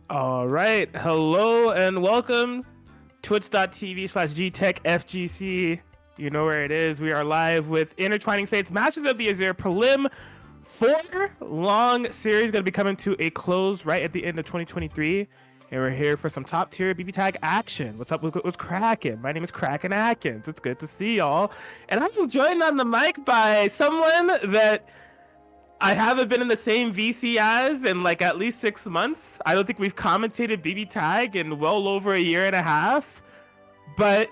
All right. Hello and welcome. Twitch.tv/GTechFGC. You know where it is. We are live with Intertwining Fates Masters of the Azure Prelim. 4 long series going to be coming to a close right at the end of 2023. And we're here for some top tier BB tag action. What's up? What's cracking? My name is Kraken Atkins. It's good to see y'all. And I'm joined on the mic by someone that I haven't been in the same VC as in like at least 6 months. I don't think we've commentated BB Tag in well over a year and a half, but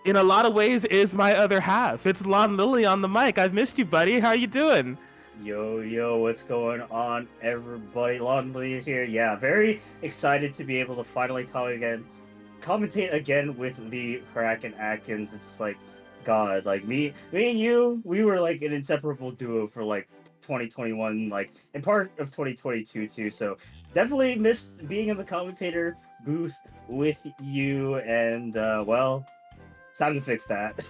in a lot of ways is my other half. It's Lon Lily on the mic. I've missed you, buddy. How you doing? Yo, what's going on, everybody? Lonely here. Yeah, very excited to be able to finally commentate again with the Kraken Atkins. It's like, God, like me and you, we were like an inseparable duo for like 2021, like and part of 2022 too. So definitely missed being in the commentator booth with you, and well, it's time to fix that.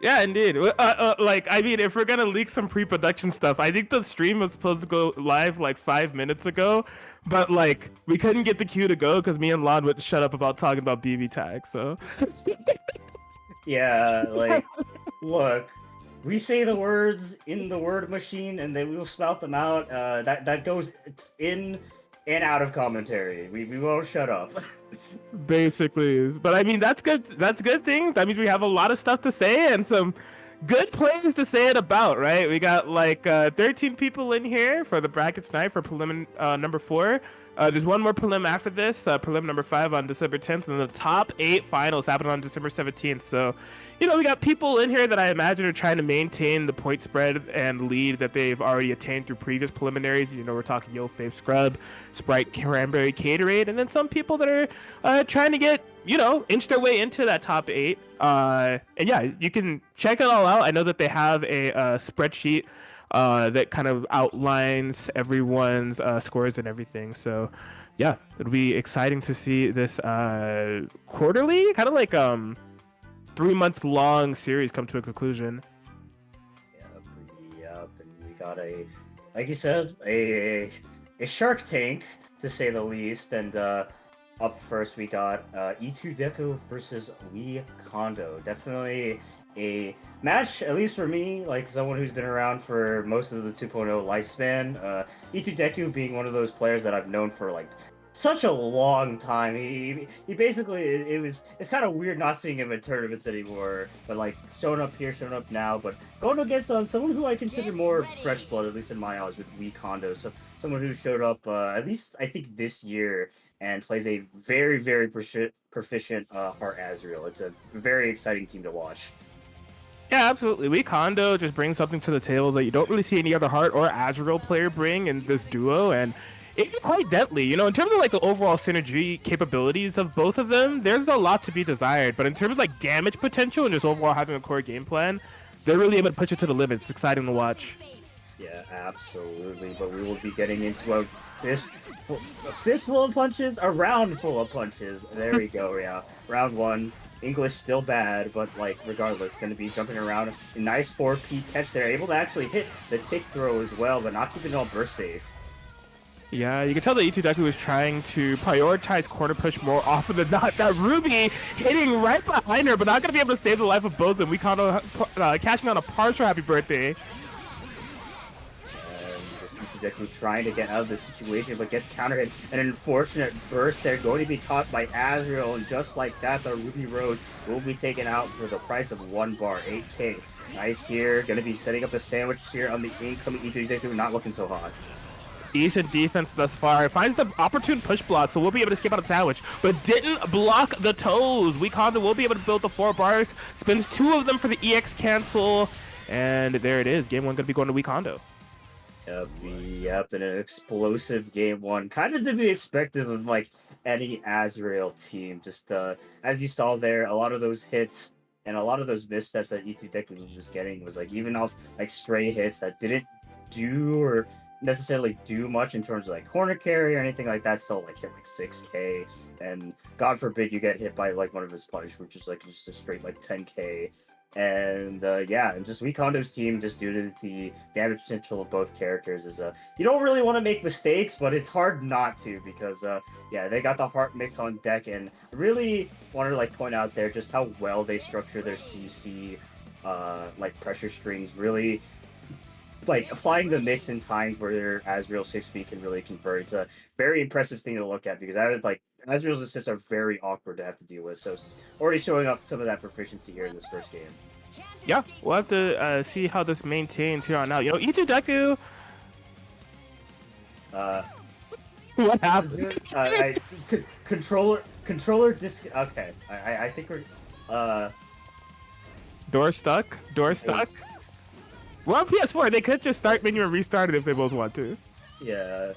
Yeah, indeed. Like, I mean, if we're gonna leak some pre-production stuff, I think the stream was supposed to go live like 5 minutes ago, but like we couldn't get the queue to go because me and Lon would shut up about talking about BB Tag. So Yeah, like, look, we say the words in the word machine, and then we will spout them out. That goes in and out of commentary. We won't shut up. basically, but I mean that's good. That's good thing. That means we have a lot of stuff to say and some good players to say it about. Right? We got like 13 people in here for the brackets tonight for prelim number 4. There's one more prelim after this, prelim number 5 on December 10th, and the top 8 finals happen on December 17th. So, you know, we got people in here that I imagine are trying to maintain the point spread and lead that they've already attained through previous preliminaries. You know, we're talking Yo Fave Scrub, Sprite, Cranberry, Caterade, and then some people that are trying to get, you know, inch their way into that top 8. And yeah, you can check it all out. I know that they have a spreadsheet that kind of outlines everyone's scores and everything. So, yeah, it'll be exciting to see this quarterly, kind of like 3 month long series come to a conclusion. Yep, and we got like you said, a Shark Tank to say the least. And up first, we got E2 Deku versus Wii Kondo. Definitely a match, at least for me, like someone who's been around for most of the 2.0 lifespan. E2 Deku being one of those players that I've known for like such a long time. He basically it's kind of weird not seeing him in tournaments anymore. But like showing up here, showing up now, but going against someone who I consider more fresh blood, at least in my eyes, with Wii Kondo. So someone who showed up at least I think this year and plays a very proficient Heart Azrael. It's a very exciting team to watch. Yeah, absolutely. We Kondo just brings something to the table that you don't really see any other Heart or Azrael player bring in this duo, and it's quite deadly. You know, in terms of like the overall synergy capabilities of both of them, there's a lot to be desired. But in terms of like damage potential and just overall having a core game plan, they're really able to push it to the limit. It's exciting to watch. Yeah, absolutely. But we will be getting into a fistful of punches, a round full of punches. There we go. Yeah, round one. English still bad, but like regardless, going to be jumping around. A nice 4P catch there, able to actually hit the tick throw as well, but not keeping it all burst safe. Yeah, you can tell that E2 Deku is trying to prioritize corner push more often than not. That Ruby hitting right behind her, but not going to be able to save the life of both of them. We Kondo cashing on a partial happy birthday. Deku trying to get out of the situation, but gets counter hit. An unfortunate burst there, going to be caught by Azrael, and just like that, the Ruby Rose will be taken out for the price of 1 bar, 8k. Nice here, going to be setting up a sandwich here on the incoming E2 Deku, not looking so hot. Decent defense thus far. Finds the opportune push block, so we'll be able to skip out a sandwich, but didn't block the toes. We Kondo will be able to build the 4 bars, spends 2 of them for the EX cancel, and there it is. Game 1 going to be going to Wii Kondo. Yep, and an explosive game 1. Kind of to be expected of like any Azrael team. Just as you saw there, a lot of those hits and a lot of those missteps that E2 Deku was getting was like even off like stray hits that didn't do or necessarily do much in terms of like corner carry or anything like that. Still like hit like 6k, and God forbid you get hit by like one of his punish, which is like just a straight like 10k. And yeah, and just Weekondo's team, just due to the damage potential of both characters, is you don't really want to make mistakes, but it's hard not to because yeah, they got the heart mix on deck, and I really want to like point out there just how well they structure their CC like pressure strings, really like applying the mix in times where Azrael 6-speed can really convert. It's a very impressive thing to look at because I would like Azrael's assists are very awkward to have to deal with. So already showing off some of that proficiency here in this first game. Yeah, we'll have to see how this maintains here on out. You know, Deku. What happened? Controller disc. Okay, I think we're. Door stuck. Door stuck. Well, on PS4, they could just start menu and restart it if they both want to. Yeah.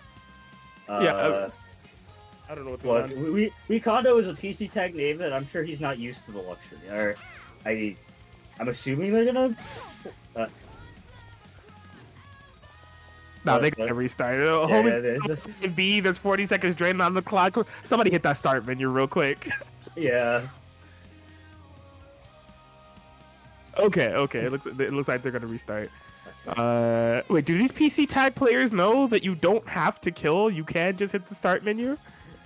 Yeah. I don't know what's going on. Look, Weekondo is a PC tag name, and I'm sure he's not used to the luxury. Or, I'm assuming they're gonna. No, they gotta restart. B, there's 40 seconds drained on the clock. Somebody hit that start menu real quick. Yeah. Okay. It looks like they're gonna restart. Wait, do these PC tag players know that you don't have to kill? You can just hit the start menu.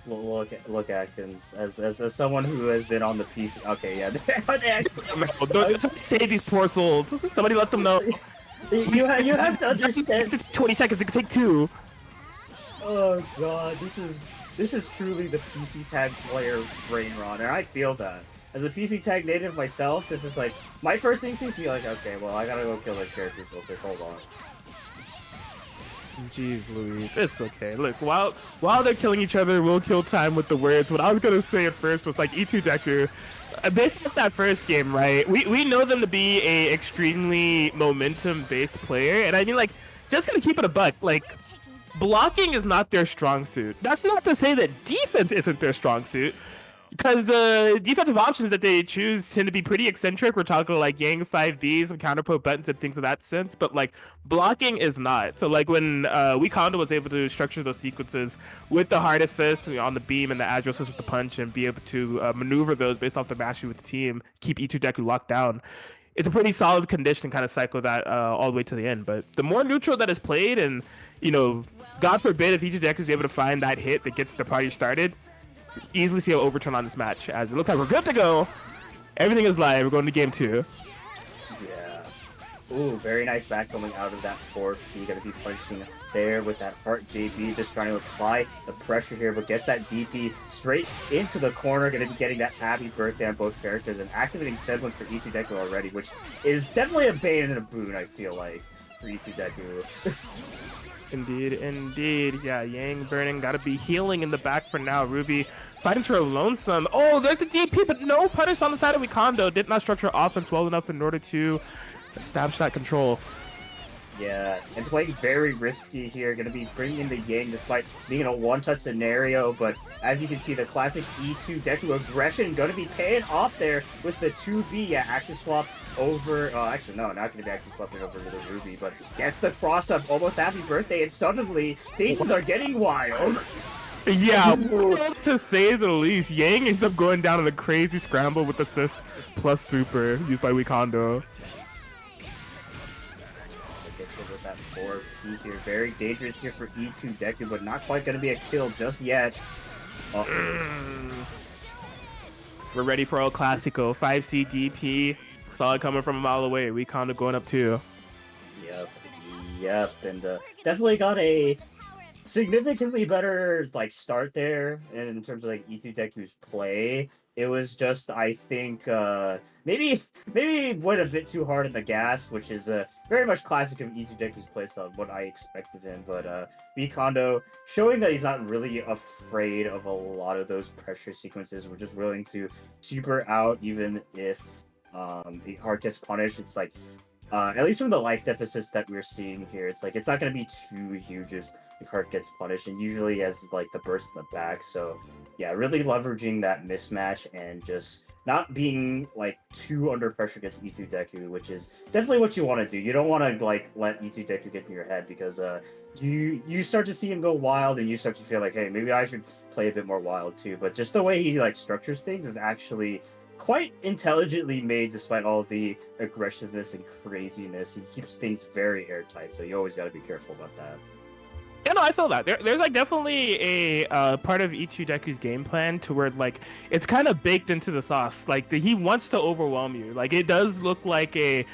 Look, Atkins, as someone who has been on the PC. Okay, yeah. Don't save these poor souls. Somebody let them know. You have to understand. 20 seconds. It could take 2. Oh god, this is truly the PC tag player brain rot, and I feel that. As a PC tag native myself, this is like my first instinct to be like, okay, well, I gotta go kill their characters real quick. Hold on. Jeez Louise, it's okay. Look, while they're killing each other, we'll kill time with the words. What I was gonna say at first was like E2 Deku. Based off that first game, right? We know them to be a extremely momentum-based player, and I mean, like, just gonna keep it a buck. Like, blocking is not their strong suit. That's not to say that defense isn't their strong suit, because the defensive options that they choose tend to be pretty eccentric. We're talking like Yang 5B, some counterpoke buttons and things of that sense, but like blocking is not. So like when Weekondo was able to structure those sequences with the hard assist on the beam and the Azure assist with the punch and be able to maneuver those based off the mastery with the team, keep E2 Deku locked down, it's a pretty solid condition kind of cycle that all the way to the end. But the more neutral that is played, and you know, God forbid if E2 Deku is able to find that hit that gets the party started, easily see an overturn on this match, as it looks like we're good to go. Everything is live. We're going to game 2. Yeah. Ooh, very nice back coming out of that 4P. Gonna be punching there with that heart JB, just trying to apply the pressure here, but gets that DP straight into the corner. Gonna be getting that happy birthday on both characters and activating semblance for E2 Deku already, which is definitely a bane and a boon, I feel like, for E2 Deku. Indeed. Yeah, Yang burning. Gotta be healing in the back for now. Ruby fighting for a lonesome. Oh, there's the DP, but no punish on the side of Weekondo. Did not structure offense well establish in order to establish that control. Yeah, and playing very risky here. Going to be bringing in the Yang despite being in a one-touch scenario. But as you can see, the classic E2 Deku aggression going to be paying off there with the 2B. Yeah, active swap over... Oh, actually, no, not going to be active swapping over to the Ruby. But gets the cross-up. Almost happy birthday. And suddenly, things are getting wild. Yeah, to say the least. Yang ends up going down in a crazy scramble with assist plus super used by Weekondo. With that 4P here. Very dangerous here for E2 Deku, but not quite going to be a kill just yet. We're ready for El Clasico. 5C DP. Saw it coming from a mile away. Weekondo going up 2. Yep. And definitely got a significantly better like start there in terms of like E2 Deku's play. It was just, I think, maybe went a bit too hard on the gas, which is very much classic of E2 Deku's playstyle, what I expected him. But Weekondo showing that he's not really afraid of a lot of those pressure sequences. We're just willing to super out, even if the heart gets punished. It's like, at least from the life deficits that we're seeing here, it's like it's not going to be too huge if heart gets punished, and usually has like the burst in the back. So yeah, really leveraging that mismatch and just not being like too under pressure against E2 Deku, which is definitely what you want to do. You don't want to like let E2 Deku get in your head, because you start to see him go wild, and you start to feel like, hey, maybe I should play a bit more wild too. But just the way he like structures things is actually quite intelligently made despite all the aggressiveness and craziness. He keeps things very airtight, so you always got to be careful about that. Yeah, no, I feel that. There's like definitely a part of Ichi Deku's game plan to where like it's kind of baked into the sauce. Like he wants to overwhelm you. Like it does look like a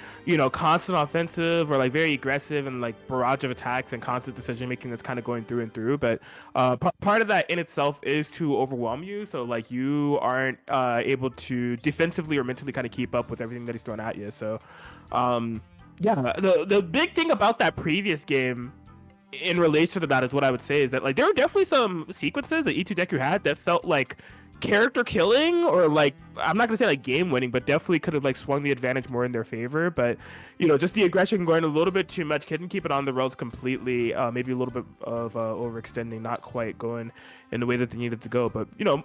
constant offensive or like very aggressive and like barrage of attacks and constant decision making that's kind of going through and through. But part of that in itself is to overwhelm you. So like you aren't able to defensively or mentally kind of keep up with everything that he's throwing at you. So yeah, the big thing about that previous game in relation to that is what I would say is that like there were definitely some sequences that E2 Deku had that felt like character killing or like I'm not gonna say like game winning, but definitely could have like swung the advantage more in their favor. But just the aggression going a little bit too much, couldn't keep it on the rails completely. Maybe a little bit of overextending, not quite going in the way that they needed to go. But in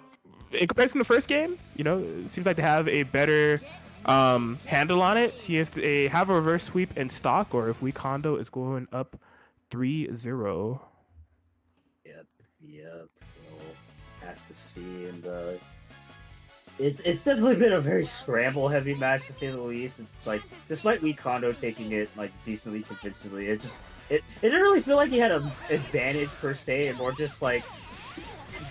comparison to the first game, it seems like they have a better handle on it. See if they have a reverse sweep in stock or if Kondo is going up 3-0. Yep. We'll have to see, and it's definitely been a very scramble-heavy match to say the least. It's like, despite Kondo taking it like decently convincingly, it didn't really feel like he had an advantage per se, and more just like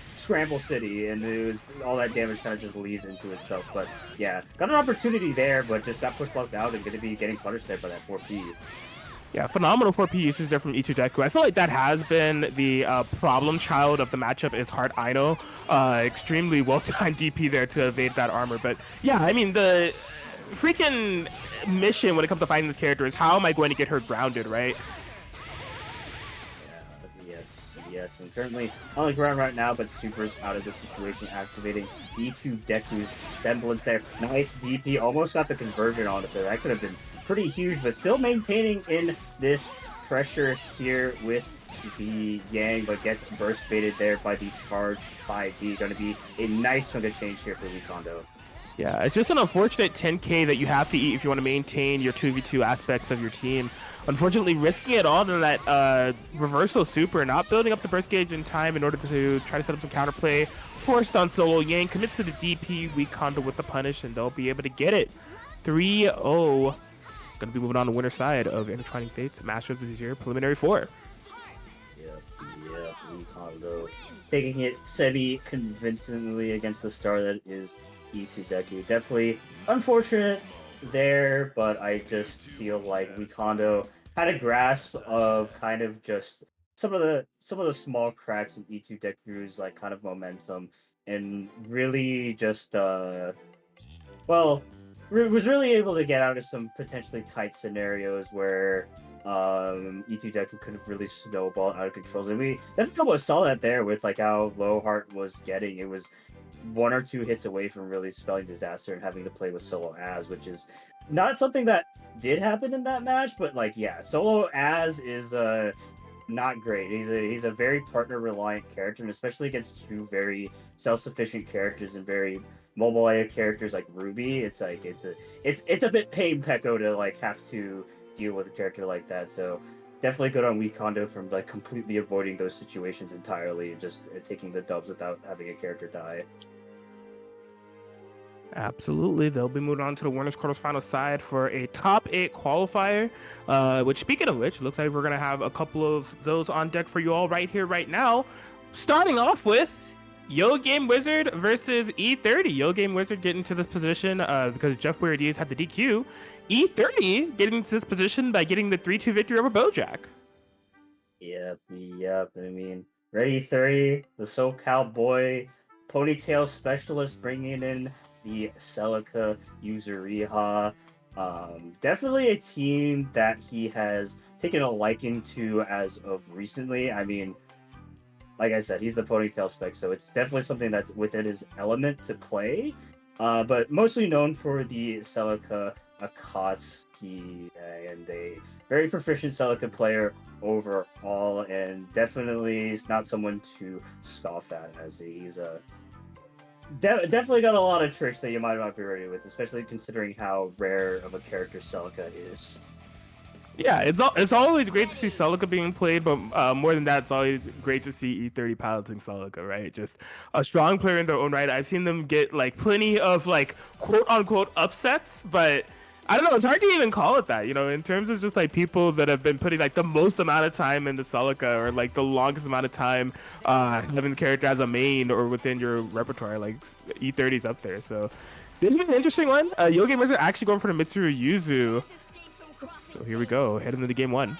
Scramble City, and it was all that damage kind of just leads into itself. But yeah, got an opportunity there, but just got pushed back out and going to be getting punished there by that 4P. Yeah, phenomenal 4P usage there from Ichi Deku. I feel like that has been the problem child of the matchup is Heart Aino. Extremely well-timed DP there to evade that armor. But yeah, I mean, the freaking mission when it comes to fighting this character is how am I going to get her grounded, right? Yes, and currently on the ground right now, but Super's out of the situation, activating E2 Deku's semblance there. Nice DP, almost got the conversion on it there. That could have been pretty huge, but still maintaining in this pressure here with the Yang, but gets burst baited there by the charged 5D. Going to be a nice chunk of change here for Kondo. Yeah, it's just an unfortunate 10k that you have to eat if you want to maintain your 2v2 aspects of your team. Unfortunately, risking it all in that reversal super, not building up the burst gauge in time in order to try to set up some counterplay. Forced on solo. Yang commits to the DP, Kondo with the punish, and they'll be able to get it. 3-0. Going to be moving on the winner side of Intertwining Fates, Master of the Azure Preliminary 4. Yeah, Kondo taking it semi-convincingly against the star that is E2 Deku. Definitely unfortunate there, but I just feel like Kondo had a grasp of kind of just some of the small cracks in E2 Deku's like kind of momentum, and really just was really able to get out of some potentially tight scenarios where E2 Deku could have really snowballed out of control. And we definitely almost saw that there with like how low Heart was getting. It was 1 or 2 hits away from really spelling disaster and having to play with solo Az, which is not something that did happen in that match, but like yeah, solo Az is not great. He's a very partner reliant character, and especially against 2 very self-sufficient characters and very mobile AI characters like Ruby, it's like it's a bit pain Pecco to like have to deal with a character like that. So definitely good on Kondo from like completely avoiding those situations entirely and just taking the dubs without having a character die. Absolutely. They'll be moving on to the winners quarterfinal side for a top 8 qualifier, which speaking of which, looks like we're going to have a couple of those on deck for you all right here, right now. Starting off with Yo Game Wizard versus E30. Yo Game Wizard getting to this position because Jeff Boyardiz had the DQ. E30 getting to this position by getting the 3-2 victory over Bojack. Yep. I mean, Ready 30, the SoCal boy, ponytail specialist, bringing in the Celica Yuzuriha. Definitely a team that he has taken a liking to as of recently. I mean, like I said, he's the ponytail spec, so it's definitely something that's within his element to play. But mostly known for the Celica Akatsuki, and a very proficient Celica player overall, and definitely is not someone to scoff at, as he's definitely got a lot of tricks that you might not be ready with, especially considering how rare of a character Celica is. Yeah, it's always great to see Celica being played, but more than that, it's always great to see E30 piloting Celica, right? Just a strong player in their own right. I've seen them get like plenty of like quote unquote upsets, but I don't know. It's hard to even call it that, in terms of just like people that have been putting like the most amount of time into Celica or like the longest amount of time having the character as a main or within your repertoire. Like E30's up there, so this is an interesting one. Yo Gamers are actually going for the Mitsuru Yuzu. So here we go, heading into game one.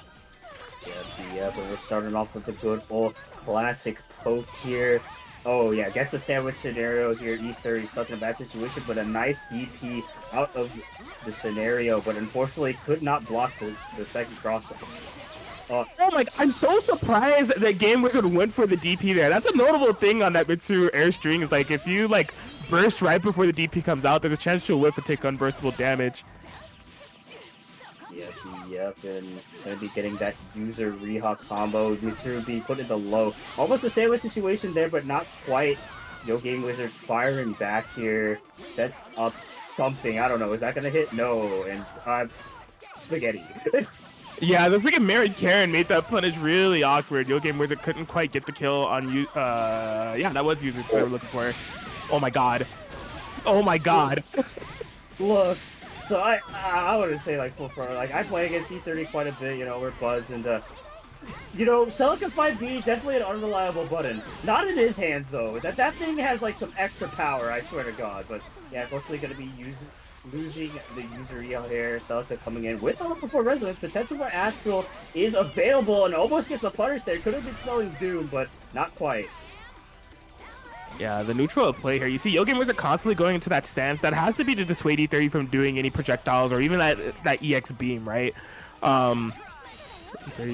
Yeah, but we're starting off with a good old classic poke here. Oh yeah, gets the sandwich scenario here. E30 stuck in a bad situation, but a nice DP out of the scenario, but unfortunately could not block the second cross. Oh my! I'm so surprised that Game Wizard went for the DP there. That's a notable thing on that Mitsuru airstring. Is like if you like burst right before the DP comes out, there's a chance you'll whiff and take unburstable damage. Yep, and gonna be getting that user Riha combo. Mitsuru being put in the low. Almost the same situation there, but not quite. Yo Game Wizard firing back here. Sets up something. I don't know. Is that gonna hit? No. And spaghetti. Yeah, the freaking married Karen made that punish really awkward. Yo Game Wizard couldn't quite get the kill on you. Yeah, that was user they were looking for. Oh my god. Oh my god. Look. So I want to say like full front, like I play against E30 quite a bit, we're buds, and Celica 5B definitely an unreliable button. Not in his hands though. That thing has like some extra power, I swear to God. But yeah, unfortunately gonna be losing the user EL here. Celica coming in with a level 4 resonance. Potential for Astral is available and almost gets the punish there. Could have been smelling doom, but not quite. Yeah, the neutral at play here. You see, Yo Gamers are constantly going into that stance. That has to be to dissuade E30 from doing any projectiles or even that EX beam, right? E30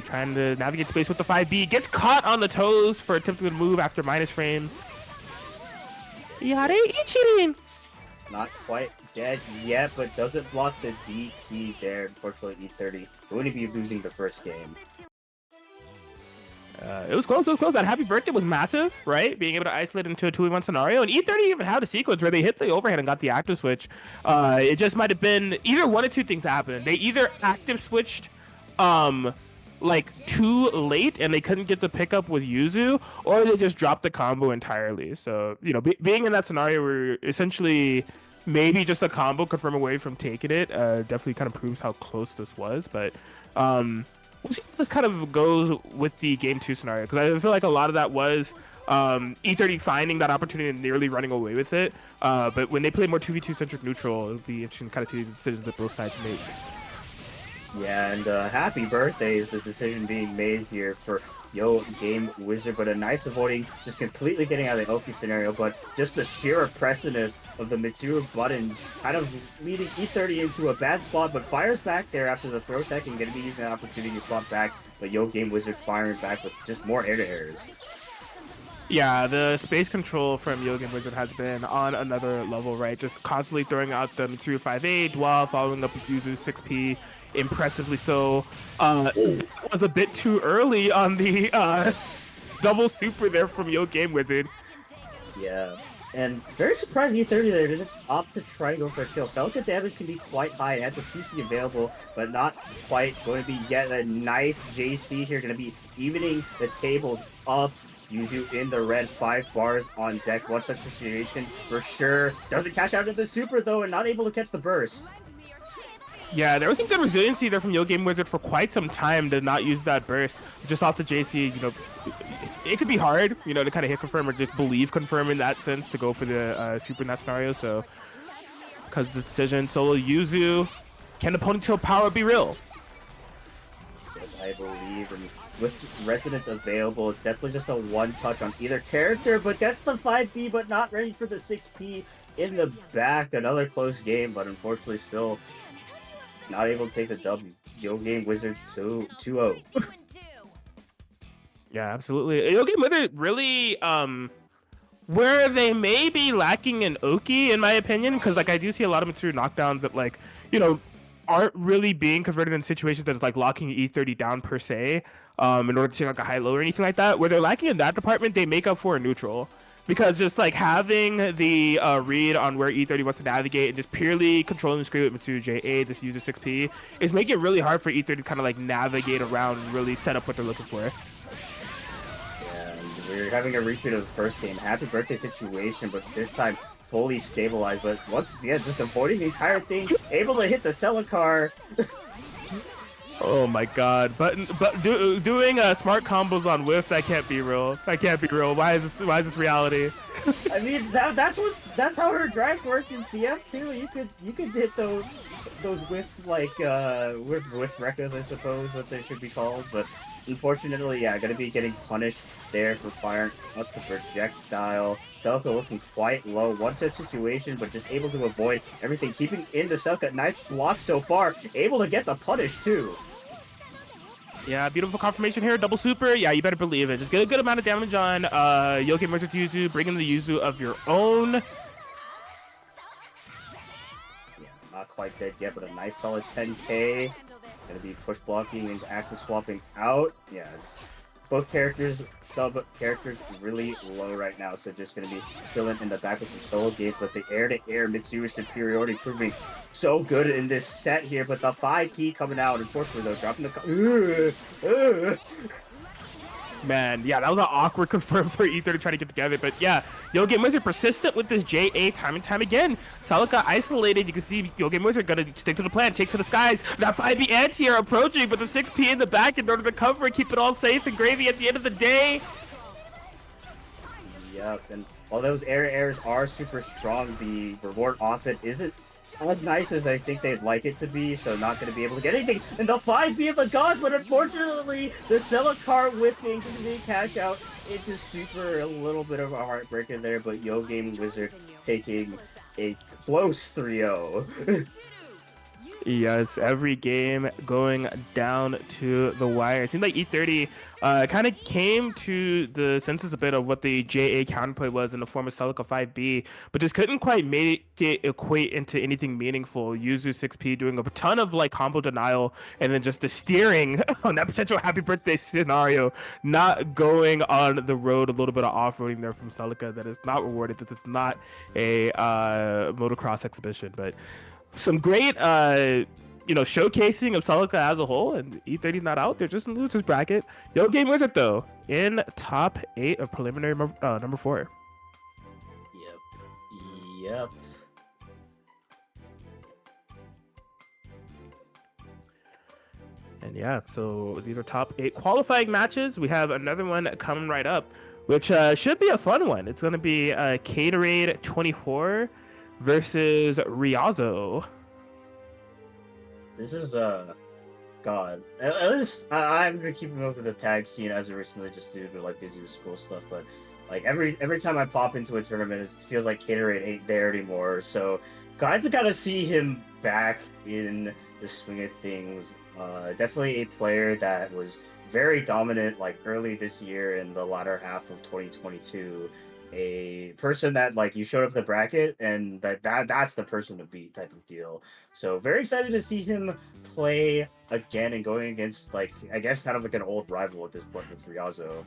trying to navigate space with the 5B. Gets caught on the toes for attempting to move after minus frames. Yare Ichirin! Not quite dead yet, but doesn't block the DP there. Unfortunately, E30 going to be losing the first game. It was close. That happy birthday was massive, right? Being able to isolate into a 2v1 scenario. And E30 even had a sequence where they hit the overhead and got the active switch. It just might have been either one of two things happened. They either active switched like too late and they couldn't get the pickup with Yuzu, or they just dropped the combo entirely. So, being in that scenario where essentially maybe just a combo confirm away from taking it, definitely kind of proves how close this was. But we'll see how this kind of goes with the game 2 scenario, because I feel like a lot of that was E30 finding that opportunity and nearly running away with it. But when they play more 2v2 centric neutral, it'll be interesting to kind of see the decisions that both sides make. Yeah, and happy birthday is the decision being made here for Yo Game Wizard, but a nice avoiding, just completely getting out of the Oki scenario, but just the sheer oppressiveness of the Mitsuru buttons kind of leading E30 into a bad spot, but fires back there after the throw tech and going to be using that opportunity to swap back, but Yo Game Wizard firing back with just more air-to-airs. Yeah, the space control from Yo Game Wizard has been on another level, right? Just constantly throwing out the Mitsuru 5A, while following up with Yuzu 6P, impressively so. It was a bit too early on the double super there from Yo Game Wizard. Yeah, and very surprised E30 there didn't opt to try to go for a kill. Celica damage can be quite high. It had the CC available, but not quite going to be yet a nice JC here. Going to be evening the tables up. Yuzu in the red, 5 bars on deck. One touch situation for sure. Doesn't catch out of the super though, and not able to catch the burst. Yeah, there was some good resiliency there from Yo Game Wizard for quite some time to not use that burst. Just off the JC, it could be hard, to kind of hit confirm or just believe confirm in that sense to go for the super in that scenario. So, because the decision, solo Yuzu, can the ponytail power be real? Yes, I believe, and with resonance available, it's definitely just a one touch on either character, but gets the 5B, but not ready for the 6P in the back. Another close game, but unfortunately still not able to take the W. Yo Game Wizard 2-0. Yeah, absolutely. Yo Game Wizard really, where they may be lacking in Oki, in my opinion, because I do see a lot of Mitsuru knockdowns that aren't really being converted in situations that's locking E30 down per se, in order to take a high low or anything like that. Where they're lacking in that department, they make up for a neutral. because just like having the read on where E30 wants to navigate and just purely controlling the screen with Mitsuru J8, this user 6P, is making it really hard for E30 to kind of like navigate around and really set up what they're looking for. Yeah, and we're having a repeat of the first game. Happy birthday situation, but this time fully stabilized. But once again, just avoiding the entire thing, able to hit the Celicar. Oh my god! But doing smart combos on whiff, that can't be real. That can't be real. Why is this reality? I mean that's how her drive works in CF too. You could hit those whiff like whiff recos, I suppose what they should be called. But unfortunately, yeah, gonna be getting punished there for firing up the projectile. Celica looking quite low, one-touch situation, but just able to avoid everything, keeping in the Celica. Nice block so far, able to get the punish too. Yeah, beautiful confirmation here. Double super. Yeah, you better believe it. Just get a good amount of damage on Yoki versus Yuzu. Bring in the Yuzu of your own. Yeah, not quite dead yet, but a nice solid 10k. Gonna be push blocking and active swapping out. Yeah, both characters, sub-characters, really low right now, so just gonna be chilling in the back with some solo games, but the air-to-air Mitsuru superiority proving so good in this set here, but the 5P coming out, unfortunately though, dropping the... Man, yeah, that was an awkward confirm for Ether to try to get together. But yeah, Yo-Game Wizard persistent with this JA time and time again. Celica isolated. You can see Yo-Game Wizard gonna stick to the plan, take to the skies. That 5B anti-air approaching, but the 6P in the back in order to cover and keep it all safe and gravy at the end of the day. Yep, and while those airs are super strong, the reward off it isn't as nice as I think they'd like it to be, so not going to be able to get anything. And the 5B of the gods, but unfortunately, the Celicar whiffing to the cash out into super, a little bit of a heartbreaker there, but Yo Game Wizard taking a close 3-0. Yes, every game going down to the wire. It seemed like E30 kind of came to the senses a bit of what the JA counterplay was in the form of Celica 5B, but just couldn't quite make it equate into anything meaningful. Yuzu 6P doing a ton of like combo denial, and then just the steering on that potential happy birthday scenario, not going on the road, a little bit of off-roading there from Celica that is not rewarded. This is not a motocross exhibition, but some great showcasing of Celica as a whole, and E30's not out. They're just in losers bracket. Yo Game Wizard though in top 8 of preliminary number 4. Yep. And yeah, so these are top 8 qualifying matches. We have another one coming right up, which should be a fun one. It's going to be Caterade 24 versus Riazo. This is God. At least I've been keeping up with the tag scene as of recently, just due to like busy with school stuff. But like every time I pop into a tournament, it feels like Caterade ain't there anymore. So glad to kind of see him back in the swing of things. Definitely a player that was very dominant like early this year in the latter half of 2022. A person that like you showed up the bracket and that's the person to beat type of deal. So very excited to see him play again and going against like I guess kind of like an old rival at this point with Riazo.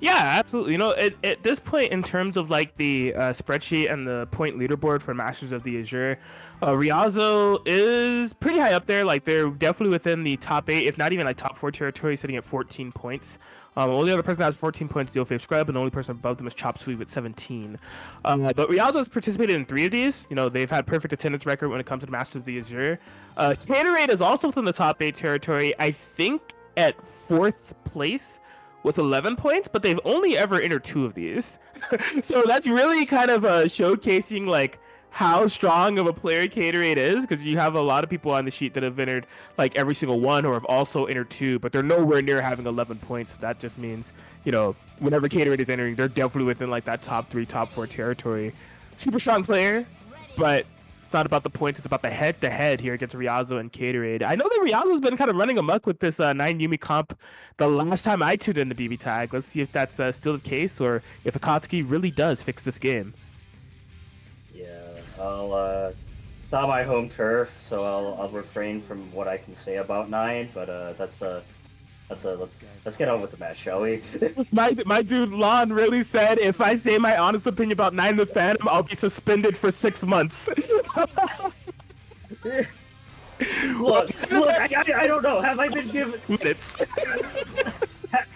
Yeah, absolutely. At this point, in terms of like the spreadsheet and the point leaderboard for Masters of the Azure, Riazo is pretty high up there. Like they're definitely within the top 8, if not even like top 4 territory, sitting at 14 points. Only other person that has 14 points is Yo-Fabe Scrub, and the only person above them is Chop Suey with 17. But Riazo has participated in 3 of these. They've had perfect attendance record when it comes to the Masters of the Azure. Caterade is also within the top 8 territory, I think at 4th place with 11 points, but they've only ever entered 2 of these. So that's really kind of showcasing like how strong of a player Caterade is, because you have a lot of people on the sheet that have entered like every single one or have also entered 2, but they're nowhere near having 11 points. That just means, whenever Caterade is entering, they're definitely within like that top 3, top 4 territory. Super strong player, but it's not about the points, it's about the head-to-head here against Riazo and Caterade. I know that Riazo's been kind of running amok with this 9 Yumi comp the last time I tuned in to BB Tag. Let's see if that's still the case, or if Akatsuki really does fix this game. Yeah, it's not my home turf, so I'll refrain from what I can say about 9, but that's Let's get on with the match, shall we? My dude Lon really said if I say my honest opinion about Nine the Phantom, I'll be suspended for 6 months. Look, I don't know. Have I been given Minutes.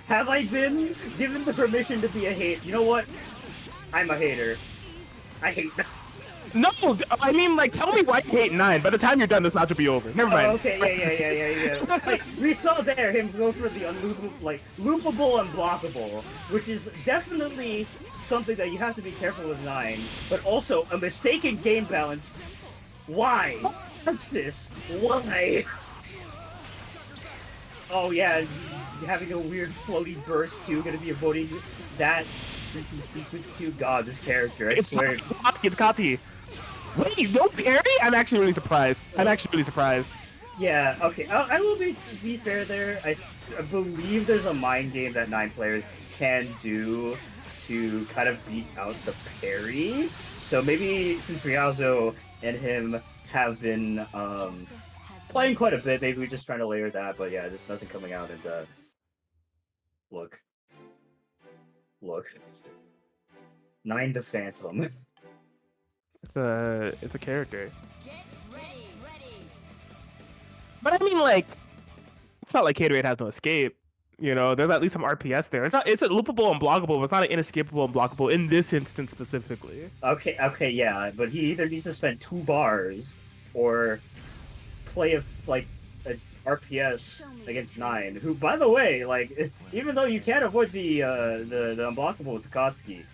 have I been given the permission to be a hate? You know what? I'm a hater. I hate. No, I mean, like, tell me why you hate 9. By the time you're done, this match will be over. Never mind. Oh, okay, yeah. Like, we saw there him go for the unloopable, like, loopable and blockable, which is definitely something that you have to be careful with 9, but also a mistaken game balance. Why? Texas, why? Oh yeah, having a weird floaty burst too, gonna be avoiding that freaking sequence too. God, this character, I swear. It's Kati. Wait, you don't parry? I'm actually really surprised. Yeah, okay. I will be fair there. I believe there's a mind game that 9 players can do to kind of beat out the parry. So maybe since Riazo and him have been playing quite a bit, maybe we're just trying to layer that. But yeah, there's nothing coming out. And look, 9 the Phantom. It's a character. But I mean, like, it's not like Haterade has no escape. You know, there's at least some RPS there. It's a loopable and blockable, but it's not an inescapable and blockable in this instance specifically. Okay, yeah, but he either needs to spend 2 bars or play a RPS against 9. Who, by the way, like, even though you can't avoid the unblockable with Akatsuki,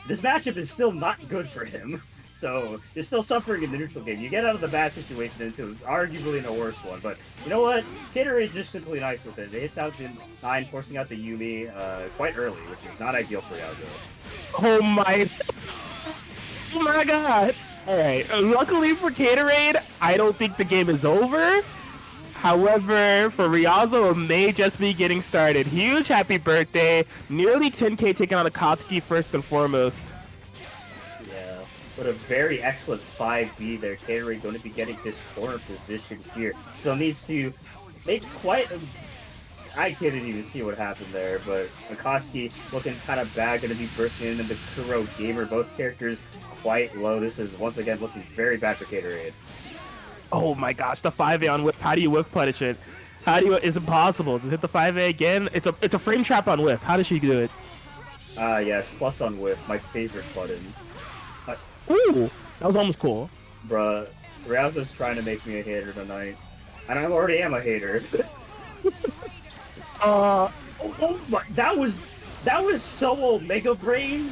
this matchup is still not good for him. So you're still suffering in the neutral game. You get out of the bad situation into arguably the worst one, but you know what? Kater is just simply nice with it. It hits out the 9, forcing out the Yumi quite early, which is not ideal for Yasuo. Oh my god! Alright, luckily for Caterade, I don't think the game is over. However, for Riazo, it may just be getting started. Huge happy birthday. Nearly 10k taking on Akatsuki first and foremost. But a very excellent 5B there. Caterade going to be getting his corner position here. So needs to make quite a... I couldn't even see what happened there, but Akatsuki looking kind of bad, going to be bursting in the Kuro Gamer. Both characters quite low. This is once again looking very bad for Caterade. Oh my gosh, the 5A on whiff. How do you whiff punish it? It's impossible. Just hit the 5A again. It's a frame trap on whiff. How does she do it? Yes, plus on whiff, my favorite button. Ooh, that was almost cool. Bruh, Riazo's trying to make me a hater tonight. And I already am a hater. Oh my, that was so Omega Brain.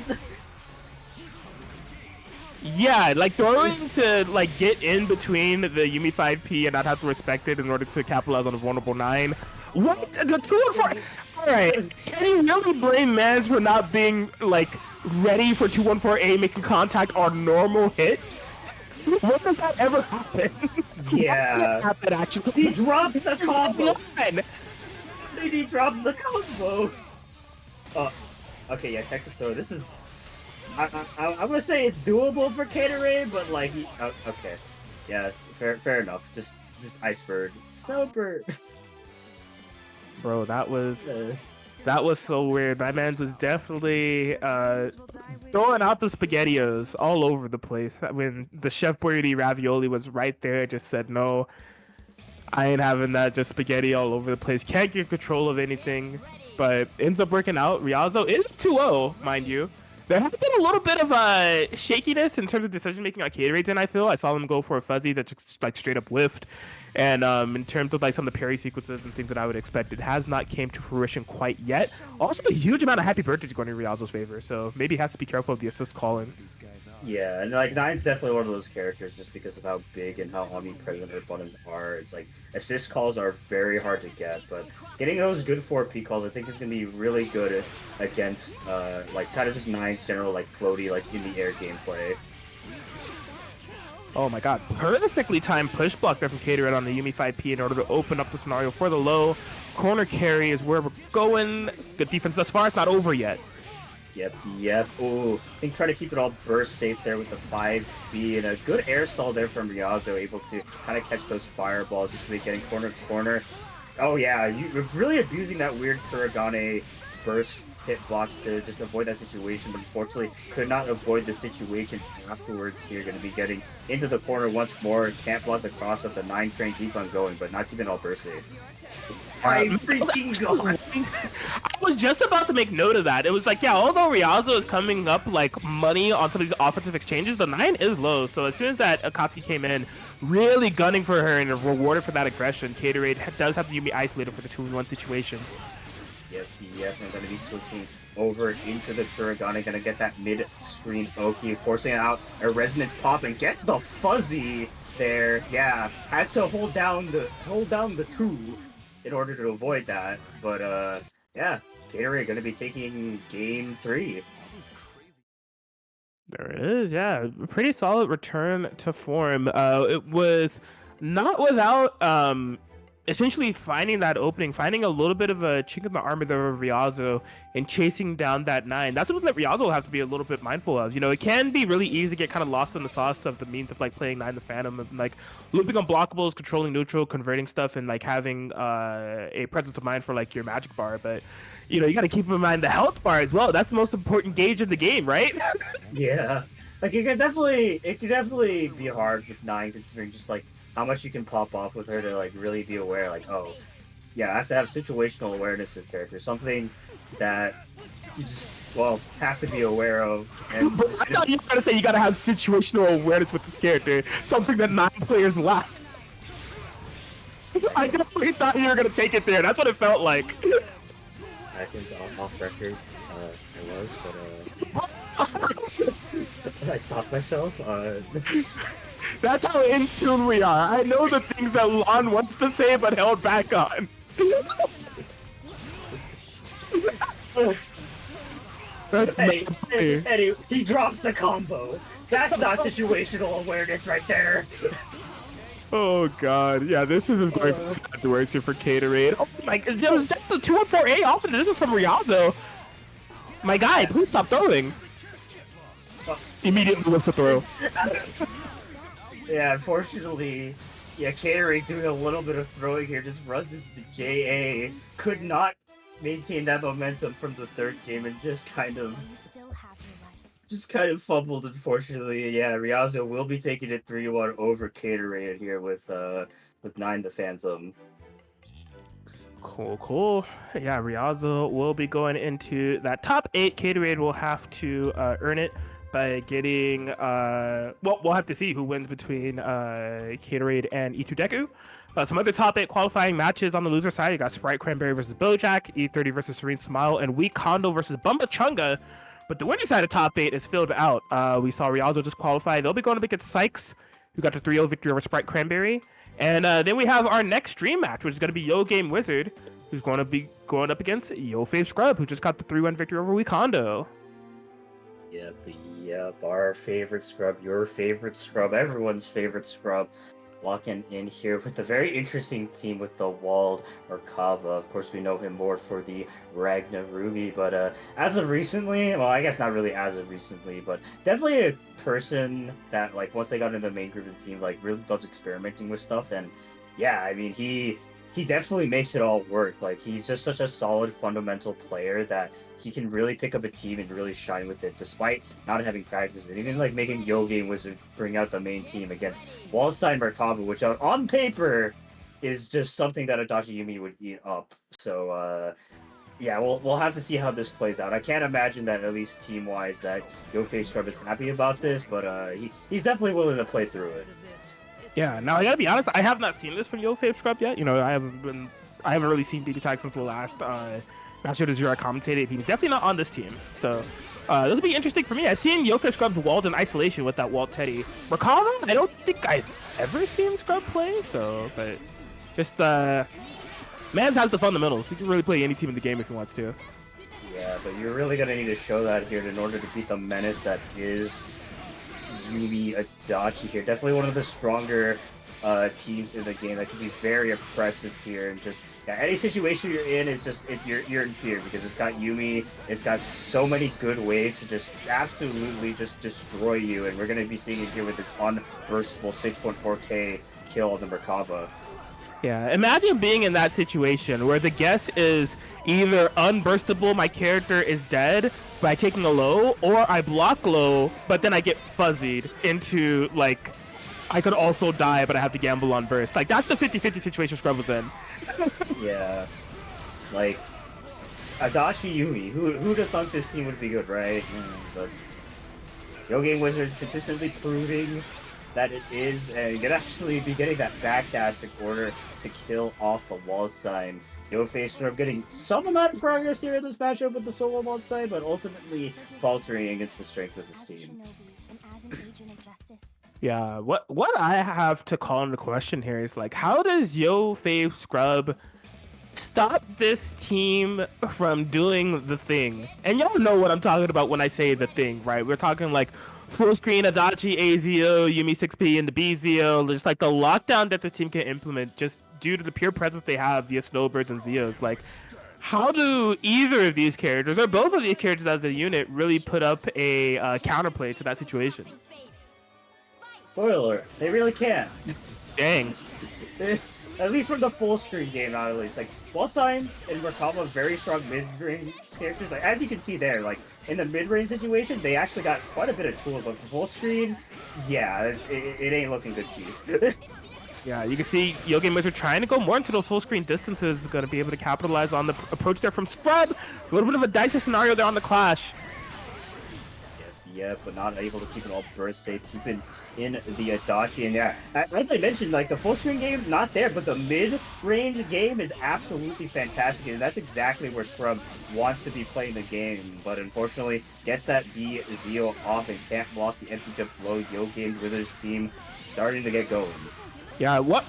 Yeah, like throwing to like get in between the Yumi 5P and not have to respect it in order to capitalize on a vulnerable 9. What? The 2 and 4? Alright, can you really blame Mans for not being like ready for 214A making contact on normal hit? When does that ever happen? Yeah. Happen actually? He drops the combo. He drops the combo. Okay, yeah, Texas throw. This is. I'm gonna say it's doable for Caterade, but like, okay, yeah, fair enough. Just Icebird, Snowbird. Bro, that was so weird. My man was definitely throwing out the SpaghettiOs all over the place. When the Chef Boyardee ravioli was right there, just said no. I ain't having that. Just spaghetti all over the place. Can't get control of anything, but ends up working out. Riazo is 2-0, mind you. There has been a little bit of shakiness in terms of decision making on Caterade, and I saw them go for a fuzzy that just like straight up whiffed. And in terms of like some of the parry sequences and things that I would expect, it has not came to fruition quite yet. Also, a huge amount of happy birthdays going in Riazo's favor, so maybe he has to be careful of the assist calling. Yeah, and like 9's definitely one of those characters just because of how big and how omnipresent her buttons are. It's like assist calls are very hard to get, but getting those good 4P calls I think is going to be really good against like kind of just 9's general like floaty like in the air gameplay. Oh my god, perfectly timed push block there from Caterade on the Yumi 5P in order to open up the scenario for the low. Corner carry is where we're going. Good defense thus far, it's not over yet. Yep. Ooh, I think try to keep it all burst safe there with the 5B and a good air stall there from Riazo, able to kind of catch those fireballs, just really getting corner to corner. Oh yeah, you're really abusing that weird Kuragane burst hitbox to just avoid that situation, but unfortunately could not avoid the situation afterwards here. Going to be getting into the corner once more. Can't block the cross up. The 9 train keep on going, but not keeping all burst safe. My freaking god! I was just about to make note of that. It was like, yeah, although Riazo is coming up like money on some of these offensive exchanges, the 9 is low. So as soon as that Akatsuki came in, really gunning for her and rewarded for that aggression, Caterade does have to be isolated for the 2-in-1 situation. Yep, and going to be switching over into the Kuragane, going to get that mid-screen Oki, forcing out a Resonance Pop, and gets the Fuzzy there. Yeah, had to hold down the 2 in order to avoid that, but yeah, Gatorade going to be taking game 3. There it is, yeah, pretty solid return to form. It was not without essentially finding that opening, finding a little bit of a chink in the armor there of Riazo and chasing down that 9. That's something that Riazo will have to be a little bit mindful of. You know, it can be really easy to get kind of lost in the sauce of the means of like playing 9 the Phantom and like looping unblockables, controlling neutral, converting stuff, and like having a presence of mind for like your magic bar. But you know, you got to keep in mind the health bar as well. That's the most important gauge in the game, right? Yeah, like it could definitely be hard with 9, considering just like how much you can pop off with her to like really be aware, like, oh yeah, I have to have situational awareness of character, something that you just have to be aware of. And I thought you were gonna say you gotta have situational awareness with this character, something that 9 players lack. I definitely thought you were gonna take it there. That's what it felt like. I think off record, I was, but I stopped myself. That's how in tune we are. I know the things that Lon wants to say but held back on. That's Eddie, he drops the combo. That's not situational awareness right there. Oh god, yeah, this is going the worst here for Caterade. Oh my god, it was just the 2-4A off, and this is from Riazo. My guy, please stop throwing. Immediately wants to throw. Yeah, unfortunately, yeah, Caterade doing a little bit of throwing here, just runs into the JA. Could not maintain that momentum from the 3rd game and just kind of fumbled, unfortunately. Yeah, Riazo will be taking it 3-1 over Caterade here with 9 the Phantom. Cool. Yeah, Riazo will be going into that top 8. Caterade will have to earn it by getting we'll have to see who wins between Caterade and E2 Deku. Some other top 8 qualifying matches on the loser side. You got Sprite Cranberry versus Bojack, E30 versus Serene Smile, and Weak Kondo versus Bumba Chunga. But the winner side of top 8 is filled out. We saw Riazo just qualify. They'll be going up against Sykes, who got the 3-0 victory over Sprite Cranberry. And then we have our next dream match, which is going to be Yo Game Wizard, who's going to be going up against Yo Fave Scrub, who just got the 3-1 victory over Weak Kondo. Yep, our favorite scrub, your favorite scrub, everyone's favorite scrub, locking in here with a very interesting team with the Walled Merkava. Of course, we know him more for the Ragna Ruby, but as of recently, well, I guess not really as of recently, but definitely a person that, like, once they got into the main group of the team, like, really loves experimenting with stuff, and yeah, I mean, he definitely makes it all work. Like, he's just such a solid fundamental player that he can really pick up a team and really shine with it, despite not having practice. And even like making Yo Game Wizard bring out the main team against Wallstein Merkava, which on paper is just something that Adachi Yumi would eat up. So yeah, we'll have to see how this plays out. I can't imagine that, at least team wise, that Yo Face Scrub is happy about this, but he's definitely willing to play through it. Yeah, now I gotta be honest, I have not seen this from Yo Fave Scrub yet. You know, I haven't really seen BB Tag since the last Master Azure I commentated. He's definitely not on this team. So this will be interesting for me. I've seen Yo Fave Scrub's Walled in isolation with that Walt Teddy. Merkava, I don't think I've ever seen Scrub play, so but just Mans has the fundamentals. He can really play any team in the game if he wants to. Yeah, but you're really gonna need to show that here in order to beat the menace that is Yumi Adachi here. Definitely one of the stronger teams in the game that can be very oppressive here, and just any situation you're in, it's just you're in fear because it's got Yumi. It's got so many good ways to just absolutely just destroy you, and we're gonna be seeing it here with this unburstable 6.4k kill on the Merkava. Yeah, imagine being in that situation where the guess is either unburstable, my character is dead by taking a low, or I block low, but then I get fuzzied into, like, I could also die, but I have to gamble on burst. Like, that's the 50-50 situation Scrub was in. Yeah, like Adachi Yumi. Who'd have thought this team would be good, right? But Yo Game Wizard consistently proving that it is, and you can actually be getting that backdash in order to kill off the wall sign. Yo Face Scrub getting some amount of progress here in this matchup with the solo wall sign, but ultimately faltering against the strength of this team. Yeah, what I have to call into question here is, like, how does Yo Fave Scrub stop this team from doing the thing? And y'all know what I'm talking about when I say the thing, right? We're talking like full screen Adachi AZO, Yumi 6P, and the BZO, just like the lockdown that the team can implement just due to the pure presence they have via Snowbirds and Zeos. Like, how do either of these characters, or both of these characters as a unit, really put up a counterplay to that situation? Spoiler, they really can. Dang. At least from the full screen game, not at least. Like, Wall Sign and Merkaba, very strong mid-range characters. Like, as you can see there, like, in the mid-range situation, they actually got quite a bit of tools, but for full screen, yeah, it ain't looking good cheese. Yeah, you can see Yo Game Wizard trying to go more into those full screen distances, going to be able to capitalize on the approach there from Scrub. A little bit of a dicey scenario there on the clash. Yeah, but not able to keep it all burst safe, keeping in the Adachi. And yeah, as I mentioned, like, the full screen game, not there, but the mid-range game is absolutely fantastic, and that's exactly where Scrub wants to be playing the game, but unfortunately gets that BZO off and can't block the empty jump low. Yo Game Wizards team starting to get going. Yeah, one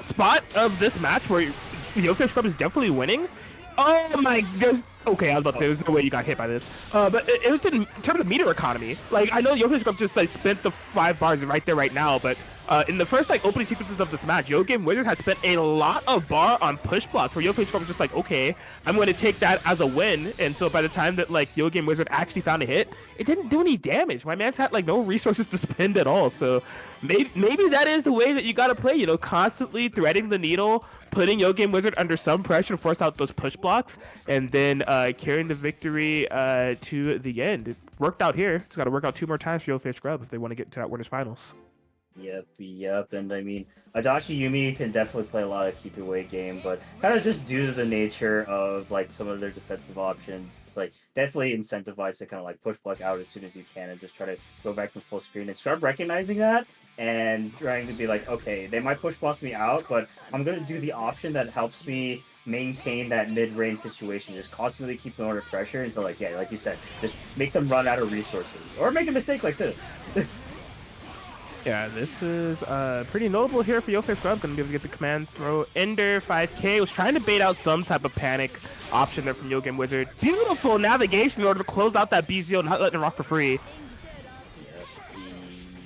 spot of this match where Yo Fave Scrub is definitely winning. Oh my gosh. Okay, I was about to say, there's no way you got hit by this. But it was in terms of meter economy. Like, I know Yo Fave Scrub just, like, spent the 5 bars right there, right now, but in the first, like, opening sequences of this match, Yo Game Wizard had spent a lot of bar on push blocks, where Yo Fave Scrub was just like, okay, I'm going to take that as a win. And so by the time that, like, Yo Game Wizard actually found a hit, it didn't do any damage. My man's had, like, no resources to spend at all. So maybe that is the way that you got to play, you know, constantly threading the needle, putting Yo Game Wizard under some pressure to force out those push blocks, and then carrying the victory to the end. It worked out here. It's got to work out 2 more times for Yo Fave Scrub if they want to get to that winners finals. Yep, and I mean, Adachi Yumi can definitely play a lot of keep away game, but kind of just due to the nature of, like, some of their defensive options, it's like definitely incentivized to kind of like push block out as soon as you can and just try to go back to full screen and start recognizing that and trying to be like, okay, they might push block me out, but I'm gonna do the option that helps me maintain that mid-range situation, just constantly keep them under pressure until, like, yeah, like you said, just make them run out of resources or make a mistake like this. Yeah, this is pretty notable here for Yo Fave Scrub. Gonna be able to get the command throw. Ender 5K was trying to bait out some type of panic option there from Yo Game Wizard. Beautiful navigation in order to close out that BZO, not letting it rock for free.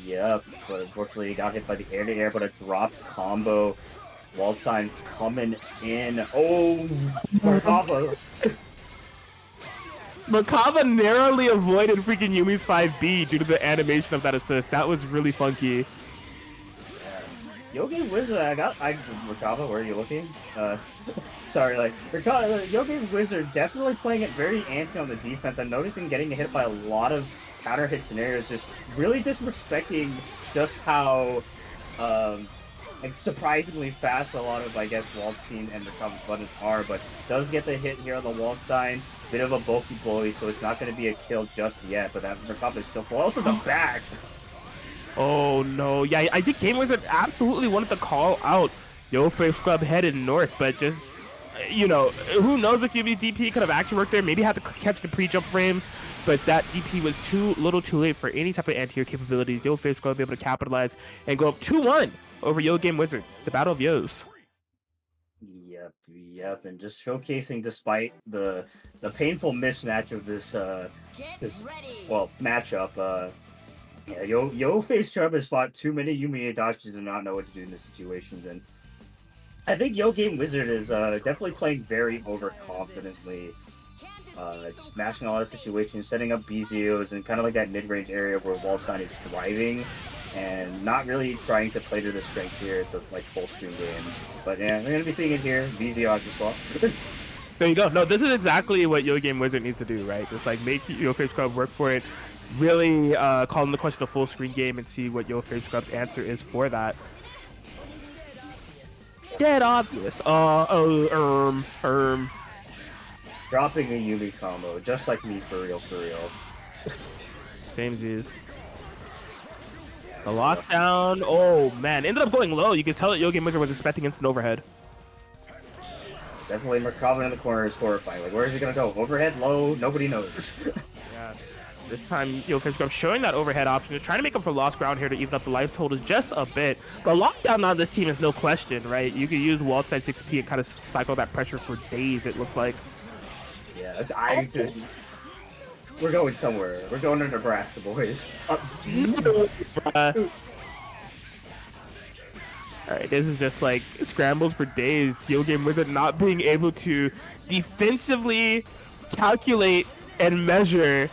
Yep, but unfortunately he got hit by the air-to-air, but a dropped combo. Wall sign coming in. Oh, Merkaba. Merkaba narrowly avoided freaking Yumi's 5B due to the animation of that assist. That was really funky. Yo Game Wizard, Merkaba, where are you looking? Sorry, like, Yo Game Wizard definitely playing it very antsy on the defense. I'm noticing getting hit by a lot of counter hit scenarios, just really disrespecting just how, like, surprisingly fast a lot of, I guess, wall team and Merkaba's buttons are, but does get the hit here on the wall sign. Bit of a bulky bully, so it's not going to be a kill just yet, but that Merkaba is still foiled to the back. Oh no, yeah, I think Game Wizard absolutely wanted to call out Yo Fave Scrub headed north, but just, you know, who knows if Yumi's DP could have actually worked there. Maybe had to catch the pre-jump frames, but that DP was too little too late for any type of anti-air capabilities. Yo Fave Scrub be able to capitalize and go up 2-1 over Yo Game Wizard, the Battle of Yos. Yep, and just showcasing despite the painful mismatch of this matchup. Yeah, Yo Fave Scrub has fought too many Yumi Adachis and not know what to do in this situations, and I think Yo Game Wizard is definitely playing very overconfidently, just smashing a lot of situations, setting up BZOs, and kind of like that mid-range area where Wall Sign is thriving. and not really trying to play to the strength here at the like full screen game. But yeah, we're gonna be seeing it here. VZ Azure swap. There you go. No, this is exactly what Yo Game Wizard needs to do, right? Just like make Yo Face Scrub work for it. Really call into question the full screen game and see what Yo Face Scrub's answer is for that. Dead obvious. Dropping a Yumi combo, just like me, for real, for real. Samesies. The lockdown. Oh man, ended up going low. You can tell that Yo Game Wizard was expecting instant overhead. Definitely McCrobbin in the corner is horrifying. Like, where is he gonna go? Overhead, low, nobody knows. Yeah. This time, Yo Face Scrub showing that overhead option. Is trying to make up for lost ground here to even up the life total just a bit. But lockdown on this team is no question, right? You can use wall side 6P and kind of cycle that pressure for days, it looks like. Yeah, we're going somewhere. We're going to Nebraska, boys. Alright, this is just like scrambles for days. Yo Game Wizard not being able to defensively calculate and measure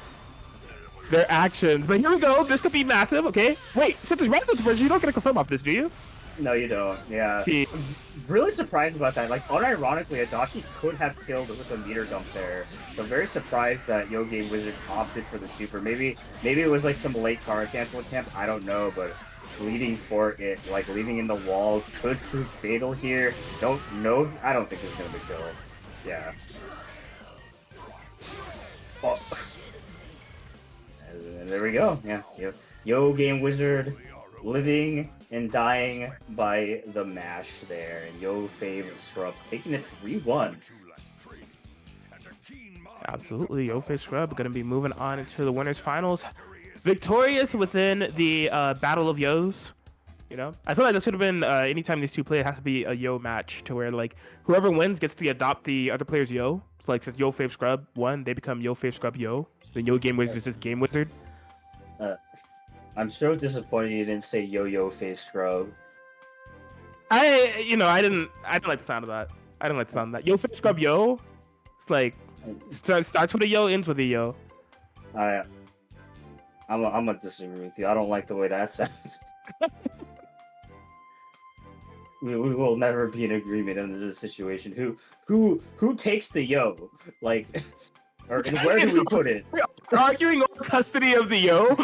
their actions. But here we go. This could be massive, okay? Wait, since there's random version, you don't get a confirm off this, do you? No, you don't. Yeah. See. I'm really surprised about that. Like, unironically, Adachi could have killed with a meter dump there. So very surprised that Yo Game Wizard opted for the super. Maybe it was like some late card cancel attempt. I don't know, but bleeding for it, like leaving in the wall, could prove fatal here. Don't know. I don't think it's gonna be killed. Yeah. Oh. And there we go. Yeah. Yo Game Wizard living and dying by the mash there, and Yo Fave Scrub taking it 3-1. Absolutely, Yo Face Scrub going to be moving on into the winners finals, victorious within the battle of Yos. You know, I feel like this should have been anytime these two play, it has to be a Yo match to where like whoever wins gets to adopt the other player's Yo. So like since Yo Fave Scrub won, they become Yo Fave Scrub Yo. Then Yo Game Wizard is just Game Wizard. I'm so disappointed you didn't say Yo-Yo Face Scrub. I didn't like the sound of that. I didn't like the sound of that. Yo Face Scrub Yo. It's like starts with a Yo, ends with a Yo. I'm gonna disagree with you. I don't like the way that sounds. we will never be in agreement in this situation. Who takes the Yo? Like. Or where do we put it? We're arguing over custody of the Yo.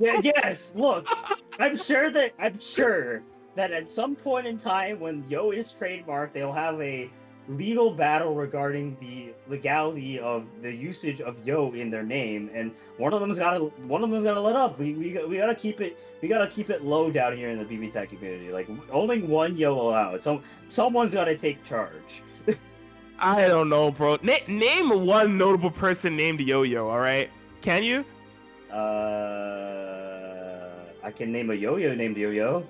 Yeah, yes, look, I'm sure that at some point in time when Yo is trademarked, they'll have a legal battle regarding the legality of the usage of Yo in their name, and one of them's gotta let up. We gotta keep it low down here in the BB Tech community. Like only one Yo allowed. So someone's gotta take charge. I don't know, bro. Name one notable person named Yo-Yo, all right? Can you? I can name a Yo-Yo named Yo-Yo.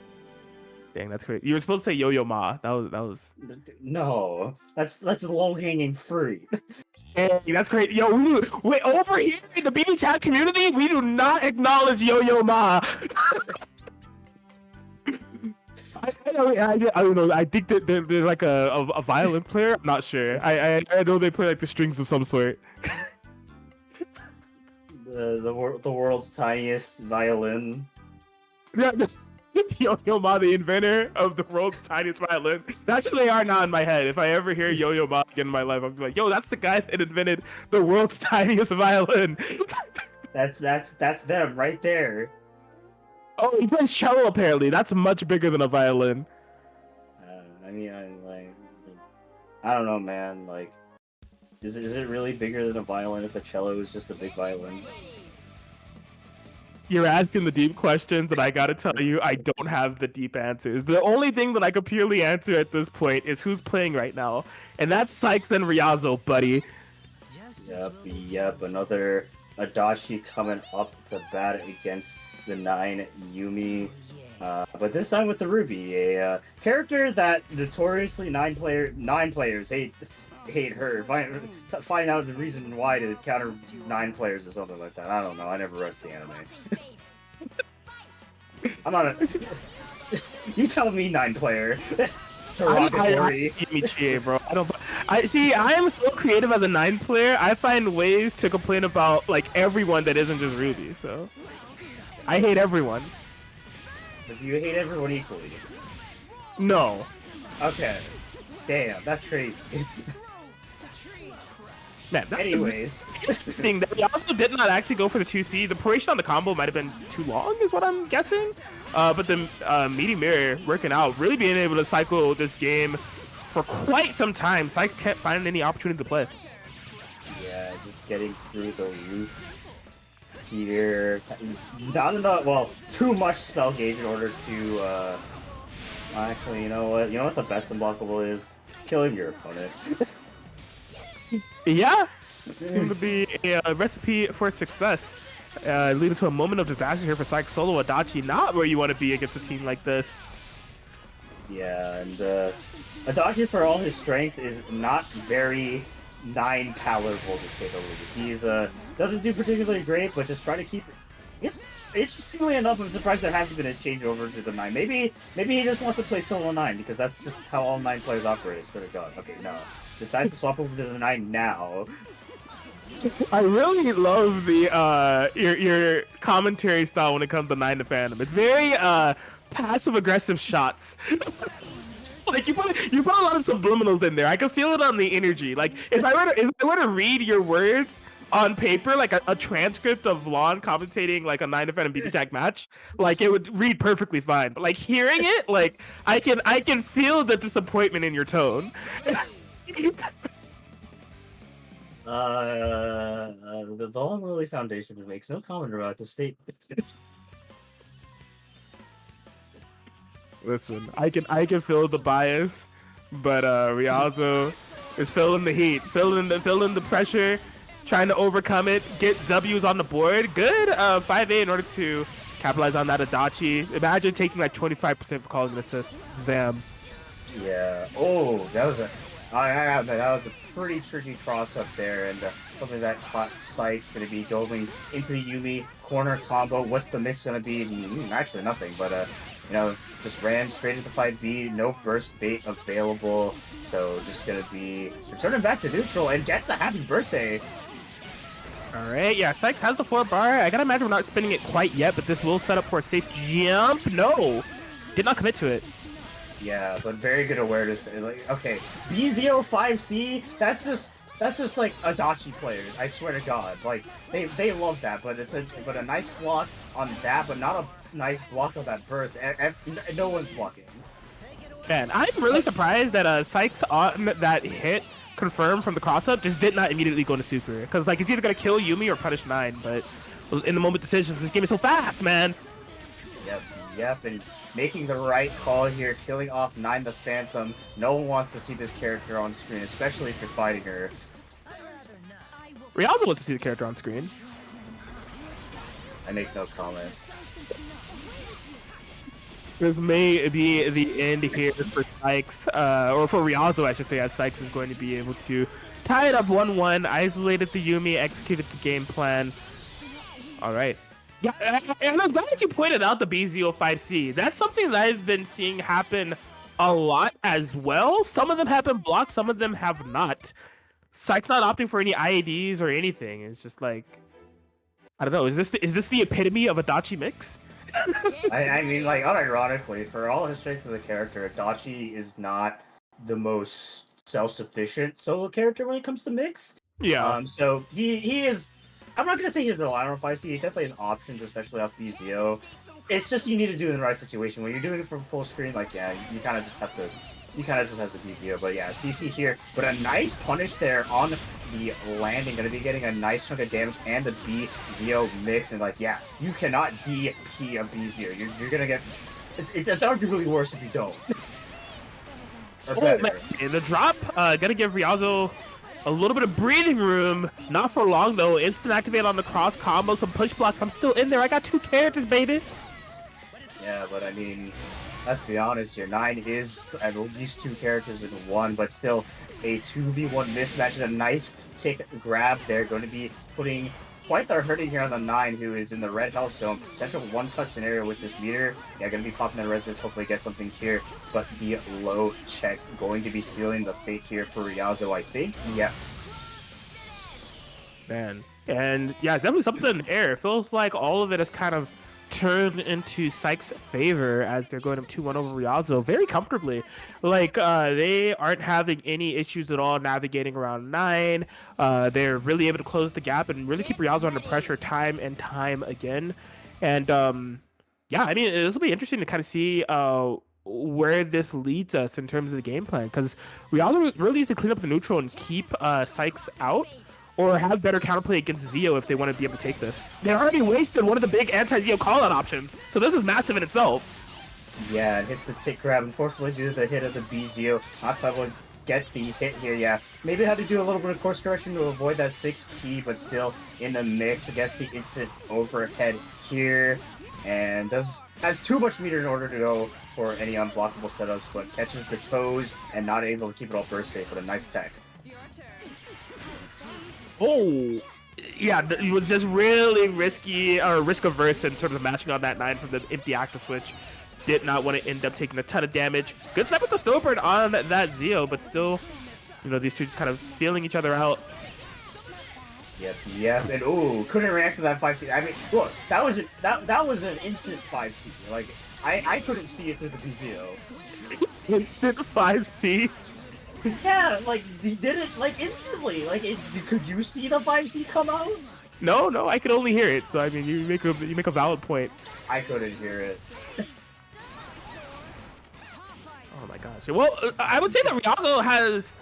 Dang, that's great. You were supposed to say Yo-Yo Ma. That was. No, that's low-hanging fruit. Hey, that's great. Yo, wait, over here in the BB Chat community, we do not acknowledge Yo-Yo Ma. I don't know. I think that they're like a violin player. I'm not sure. I know they play like the strings of some sort. The world's tiniest violin. Yeah, Yo-Yo Ma, the inventor of the world's tiniest violin. That's who they are now in my head. If I ever hear Yo-Yo Ma again in my life, I'm like, yo, that's the guy that invented the world's tiniest violin. That's them right there. Oh, he plays cello apparently. That's much bigger than a violin. I don't know, man. Like, is it really bigger than a violin if a cello is just a big violin? You're asking the deep questions, and I gotta tell you, I don't have the deep answers. The only thing that I could purely answer at this point is who's playing right now, and that's Sykes and Ryazo, buddy. Yep. Another Adachi coming up to bat against the 9 Yumi, but this time with the Ruby, a character that notoriously 9 players hate her. Find out the reason why to counter 9 players or something like that. I don't know. I never watched the anime. I'm not a. You tell me 9 player. Derogatory. Bro. I see. I am so creative as a 9 player. I find ways to complain about like everyone that isn't just Ruby. So. I hate everyone. But do you hate everyone equally? No. Okay. Damn, that's crazy. Man, that Anyways. interesting that we also did not actually go for the 2C. The duration on the combo might have been too long, is what I'm guessing. But the Meaty Mirror working out, really being able to cycle this game for quite some time. Psych can't find any opportunity to play. Yeah, just getting through the roof here. Not enough, well, too much spell gauge in order to, actually, you know what? You know what the best unblockable is? Killing your opponent. Yeah, seems to be a recipe for success, leading to a moment of disaster here for Psych solo Adachi. Not where you want to be against a team like this. Yeah, and Adachi, for all his strength, is not very 9 palatable to say the least. He's doesn't do particularly great, but just trying to keep. Interestingly enough, I'm surprised there hasn't been his changeover to the 9. Maybe he just wants to play solo 9 because that's just how all 9 players operate. I swear to God. Okay, no. Decides to swap over to the 9 now. I really love the your commentary style when it comes to 9 to fandom. It's very passive aggressive shots. Like you put a lot of subliminals in there. I can feel it on the energy. Like if I were to read your words on paper, like a transcript of Lon commentating like a 9 to fandom BB Jack match, like it would read perfectly fine. But like hearing it, like I can feel the disappointment in your tone. The Long Lily Foundation makes no comment about the statement. Listen, I can feel the bias, but Rialzo is feeling the heat, feeling the pressure, trying to overcome it, get W's on the board. Good 5A in order to capitalize on that Adachi. Imagine taking like 25% for calling an assist. Zam. Yeah. Oh, that was a pretty tricky cross up there, and something that caught Sykes going to be going into the Yumi corner combo. What's the mix going to be? Actually, nothing, but you know, just ran straight into 5B, no burst bait available, so just going to be returning back to neutral and gets the happy birthday. All right, yeah, Sykes has the 4 bar. I gotta imagine we're not spinning it quite yet, but this will set up for a safe jump. No, did not commit to it. Yeah, but very good awareness. Like, okay, B05C, that's just like Adachi players. I swear to God, like they love that. But a nice block on that, but not a nice block on that burst. No one's blocking. Man, I'm really surprised that Sykes on that hit confirmed from the cross up just did not immediately go into super, because like it's either gonna kill Yumi or punish 9. But in the moment decisions, this game is so fast, man. Yep, and making the right call here, killing off 9 the Phantom. No one wants to see this character on screen, especially if you're fighting her. Rialzo wants to see the character on screen. I make no comment. This may be the end here for Sykes, or for Rialzo, I should say, as Sykes is going to be able to tie it up 1-1, isolated the Yumi, executed the game plan. All right. Yeah, and I'm glad that you pointed out the B05C. That's something that I've been seeing happen a lot as well. Some of them have been blocked, some of them have not. Sykes not opting for any IADs or anything. It's just like, I don't know. Is this the epitome of Adachi mix? I mean, like, unironically, for all his strength of the character, Adachi is not the most self-sufficient solo character when it comes to mix. Yeah. So he is. I'm not gonna say he's reliant on 5C. He definitely has options, especially off BZO. It's just you need to do it in the right situation. When you're doing it from full screen, like yeah, you kind of just have to BZO. But yeah, CC here, but a nice punish there on the landing. Gonna be getting a nice chunk of damage and the BZO mix. And like yeah, you cannot DP a BZO. You're gonna get. It's arguably worse if you don't. Or better. In the drop, gotta give Rialzo a little bit of breathing room. Not for long though. Instant activate on the cross combo, some push blocks. I'm still in there. I got 2 characters, baby. Yeah, but I mean, let's be honest here. 9 is at least 2 characters in 1, but still a 2v1 mismatch and a nice tick grab there. Going to be putting quite the hurting here on the 9, who is in the red health zone. Potential 1-touch scenario with this meter. Yeah, going to be popping the resistance. Hopefully get something here. But the low check going to be sealing the fate here for Rialzo, I think. Yeah. Man. And yeah, it's definitely something in the air. It feels like all of it is kind of turned into Sykes' favor as they're going up 2-1 over Rialzo very comfortably. Like, they aren't having any issues at all navigating around 9. They're really able to close the gap and really keep Rialzo under pressure time and time again. And yeah, I mean, this will be interesting to kind of see where this leads us in terms of the game plan, because Rialzo really needs to clean up the neutral and keep Sykes out, or have better counterplay against Zio if they want to be able to take this. They already wasted one of the big anti-Zio call-out options, so this is massive in itself. Yeah, it hits the tick grab. Unfortunately, due to the hit of the B-Zio, not able to get the hit here, yeah. Maybe had to do a little bit of course correction to avoid that 6P, but still in the mix against the instant overhead here. And has too much meter in order to go for any unblockable setups, but catches the toes and not able to keep it all burst safe with a nice tech. Oh, yeah, it was just really risky, or risk averse in terms of matching on that 9 from the empty active switch. Did not want to end up taking a ton of damage. Good step with the snowbird on that Zio, but still, you know, these two just kind of feeling each other out. Yep, and ooh, couldn't react to that 5C. I mean, look, that was an instant 5C. Like, I couldn't see it through the Zio. Instant 5C. Yeah, like, he did it, like, instantly. Like, could you see the 5C come out? No, I could only hear it, so, I mean, you make a valid point. I couldn't hear it. Oh my gosh. Well, I would say that Rialzo has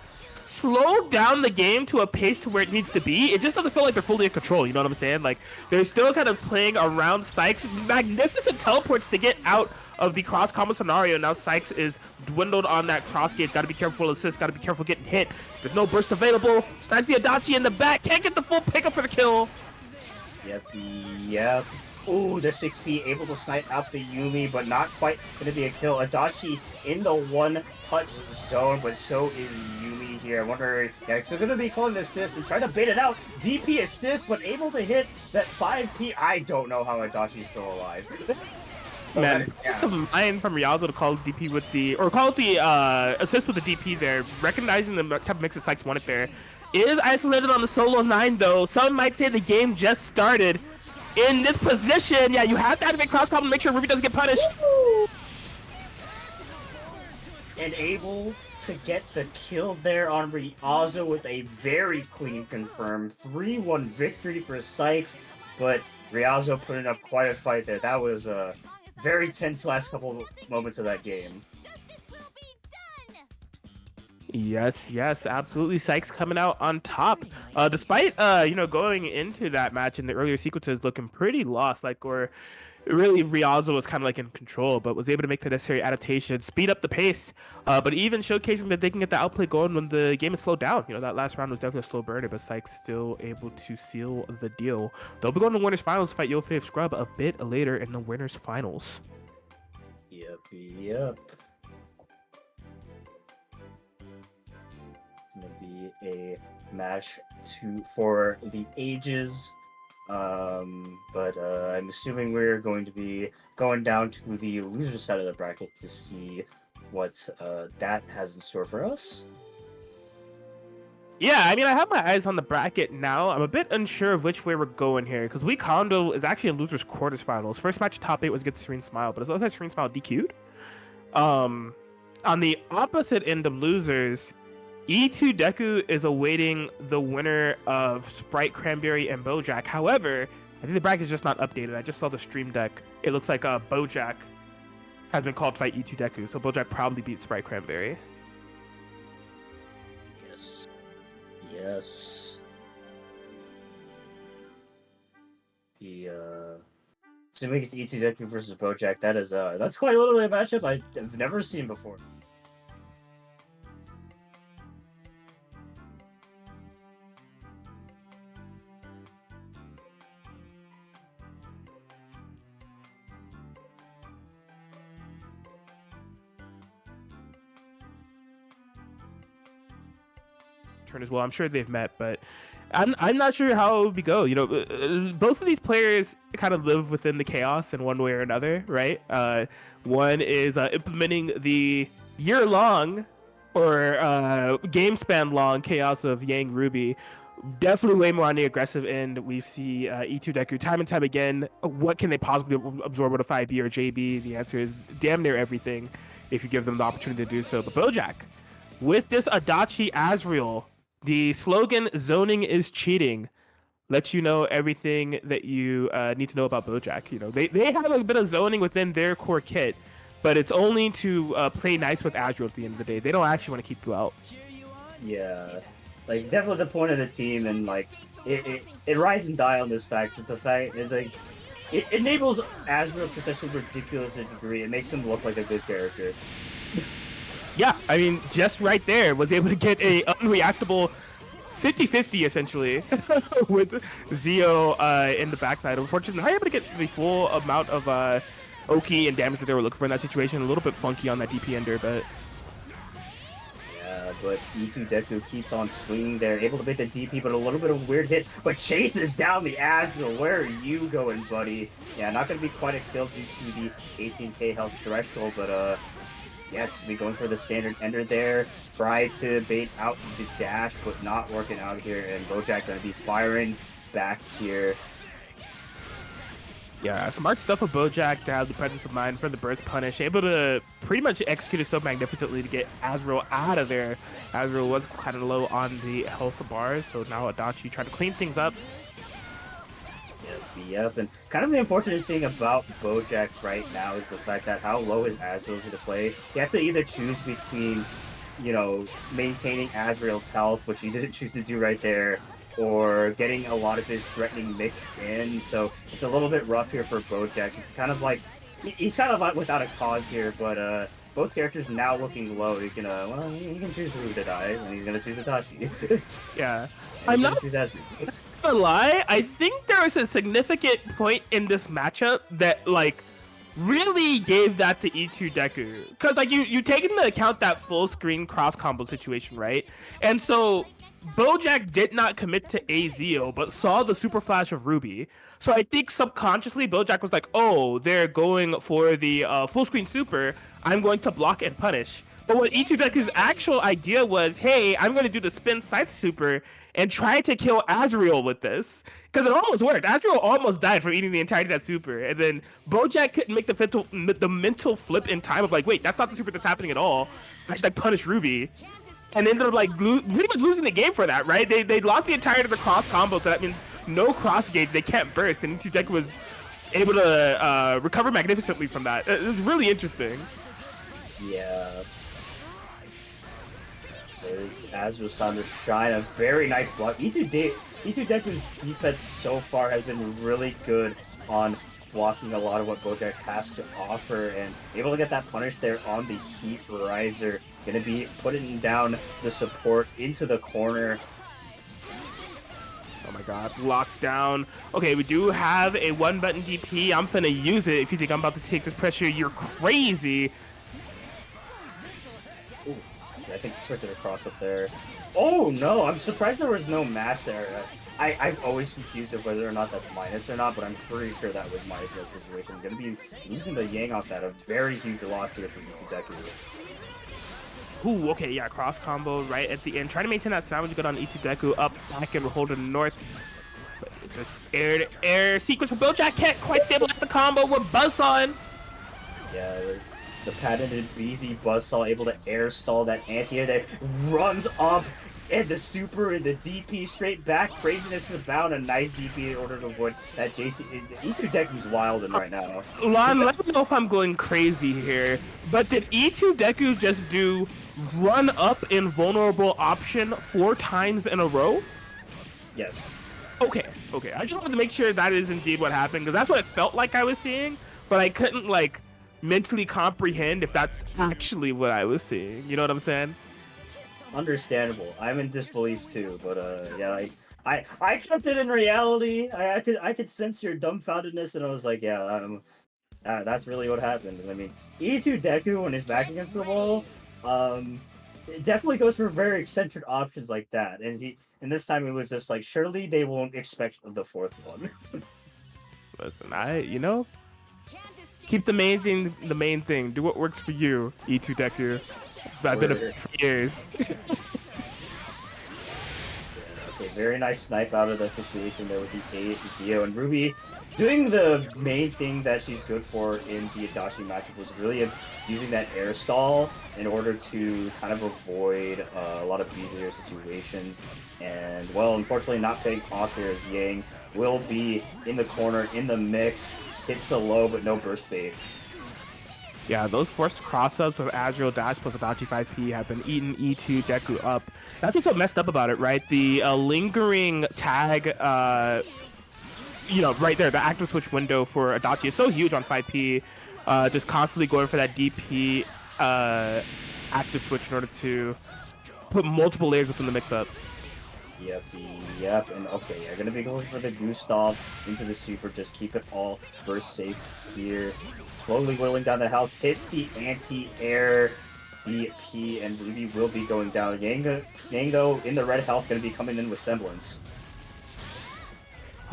slowed down the game to a pace to where it needs to be. It just doesn't feel like they're fully in control, you know what I'm saying? Like, they're still kind of playing around Sykes. Magnificent teleports to get out of the cross combo scenario. Now Sykes is dwindled on that cross gate. Gotta be careful assist, gotta be careful getting hit. There's no burst available. Snipes the Adachi in the back. Can't get the full pickup for the kill. Yep. Ooh, the 6P able to snipe out the Yumi, but not quite gonna be a kill. Adachi in the one-touch zone, but so is Yumi here. I wonder, yeah, still gonna be calling an assist and trying to bait it out. DP assist, but able to hit that 5P. I don't know how Adachi's still alive. Man, it's a line from Rialzo to call DP with the, or call it the assist with the DP there, recognizing the type of mix that Sykes wanted there. Is isolated on the solo 9 though. Some might say the game just started. In this position, yeah, you have to activate cross combo to make sure Ruby doesn't get punished. And able to get the kill there on Rialzo with a very clean confirmed 3-1 victory for Sykes, but Rialzo putting up quite a fight there. That was a very tense last couple of moments of that game. Yes, absolutely. Sykes coming out on top, despite going into that match in the earlier sequences looking pretty lost, like, or really Rialzo was kind of like in control, but was able to make the necessary adaptation, speed up the pace, but even showcasing that they can get the outplay going when the game is slowed down. You know, that last round was definitely a slow burner, but Sykes still able to seal the deal. They'll be going to winners finals to fight Yofei Scrub a bit later in the winners finals. Yep. Gonna be a match for the ages, but I'm assuming we're going to be going down to the loser side of the bracket to see what that has in store for us. Yeah, I mean, I have my eyes on the bracket now. I'm a bit unsure of which way we're going here, because We Kondo is actually in losers quarters-finals. First match top 8 was against Serene Smile, but it looks like Serene Smile DQ'd. On the opposite end of losers, E2 Deku is awaiting the winner of Sprite, Cranberry, and Bojack. However, I think the bracket is just not updated. I just saw the stream deck. It looks like Bojack has been called to fight E2 Deku, so Bojack probably beat Sprite, Cranberry. Yes. Assuming it's E2 Deku versus Bojack, that's quite literally a matchup I've never seen before. As well, I'm sure they've met, but I'm not sure how it would go. You know, both of these players kind of live within the chaos in one way or another, right? One is implementing the year-long or game span long chaos of Yang Ruby, Definitely way more on the aggressive end. We see E2 Deku time and time again. What can they possibly absorb with a 5B or JB? The answer is damn near everything if you give them the opportunity to do so. But Bojack, with this Adachi Azrael, the slogan "Zoning is cheating" lets you know everything that you need to know about Bojack. You know, they have a bit of zoning within their core kit, but it's only to play nice with Azrael at the end of the day. They don't actually want to keep you out. Yeah, like definitely the point of the team, and like it rides and die on this fact that the fact is like it enables Azrael to such a ridiculous degree. It makes him look like a good character. Yeah, I mean, just right there was able to get a unreactable 50-50 essentially with Zio in the backside. Unfortunately, not able to get the full amount of Oki and damage that they were looking for in that situation. A little bit funky on that DP ender, but but E2 Deku keeps on swinging there, able to make the DP, but a little bit of weird hit, but chases down the Azrael. Where are you going, buddy? Yeah, not going to be quite a kill due to the 18k health threshold, but yeah, just be going for the standard ender there. Try to bait out the dash, but not working out here, and Bojack going to be firing back here. yeah, smart stuff of Bojack to have the presence of mind for the burst punish, able to pretty much execute it so magnificently to get Azrael out of there. Azrael was kind of low on the health bars, so now Adachi trying to clean things up. Yep, and kind of the unfortunate thing about Bojack right now is the fact that how low his Azrael is going to play. He has to either choose between, you know, maintaining Azrael's health, which he didn't choose to do right there, or getting a lot of his threatening mixed in. So it's a little bit rough here for Bojack. It's kind of like he's kind of like without a cause here, but both characters now looking low. He can well, he can choose who to die, and he's gonna choose Itachi. Yeah, I'm not gonna lie. I think there was a significant point in this matchup that like really gave that to E2 Deku, because like you take into account that full screen cross combo situation, right? And so Bojack did not commit to Azio, but saw the super flash of Ruby. So I think subconsciously Bojack was like, oh, they're going for the full screen super. I'm going to block and punish. But what E2 Deku's actual idea was, hey, I'm going to do the spin scythe super and try to kill Azrael with this. Because it almost worked. Azrael almost died from eating the entirety of that super. And then Bojack couldn't make the mental flip in time of like, wait, that's not the super that's happening at all. I should like punish Ruby. And ended up like pretty much losing the game for that, right? They lost the entirety of the cross combo, so that means no cross gauge, they can't burst, and E2 Deku was able to recover magnificently from that. It was really interesting. Yeah. There's Azrael's time to shine. A very nice block. E2 Deku's defense so far has been really good on blocking a lot of what Bojack has to offer, and able to get that punish there on the Heat Riser. Gonna be putting down the support into the corner. Oh my god, lockdown. Okay, we do have a one button DP. I'm finna use it. If you think I'm about to take this pressure, you're crazy. Ooh, yeah, I think he switched it across up there. Oh no, I'm surprised there was no match there. I'm always confused of whether or not that's minus or not, but I'm pretty sure that was minus in that situation. Gonna be losing the Yang off that, a very huge loss here for E2 Deku. Ooh, okay, yeah, cross combo right at the end. Trying to maintain that salvage good on E2 Deku, up, back, and holding north. But this air sequence for Bojack can't quite stabilize the combo with Buzzsaw. Yeah, the patented BZ Buzzsaw able to air stall that anti-air there, runs up, and the super and the DP straight back. Craziness is about a nice DP in order to avoid that JC. E2 Deku's wilding right now. Lon, let me know if I'm going crazy here, but did E2 Deku just do run up invulnerable option 4 times in a row? Yes. Okay. I just wanted to make sure that is indeed what happened, because that's what it felt like I was seeing, but I couldn't like mentally comprehend if that's actually what I was seeing. You know what I'm saying? Understandable. I'm in disbelief too, but yeah, like I kept it in reality. I could sense your dumbfoundedness, and I was like, yeah, that's really what happened. I mean, E2 Deku when he's back against the wall, it definitely goes for very eccentric options like that, and this time it was just like, surely they won't expect the 4th one. Listen, keep the main thing. Do what works for you, E2 Deku. I've been a for years. Okay, very nice snipe out of the situation there with the Zio, and Ruby doing the main thing that she's good for in the Adachi matchup was really using that air stall in order to kind of avoid a lot of easier situations. And, well, unfortunately not paying off here as Yang will be in the corner, in the mix, hits the low, but no burst bait. Yeah, those forced cross-ups with Azure Dash plus Adachi 5P have been eating E2 Deku up. That's what's so messed up about it, right? The lingering tag, you know, right there, the active switch window for Adachi is so huge on 5P, just constantly going for that DP active switch in order to put multiple layers within the mix-up. Yep, and okay, you're gonna be going for the Gustav into the super, just keep it all burst safe here. Slowly whittling down the health, hits the anti-air BP, and Ruby will be going down. Yango in the red health gonna be coming in with Semblance.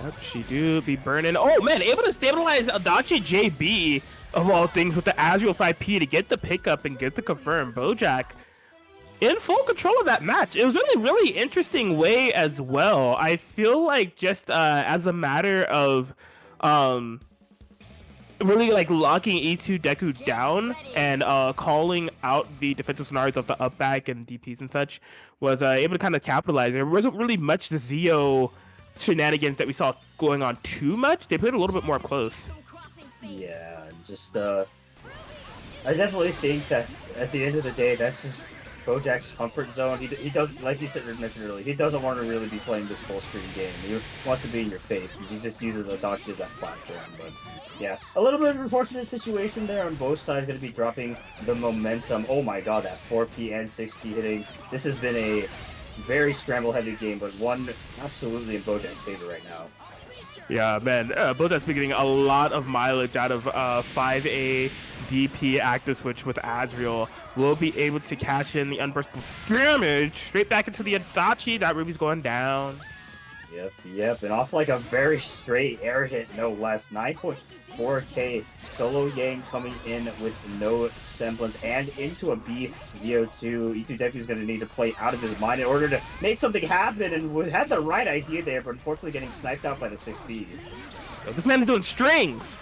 Yep, she do be burning. Oh man, able to stabilize Adachi JB, of all things, with the Azure 5P to get the pickup and get the confirm. Bojack in full control of that match. It was really interesting way as well. I feel like just as a matter of really like locking E2 Deku down and calling out the defensive scenarios of the up back and DPs and such, was able to kind of capitalize. There wasn't really much the Zio shenanigans that we saw going on too much. They played a little bit more close. Yeah, just I definitely think that at the end of the day, that's just Bojack's comfort zone. He does, like you said, mentioned earlier, he doesn't want to really be playing this full screen game. He wants to be in your face, and he just uses the Adachi as that platform. But yeah, a little bit of an unfortunate situation there on both sides. Going to be dropping the momentum. Oh my god, that 4P and 6P hitting. This has been a very scramble-heavy game, but one absolutely in Bojack's favor right now. Yeah, man, Bojack's been getting a lot of mileage out of 5A DP active switch with Azrael. Will be able to cash in the unburstable damage straight back into the Adachi. That Ruby's going down. Yep, and off like a very straight air hit, no less. 9.4k solo Yang coming in with no semblance and into a B02. E2 Deku is going to need to play out of his mind in order to make something happen, and had the right idea there, but unfortunately getting sniped out by the 6B. This man is doing strings.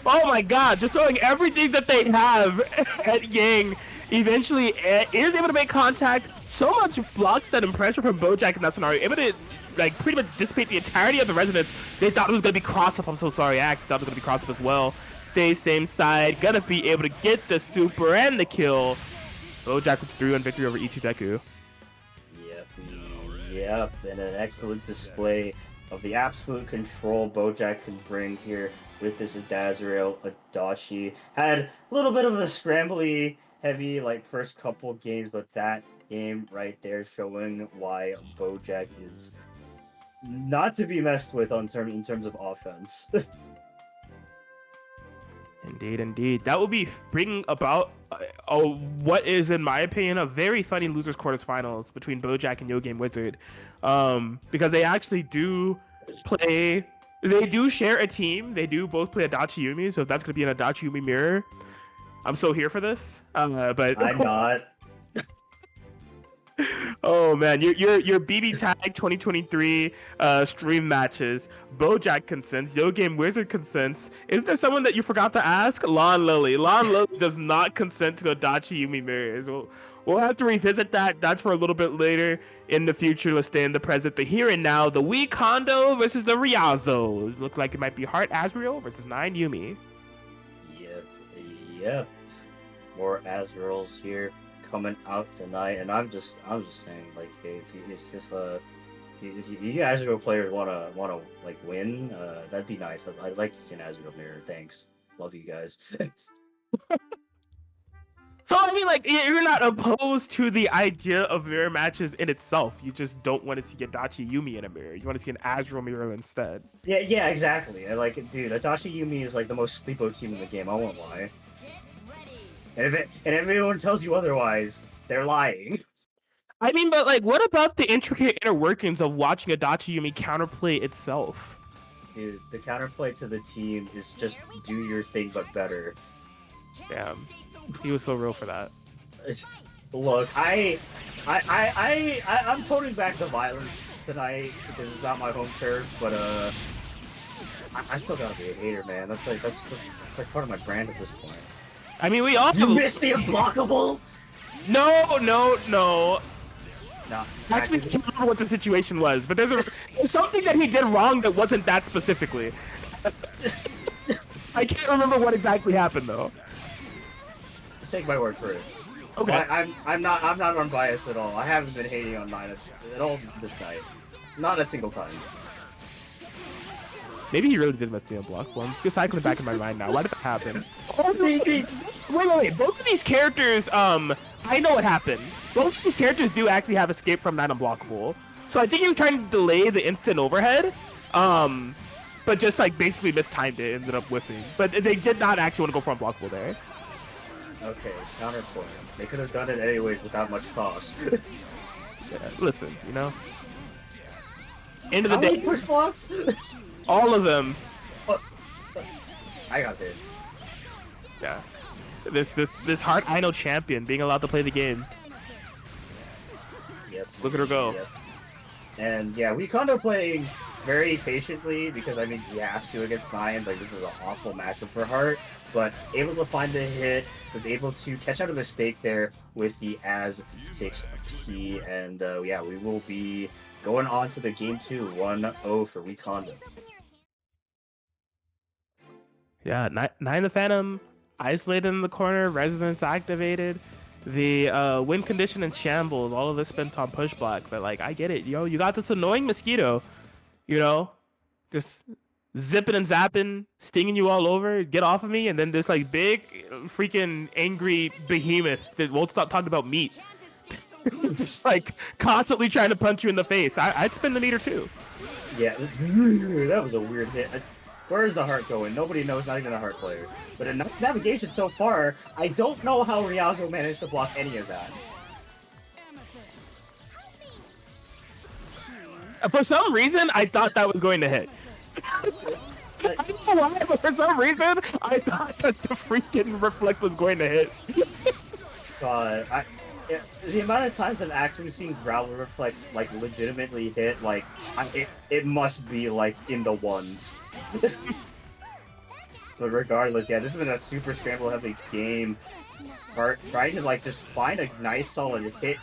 Oh my god, just throwing everything that they have at Yang. Eventually is able to make contact. So much block stun and pressure from Bojack in that scenario, able to like pretty much dissipate the entirety of the resonance. They thought it was gonna be cross up. I'm so sorry, I actually thought it was gonna be cross up as well. Stay same side, gonna be able to get the super and the kill. Bojack with 3-1 victory over E2 Deku. Yep, and an excellent display of the absolute control Bojack can bring here with this Adazrael Adachi. Had a little bit of a scrambly heavy like first couple games, but that game right there showing why Bojack is not to be messed with in terms of offense. Indeed. That will be bringing about what is, in my opinion, a very funny losers quarters finals between Bojack and Yo Game Wizard, because they actually do play. They do share a team. They do both play Adachi Yumi, so that's gonna be an Adachi Yumi mirror. I'm so here for this, but I'm not. Oh man, your BB Tag 2023 stream matches. Bojack consents. Yo Game Wizard consents. Is there someone that you forgot to ask? Lon Lily. Lon Lily does not consent to Adachi Yumi mirrors. We'll have to revisit that. That's for a little bit later in the future. Let's stay in the present. The here and now. The Wii Kondo versus the Ryazo. Look like it might be Heart Azrael versus 9 Yumi. Yep. More Azraels here coming out tonight, and I'm just saying, like, hey, if you Azrael players wanna like win, that'd be nice. I'd like to see an Azrael mirror. Thanks, love you guys. So I mean, like, you're not opposed to the idea of mirror matches in itself. You just don't want to see Adachi Yumi in a mirror. You want to see an Azrael mirror instead. Yeah, exactly. Like, dude, Adachi Yumi is like the most sleepo team in the game. I won't lie. And if everyone tells you otherwise, they're lying. I mean, but like, what about the intricate inner workings of watching Adachi Yumi counterplay itself? Dude, the counterplay to the team is just do your thing but better. Damn, he was so real for that. Look, I I'm toting back the violence tonight because it's not my home turf, but I still gotta be a hater, man. That's like part of my brand at this point. I mean, we all You missed the unblockable. No, no, no. No, Actually, I can't remember what the situation was, but there's something that he did wrong that wasn't that specifically. I can't remember what exactly happened though. Just take my word for it. Okay. I'm not unbiased at all. I haven't been hating on 9 at all this night. Not a single time. Maybe he really did miss the unblock. Well, I'm just cycling back in my mind now. Why did that happen? Wait. Both of these characters, I know what happened. Both of these characters do actually have escape from that unblockable. So I think he was trying to delay the instant overhead, but just like basically mistimed it, ended up whiffing. But they did not actually want to go for unblockable there. Okay, counterpoint. They could have done it anyways without much cost. Yeah, listen, you know. End of the How day, many push blocks? all of them. I got hit. Yeah. This hard Ino champion being allowed to play the game. Yep. Look at her go. Yep. And yeah, we Kondo playing very patiently because I mean he has to against Nyan. Like this is an awful matchup for Hart, but able to find the hit, was able to catch out a mistake there with the Az 6P, and yeah, we will be going on to the game 2, 1-0 for We Kondo. Yeah, Nine the Phantom isolated in the corner, Resonance activated, the win condition in shambles, all of this spent on push block, but like I get it, yo, you got this annoying mosquito, you know, just zipping and zapping, stinging you all over, get off of me, and then this like big freaking angry behemoth that won't stop talking about meat. Just like constantly trying to punch you in the face. I'd spin the meter too. Yeah, that was a weird hit. Where is the Heart going? Nobody knows, not even a Heart player. But in its navigation so far, I don't know how Ryazo managed to block any of that. For some reason, I thought that was going to hit. I don't know why, but for some reason, I thought that the freaking Reflect was going to hit. The amount of times I've actually seen Growler Reflect like legitimately hit, like it must be like in the ones. But regardless, yeah, this has been a super scramble heavy game. Hart trying to like just find a nice solid hit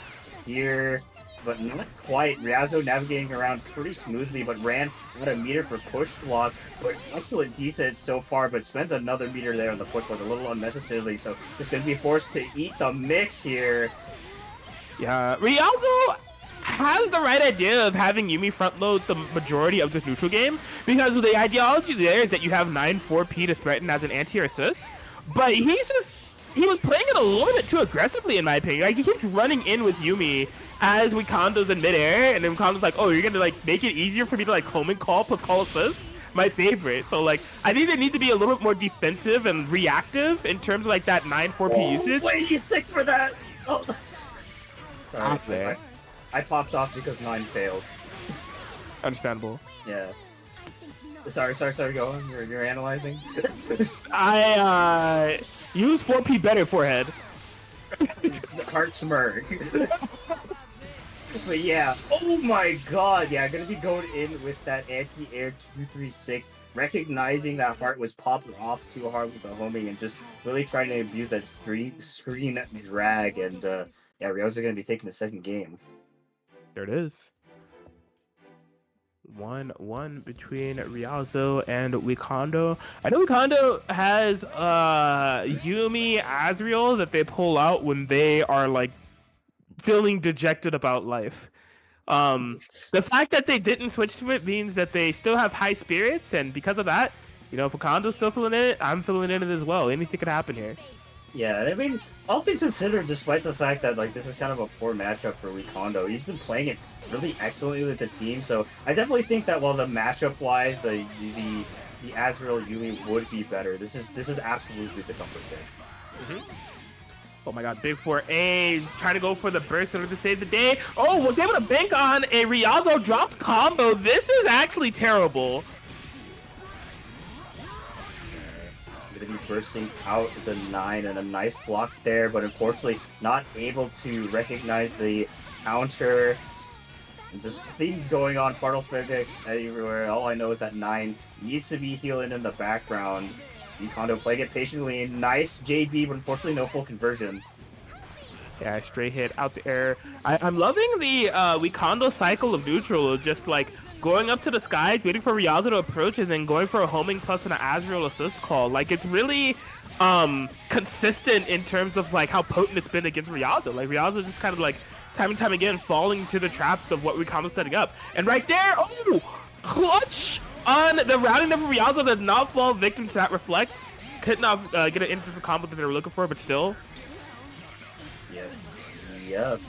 here, but not quite. Ryazo navigating around pretty smoothly, but ran out a meter for push block. But excellent decent so far, but spends another meter there on the push block a little unnecessarily. So just gonna be forced to eat the mix here. Yeah, Ryazo has the right idea of having Yuumi front load the majority of this neutral game, because the ideology there is that you have 9-4P to threaten as an anti-air assist, but he was playing it a little bit too aggressively in my opinion. Like he keeps running in with Yuumi as we condos in midair, and then condos like, oh, you're gonna like make it easier for me to like home and call plus call assist? My favorite. So like I think they need to be a little bit more defensive and reactive in terms of like that 9-4P usage. Wait, he's sick for that! Oh. Sorry, I popped off because 9 failed. Understandable. Yeah. Sorry, go on. You're analyzing? I use 4P better forehead. Heart smirk. But yeah, oh my god, yeah, gonna be going in with that anti-air 236, recognizing that Hart was popping off too hard with the homing and just really trying to abuse that screen drag, and yeah, Ryo's gonna be taking the second game. There it is. 1-1 between Ryazo and Wikondo. I know Wikondo has Yuumi Azrael that they pull out when they are like feeling dejected about life. The fact that they didn't switch to it means that they still have high spirits, and because of that, you know, if Wikondo's still feeling it, I'm feeling it as well. Anything could happen here. Yeah, I mean, all things considered, despite the fact that like this is kind of a poor matchup for Wikondo, he's been playing it really excellently with the team. So I definitely think that while the matchup-wise, the Azrael Yuumi would be better, this is absolutely the comfort pick. Oh my god, big 4A, trying to go for the burst in order to save the day. Oh, was able to bank on a Ryazo dropped combo. This is actually terrible. Going to be bursting out the 9 and a nice block there, but unfortunately not able to recognize the counter. And just things going on, partial physics everywhere. All I know is that 9 needs to be healing in the background. Wikondo playing it patiently. Nice JB, but unfortunately no full conversion. Yeah, straight hit out the air. I'm loving the Wikondo cycle of neutral, of just like going up to the skies, waiting for Ryazo to approach, and then going for a homing plus and an Azure assist call. Like, it's really consistent in terms of like how potent it's been against Ryazo. Like, Ryazo just kind of like time and time again falling into the traps of what Wikondo's setting up. And right there, oh, clutch on the routing of Ryazo does not fall victim to that reflect. Could not get an infinite combo that they were looking for, but still. Yep.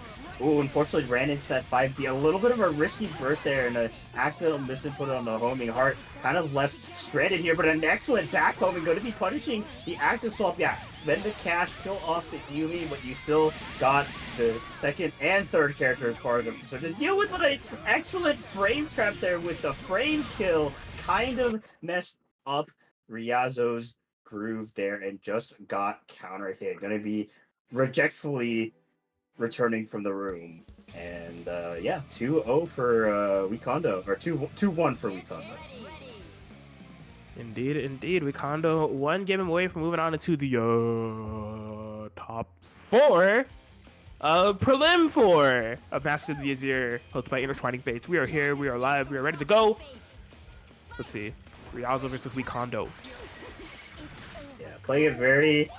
Ooh, unfortunately ran into that 5B. A little bit of a risky burst there and an accidental misinput on the homing heart. Kind of left stranded here, but an excellent back homing. Going to be punishing the active swap. Yeah, spend the cash, kill off the Yumi, but you still got the second and third character as far as I'm concerned. To deal with an excellent frame trap there with the frame kill. Kind of messed up Ryazo's groove there and just got counter hit. Going to be rejectfully returning from the room. And yeah, 2-0 for Wikondo, or 2-1 for Wikondo. Indeed. Wikondo one game away from moving on into the top 4 Prelim 4 of Masters of the Azure, hosted by Intertwining Fates. We are here, we are live, we are ready to go. Let's see. Ryazo versus Wikondo. Yeah, playing it very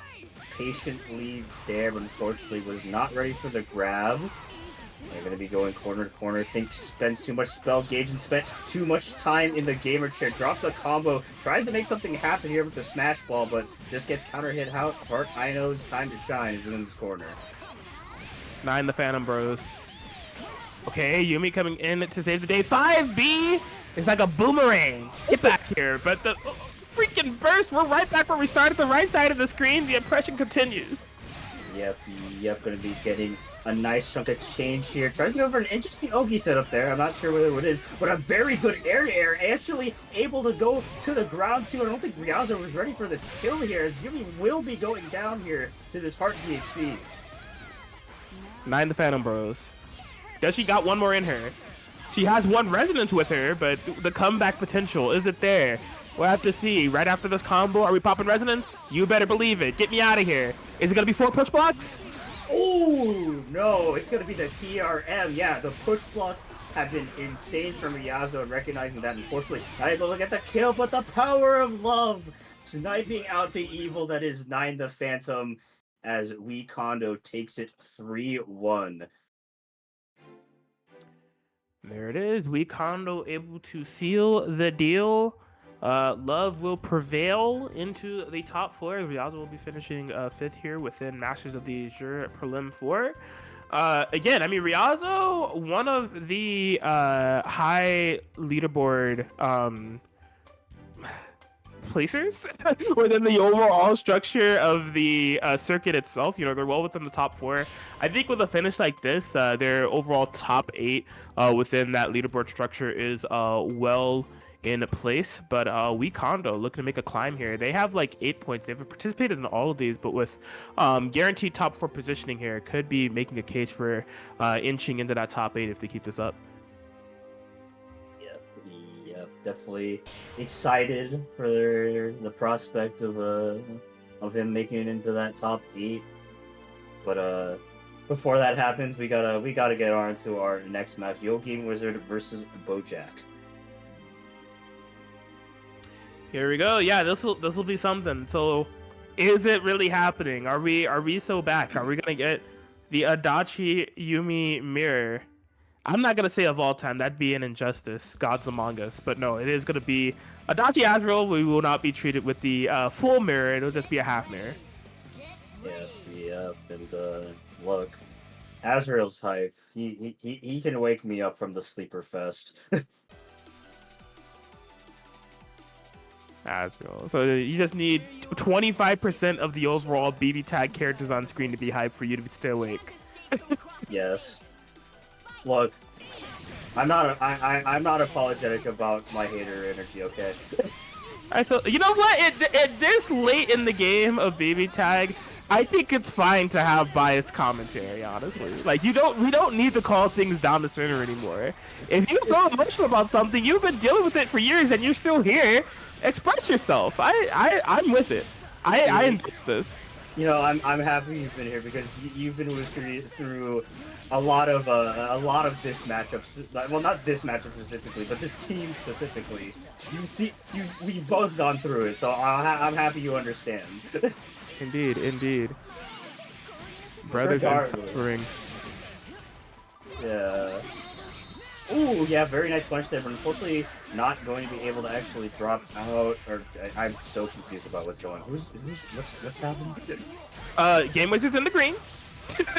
patiently there, but unfortunately was not ready for the grab. They're going to be going corner to corner. Thinks spends too much spell gauge and spent too much time in the gamer chair. Drops a combo. Tries to make something happen here with the smash ball, but just gets counter hit out. Heart Ino's time to shine is in this corner. 9 the Phantom Bros. Okay, Yumi coming in to save the day. 5B is like a boomerang. Get back here, but the freaking burst. We're right back where we started, the right side of the screen. The oppression continues. Yep. Going to be getting a nice chunk of change here. Tries to go for an interesting Oki setup there. I'm not sure what it is, but a very good air. Actually able to go to the ground too. I don't think Ryazo was ready for this kill here, as Yumi will be going down here to this Heart DHC. 9 the Phantom Bros. Does she got one more in her? She has one resonance with her, but the comeback potential, is it there? We'll have to see. Right after this combo, are we popping resonance? You better believe it. Get me out of here. Is it going to be 4 push blocks? Oh, no. It's going to be the TRM. Yeah, the push blocks have been insane from Ryazo, and recognizing that, unfortunately, not able to get the kill, but the power of love sniping out the evil that is 9 the Phantom as Wikondo takes it 3-1. There it is. Wikondo able to seal the deal. Love will prevail into the top 4. Ryazo will be finishing 5th here within Masters of the Azure Prelim 4. Again, I mean, Ryazo, one of the high leaderboard placers within the overall structure of the circuit itself. You know, they're well within the top 4. I think with a finish like this, their overall top 8 within that leaderboard structure is well in place. But Wikondo looking to make a climb here. They have like 8 points. They've participated in all of these, but with guaranteed top 4 positioning here, could be making a case for inching into that top 8 if they keep this up. Definitely excited for the prospect of him making it into that top 8. But before that happens, we gotta get on to our next match: Yogi Wizard versus Bojack. Here we go. Yeah, this will be something. So, is it really happening? Are we so back? Are we gonna get the Adachi Yumi mirror? I'm not gonna say of all time. That'd be an injustice. Gods Among Us. But no, it is gonna be Adachi Azrael. We will not be treated with the full mirror. It'll just be a half mirror. Yeah. And look, Azrael's hype. He can wake me up from the sleeper fest. Azrael. So you just need 25% of the overall BB tag characters on screen to be hyped for you to stay awake. Yes. Look, I'm not apologetic about my hater energy, okay? I feel, you know what? It this late in the game of BB tag, I think it's fine to have biased commentary, honestly. Like we don't need to call things down the center anymore. If you feel emotional about something, you've been dealing with it for years and you're still here, express yourself. I'm with it. I endorse this. You know, I'm happy you've been here because you've been with me through a lot of this matchup. Well, not this matchup specifically, but this team specifically. We've both gone through it, so I'm happy you understand. Indeed, indeed. Brothers in suffering. Yeah. Ooh, yeah, very nice punch there, but unfortunately not going to be able to actually drop out. Or I'm so confused about what's going on. What's happening? Game Wizard's in the green.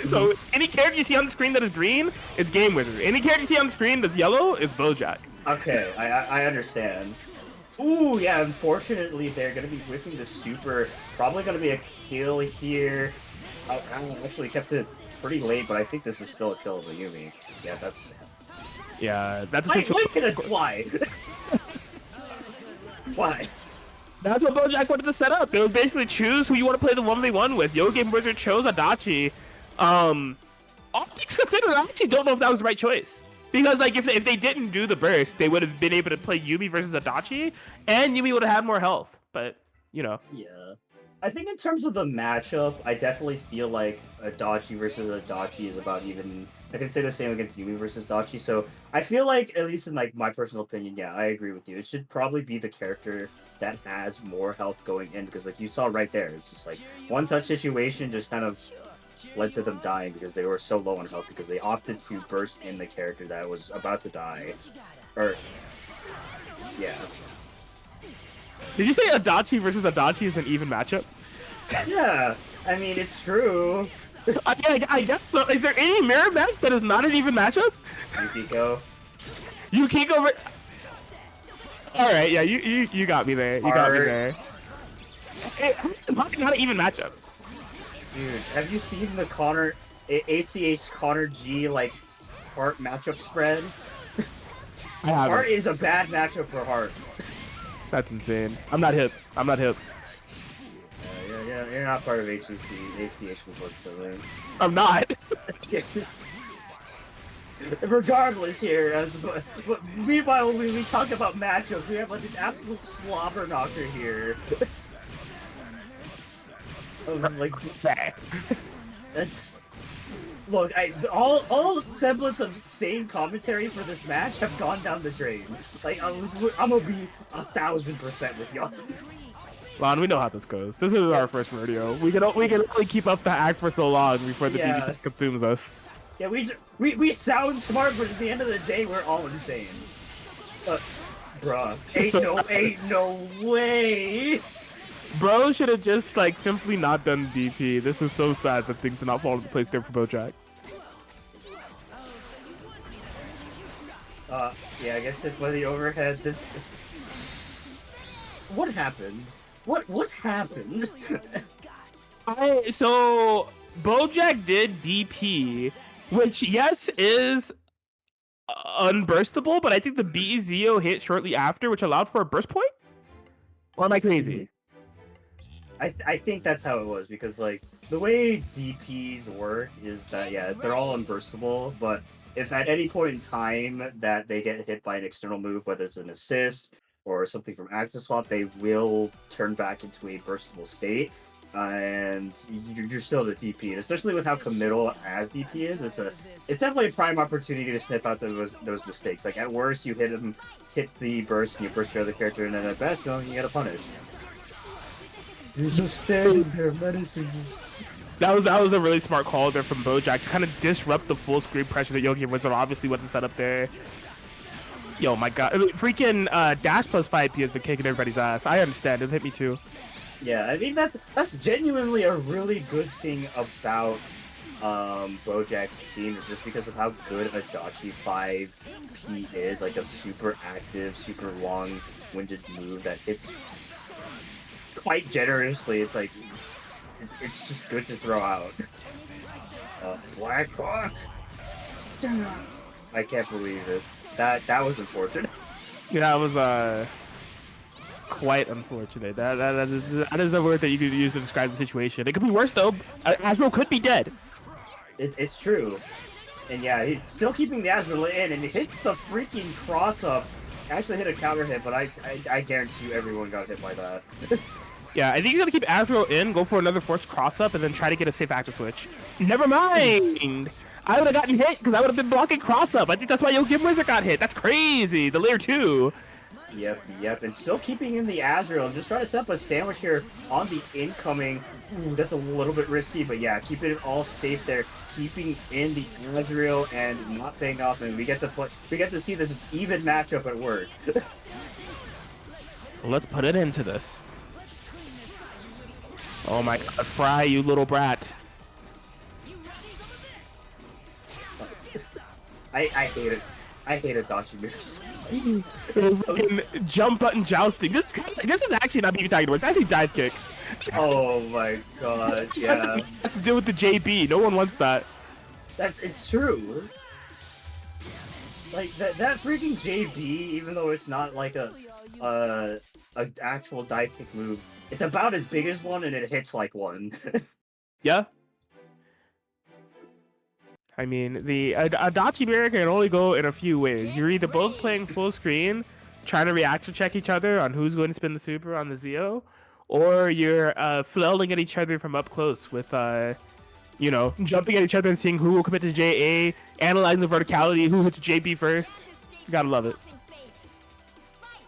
So any character you see on the screen that is green, it's Game Wizard. Any character you see on the screen that's yellow, it's Bojack. Okay, I understand. Ooh, yeah, unfortunately they're going to be whiffing the super. Probably going to be a kill here. I actually kept it pretty late, but I think this is still a kill of the Yumi. Yeah, that's... Yeah, that's why? Why? That's what Bojack wanted to set up. It was basically choose who you want to play the 1v1 with. Yo Game Wizard chose Adachi. All things considered, I actually don't know if that was the right choice. Because like if they didn't do the burst, they would have been able to play Yumi versus Adachi, and Yumi would have had more health. But you know. Yeah. I think in terms of the matchup, I definitely feel like Adachi versus Adachi is about even. I can say the same against Yumi versus Adachi. So I feel like, at least in like my personal opinion, yeah, I agree with you. It should probably be the character that has more health going in, because like you saw right there, it's just like one touch situation just kind of led to them dying because they were so low on health because they opted to burst in the character that was about to die. Or yeah. Did you say Adachi versus Adachi is an even matchup? Yeah, I mean it's true. I guess so. Is there any mirror match that is not an even matchup? Yukiko. All right, yeah, you got me there. You got me there. Hey, it's not an even matchup. Dude, have you seen the Connor ACH Connor G like Heart matchup spread? I haven't. Heart is a bad matchup for Heart. That's insane. I'm not hip. Yeah, you're not part of ACH unfortunately. I'm not. Regardless here, but meanwhile when we talk about matchups, we have like an absolute slobber knocker here. Like that's look, all semblance of sane commentary for this match have gone down the drain. Like I'm gonna be 1000% with y'all. Lon, we know how this goes. This is our first rodeo. We can only keep up the act for so long before the BB consumes us. Yeah, we sound smart, but at the end of the day, we're all insane. Bruh, ain't no way. Bro should have just like simply not done DP. This is so sad that things did not fall into place there for Bojack. Yeah, I guess it was the overhead. What happened? What happened? So Bojack did DP, which yes is unburstable, but I think the BZO hit shortly after, which allowed for a burst point. Or am I crazy? I think that's how it was, because like the way DPs work is that they're all unburstable, but if at any point in time that they get hit by an external move, whether it's an assist or something from active swap, they will turn back into a burstable state, and you're still the DP. And especially with how committal as DP is, it's definitely a prime opportunity to sniff out those mistakes. Like at worst, you hit the burst and you burst your other character, and then at best, you get a punish. You're just standing there menacing me. That was a really smart call there from Bojack to kind of disrupt the full screen pressure that Yogi Wizard obviously wasn't set up there. Yo, my God, freaking dash plus 5P has been kicking everybody's ass. I understand, it hit me too. Yeah, I mean that's genuinely a really good thing about Bojack's team, is just because of how good Adachi 5P is, like a super active, super long-winded move that hits quite generously. It's like it's just good to throw out. Black Hawk. I can't believe it. That was unfortunate. Yeah, that was quite unfortunate. That is the word that you could use to describe the situation. It could be worse though. Azure could be dead. It's true. And yeah, he's still keeping the Azure in, and he hits the freaking cross up. Actually hit a counter hit, but I guarantee you everyone got hit by that. Yeah, I think he's gonna keep Azure in, go for another forced cross up, and then try to get a safe active switch. Never mind. I would have gotten hit because I would have been blocking cross up. I think that's why Yo Game Wizard got hit. That's crazy. The layer 2. Yep, and still keeping in the Azure and just trying to set up a sandwich here on the incoming. Ooh, that's a little bit risky, but yeah, keeping it all safe there, keeping in the Azure and not paying off, and we get to see this even matchup at work. Let's put it into this. Oh my god, Fry, you little brat. I hate it. I hate Adachi mirrors. Jump button jousting. This is actually not BB tagging, it's actually dive kick. Oh my god, yeah. It has to do with the JB. No one wants that. It's true. Like that freaking JB, even though it's not like a actual dive kick move, it's about as big as one and it hits like one. Yeah. I mean, the Adachi mirror can only go in a few ways. You're either both playing full screen, trying to reaction check each other on who's going to spin the super on the Zeo, or you're flailing at each other from up close with, you know, jumping at each other and seeing who will commit to JA, analyzing the verticality, who hits JB first. You gotta love it.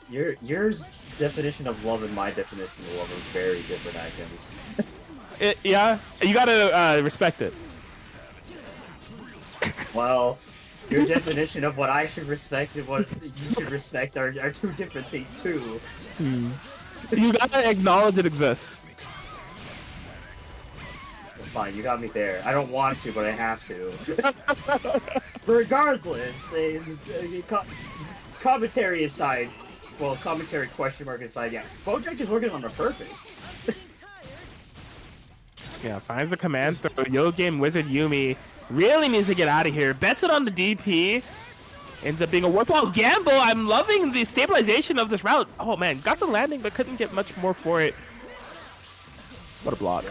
Yours definition of love and my definition of love are very different items. Yeah, you gotta respect it. Well, your definition of what I should respect and what you should respect are two different things too. You gotta acknowledge it exists. Fine, you got me there. I don't want to, but I have to. Regardless, commentary aside, well, commentary question mark aside, yeah, Bojack is working on the perfect. Yeah, finds the command throw. Yo Game Wizard Yumi really needs to get out of here. Bets it on the DP. Ends up being a worthwhile gamble. I'm loving the stabilization of this route. Oh man, got the landing but couldn't get much more for it. What a block.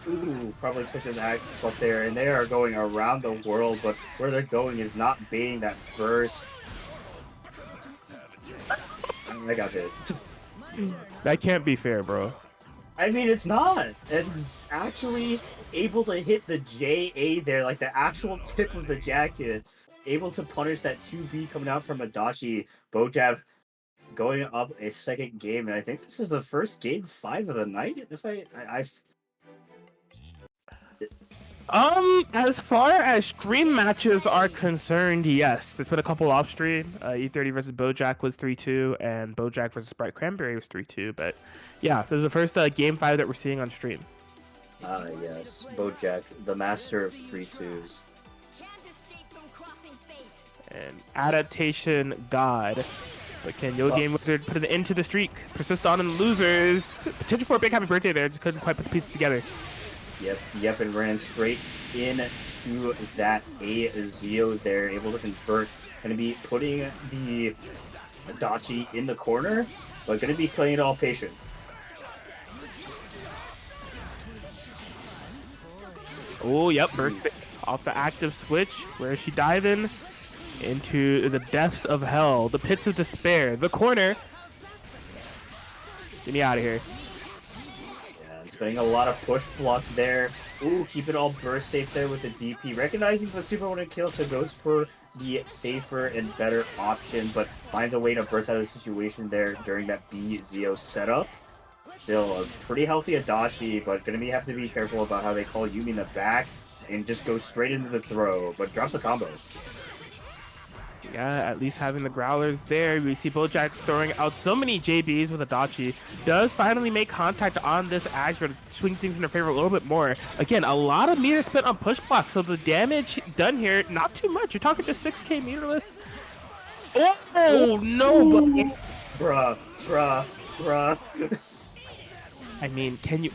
Ooh, probably took an act up there, and they are going around the world, but where they're going is not being that first. I got hit. That can't be fair, bro. I mean, it's not. And actually able to hit the JA there, like the actual tip of the jacket, able to punish that 2B coming out from Adachi. Bojack going up a second game, and I think this is the first game 5 of the night. If as far as stream matches are concerned, yes. There's been a couple off stream. E30 versus Bojack was 3-2, and Bojack versus Bright Cranberry was 3-2. But yeah, this is the first game 5 that we're seeing on stream. Yes, Bojack, the master of 3-2s. And adaptation god. But can Yo Game Wizard put an end to the streak? Persist on and losers. Potential for a big happy birthday there. Just couldn't quite put the pieces together. Yep, and ran straight into that Azure there, able to convert. Gonna be putting the Adachi in the corner, but gonna be playing it all patient. Oh, yep, burst 6 off the active switch. Where is she diving? Into the depths of hell, the pits of despair, the corner. Get me out of here. Spending a lot of push blocks there. Ooh, keep it all burst safe there with the DP. Recognizing the super wouldn't kill, so goes for the safer and better option, but finds a way to burst out of the situation there during that B-Zeo setup. Still a pretty healthy Adachi, but gonna have to be careful about how they call Yumi in the back and just go straight into the throw, but drops the combo. Yeah, at least having the growlers there. We see Bojack throwing out so many JBs with Adachi. Does finally make contact on this Azure to swing things in her favor a little bit more. Again, a lot of meter spent on push blocks, so the damage done here, not too much. You're talking just 6k meterless. Oh, no! Bruh. I mean, can you...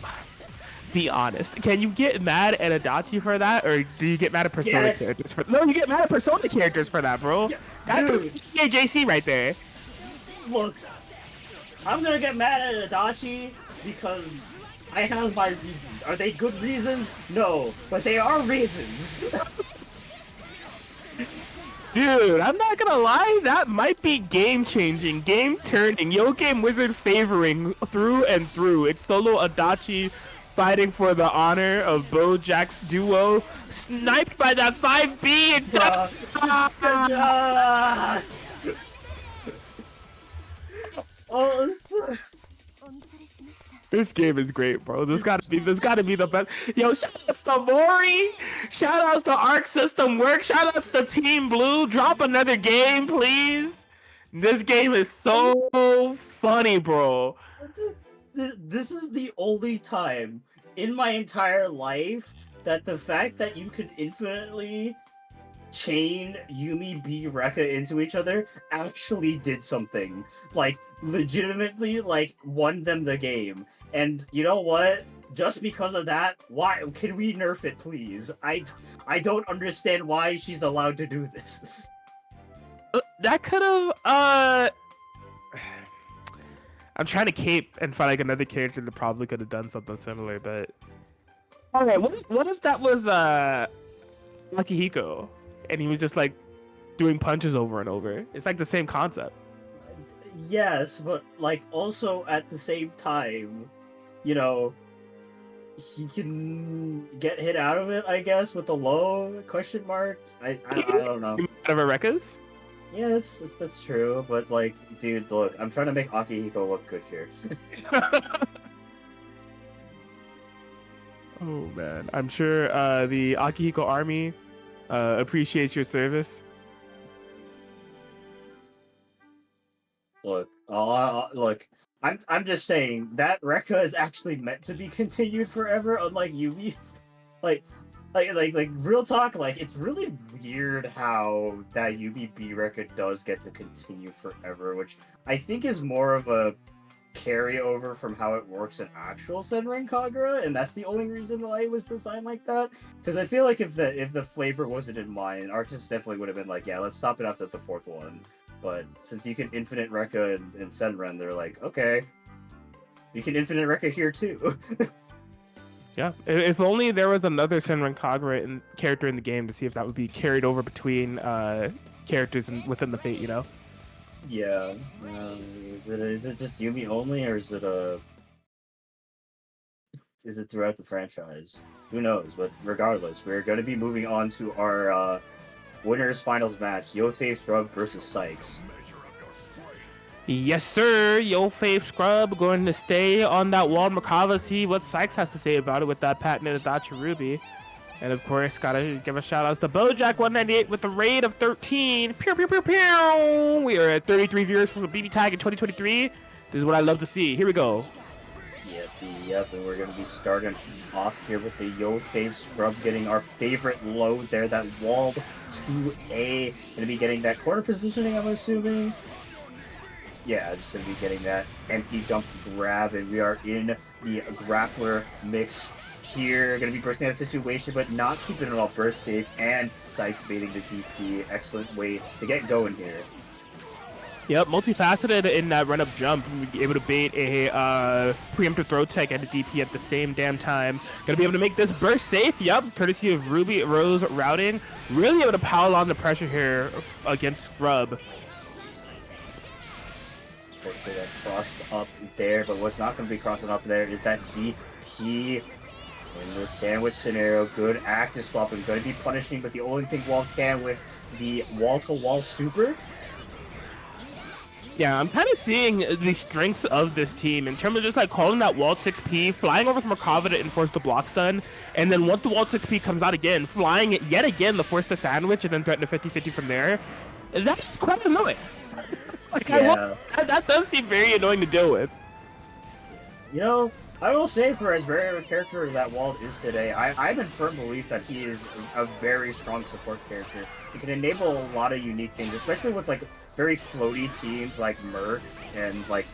Be honest. Can you get mad at Adachi for that, or do you get mad at Persona characters for? No, you get mad at Persona characters for that, bro. Yeah, That's JC right there. Look, I'm gonna get mad at Adachi because I have my reasons. Are they good reasons? No, but they are reasons. Dude, I'm not gonna lie, that might be game-changing, game-turning, Yo Game Wizard favoring through and through. It's solo Adachi fighting for the honor of Bojack's duo, sniped by that 5B and Oh, this game is great, bro. This gotta be the best. Yo, shoutouts to Mori, shoutouts to Arc System Work, shoutouts to Team Blue. Drop another game, please. This game is so funny, bro. this is the only time in my entire life that the fact that you could infinitely chain Yumi B Rekka into each other actually did something. Like, legitimately, like, won them the game. And you know what? Just because of that, why can we nerf it, please? I don't understand why she's allowed to do this. That could have I'm trying to cape and find like another character that probably could have done something similar, but alright, what if that was Akihiko and he was just like doing punches over and over? It's like the same concept. Yes, but like also at the same time, you know, he can get hit out of it, I guess, with the low question mark. I don't know. Out of Rekkas? Yeah, that's true, but like, dude, look, I'm trying to make Akihiko look good here. Oh man, I'm sure the Akihiko army appreciates your service. Look, look, I'm just saying that Rekka is actually meant to be continued forever, unlike Yumi's. Like real talk, like it's really weird how that Yumi B Rekka does get to continue forever, which I think is more of a carryover from how it works in actual Senran Kagura, and that's the only reason why it was designed like that. Because I feel like if the flavor wasn't in mind, Arctis definitely would have been like, yeah, let's stop it after the fourth one. But since you can infinite Rekka in Senran, they're like, okay, you can infinite Rekka here too. Yeah, if only there was another Senran Kagura character in the game to see if that would be carried over between characters within the Fate, you know? Yeah. Is it just Yumi only, or is it throughout the franchise? Who knows? But regardless, we're going to be moving on to our winners finals match: Yofei Scrub versus Sykes. Yes, sir. Yo Fave Scrub going to stay on that wall. Makava, see what Sykes has to say about it with that patented Adachi Ruby. And of course, gotta give a shout out to Bojack198 with the raid of 13. Pew, pew, pew, pew. We are at 33 viewers from the BB Tag in 2023. This is what I love to see. Here we go. Yep, and we're gonna be starting off here with the Yo Fave Scrub getting our favorite load there, that walled 2A. Gonna be getting that corner positioning, I'm assuming. Yeah, just going to be getting that empty jump grab, and we are in the grappler mix here. Going to be bursting that situation, but not keeping it all burst safe, and Sykes baiting the DP. Excellent way to get going here. Yep, multifaceted in that run-up jump. Be able to bait a preemptive throw tech and a DP at the same damn time. Gonna be able to make this burst safe. Yep, courtesy of Ruby Rose routing. Really able to pile on the pressure here against Scrub. That crossed up there, but what's not going to be crossing up there is that DP in the sandwich scenario. Good active swap and going to be punishing, but the only thing Wall can with the wall-to-wall super. Yeah, I'm kind of seeing the strength of this team in terms of just like calling that wall 6P, flying over from Merkava to enforce the block stun, and then once the wall 6P comes out again, flying it yet again to force the sandwich and then threaten a 50-50 from there. That's quite annoying. Like, Yeah. That does seem very annoying to deal with. You know, I will say, for as rare of a character that Wald is today, I'm in firm belief that he is a very strong support character. He can enable a lot of unique things, especially with like very floaty teams like Merc and like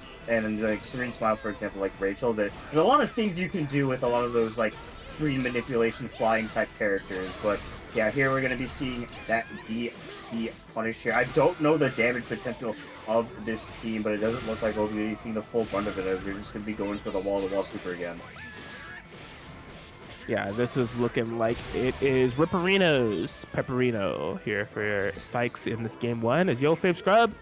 Serene Smile, for example, like Rachel. There's a lot of things you can do with a lot of those like free manipulation flying type characters, but yeah, here we're gonna be seeing that DP punish here. I don't know the damage potential of this team, but it doesn't look like we'll be seeing the full brunt of it, as we're just gonna be going for the wall-to-wall super again. Yeah, this is looking like it is Ripperino's Pepperino here for Sykes in this game one. As Yo Fave Scrub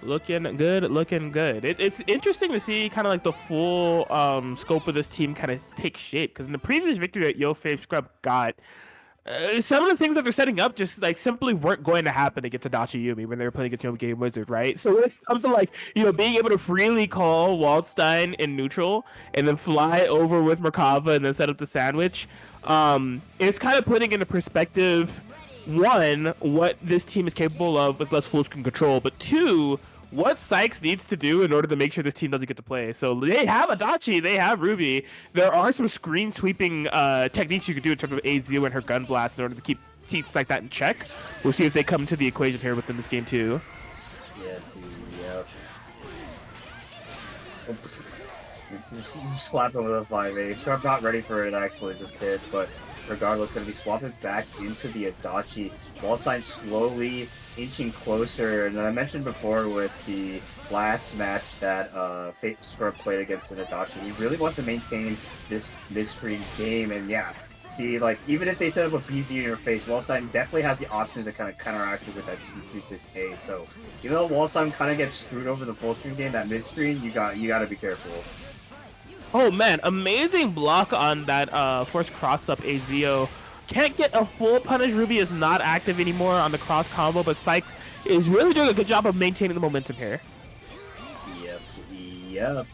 looking good, looking good. It's interesting to see kind of like the full scope of this team kind of take shape, because in the previous victory that Yo Fave Scrub got, some of the things that they're setting up just like simply weren't going to happen against Adachi Yumi when they were playing against Yoma Game Wizard, right? So when it comes to like, you know, being able to freely call Waldstein in neutral and then fly over with Merkava and then set up the sandwich, it's kind of putting into perspective, one, what this team is capable of with less full screen control, but two, what Sykes needs to do in order to make sure this team doesn't get to play. So they have Adachi, they have Ruby. There are some screen sweeping techniques you can do in terms of Azure and her gun blast in order to keep teams like that in check. We'll see if they come to the equation here within this game too. Yeah. He's slapping with a 5-8. So I'm not ready for it actually just hit, but regardless, going to be swapping back into the Adachi. Wallstein slowly inching closer, and I mentioned before with the last match that Fate Scrub played against an Adachi, he really wants to maintain this mid-screen game, and yeah, see, like, even if they set up a BZ in your face, Wallstein definitely has the options to kind of counteract it with that 236A, so even though Wallstein kind of gets screwed over the full-screen game, that mid-screen, you got to be careful. Oh man, amazing block on that first cross-up Azio. Can't get a full punish. Ruby is not active anymore on the cross combo, but Sykes is really doing a good job of maintaining the momentum here. Yep.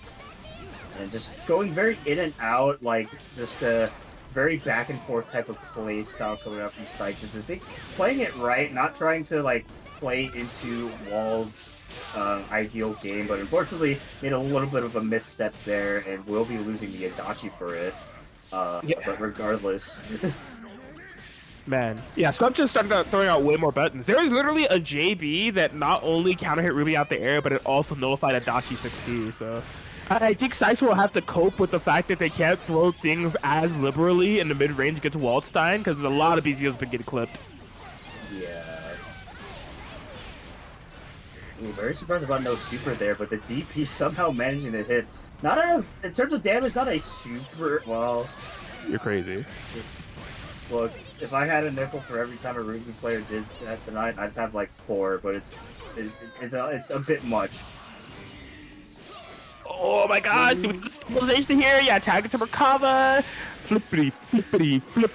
And just going very in and out, like just a very back and forth type of play style coming out from Sykes. Just, I think playing it right, not trying to like play into Wald's ideal game, but unfortunately made a little bit of a misstep there and will be losing the Adachi for it. But regardless. Man, yeah, Scrub just started throwing out way more buttons. There is literally a JB that not only counter hit Ruby out the air, but it also nullified Adachi 6B. So I think Sykes will have to cope with the fact that they can't throw things as liberally in the mid range against Waldstein, because a lot of BZO's been getting clipped. Yeah. Ooh, very surprised about no super there, but the DP somehow managing to hit. In terms of damage, not a super, well... You're crazy. Look, if I had a nickel for every time a Ruby player did that tonight, I'd have like 4, but it's a bit much. Oh my gosh, doing the stabilization here. Yeah, tag it to Merkava. Flippity, flip.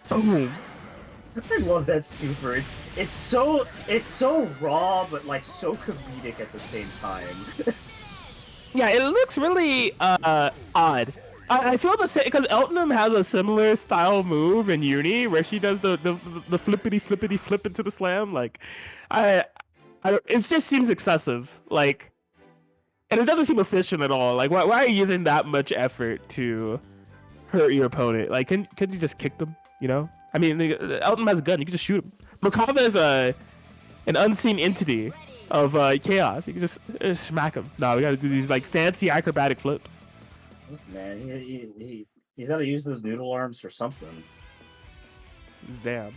Boom. I love that super. It's so raw, but like so comedic at the same time. Yeah, it looks really odd. I feel the same because Eltonum has a similar style move in Uni where she does the flippity flip into the slam. Like, it just seems excessive. Like, and it doesn't seem efficient at all. Like, why are you using that much effort to hurt your opponent? Like, can you just kick them? You know? I mean, Eltonum has a gun. You can just shoot him. Merkava is an unseen entity of chaos. You can just smack him. No, we gotta do these like fancy acrobatic flips. Man, he's got to use those noodle arms for something. Zam.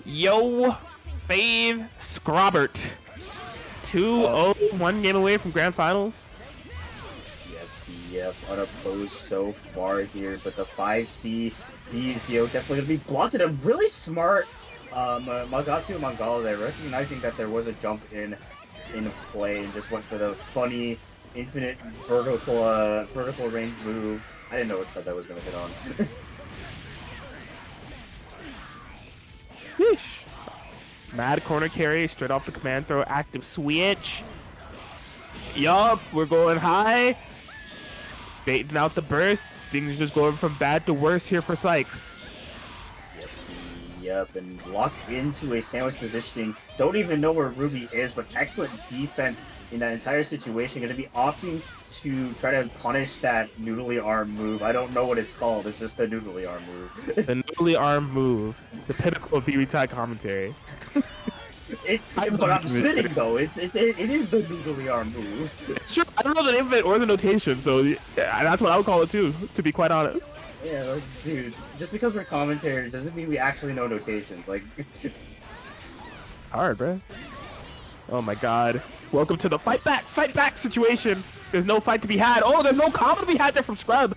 Yo, Fave Scrobbert. 2-0, 1 game away from Grand Finals. Yep, unopposed so far here, but the 5C, he's definitely going to be blunted. A really smart Magatsu Mangala there, recognizing that there was a jump in play and just went for the funny infinite vertical range move. I didn't know what side that was going to hit on. Yeesh. Mad corner carry straight off the command throw, active switch. Yup, we're going high. Baiting out the burst. Things are just going from bad to worse here for Sykes. Yep, and locked into a sandwich positioning. Don't even know where Ruby is, but excellent defense in that entire situation. Going to be opting to try to punish that noodly arm move. I don't know what it's called. It's just the noodly arm move. The noodly arm move. The pinnacle of BB commentary. But I'm spitting though. It is the noodly arm move. Sure, I don't know the name of it or the notation, so that's what I would call it too, to be quite honest. Yeah, like, dude, just because we're commentators doesn't mean we actually know notations. Like, Hard, bro. Oh my god. Welcome to the fight back situation. There's no fight to be had. Oh, there's no combo to be had there from Scrub.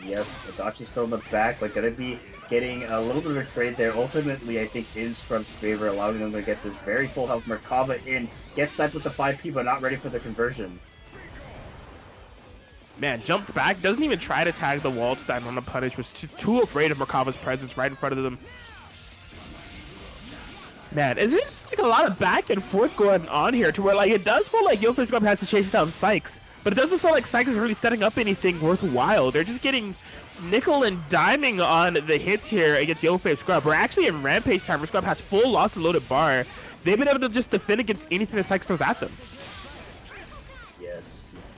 yep, Adachi's still in the back, but gonna be getting a little bit of a trade there. Ultimately, I think in Scrub's favor, allowing them to get this very full health Merkava in. Gets sniped with the 5P, but not ready for the conversion. Man, jumps back, doesn't even try to tag the wall stand on the punish, was too afraid of Merkava's presence right in front of them. Man, is there just like a lot of back and forth going on here to where like it does feel like YoFei Scrub has to chase down Sykes, but it doesn't feel like Sykes is really setting up anything worthwhile. They're just getting nickel and diming on the hits here against YoFei Scrub. We're actually in Rampage time where Scrub has full locked and loaded bar. They've been able to just defend against anything that Sykes throws at them.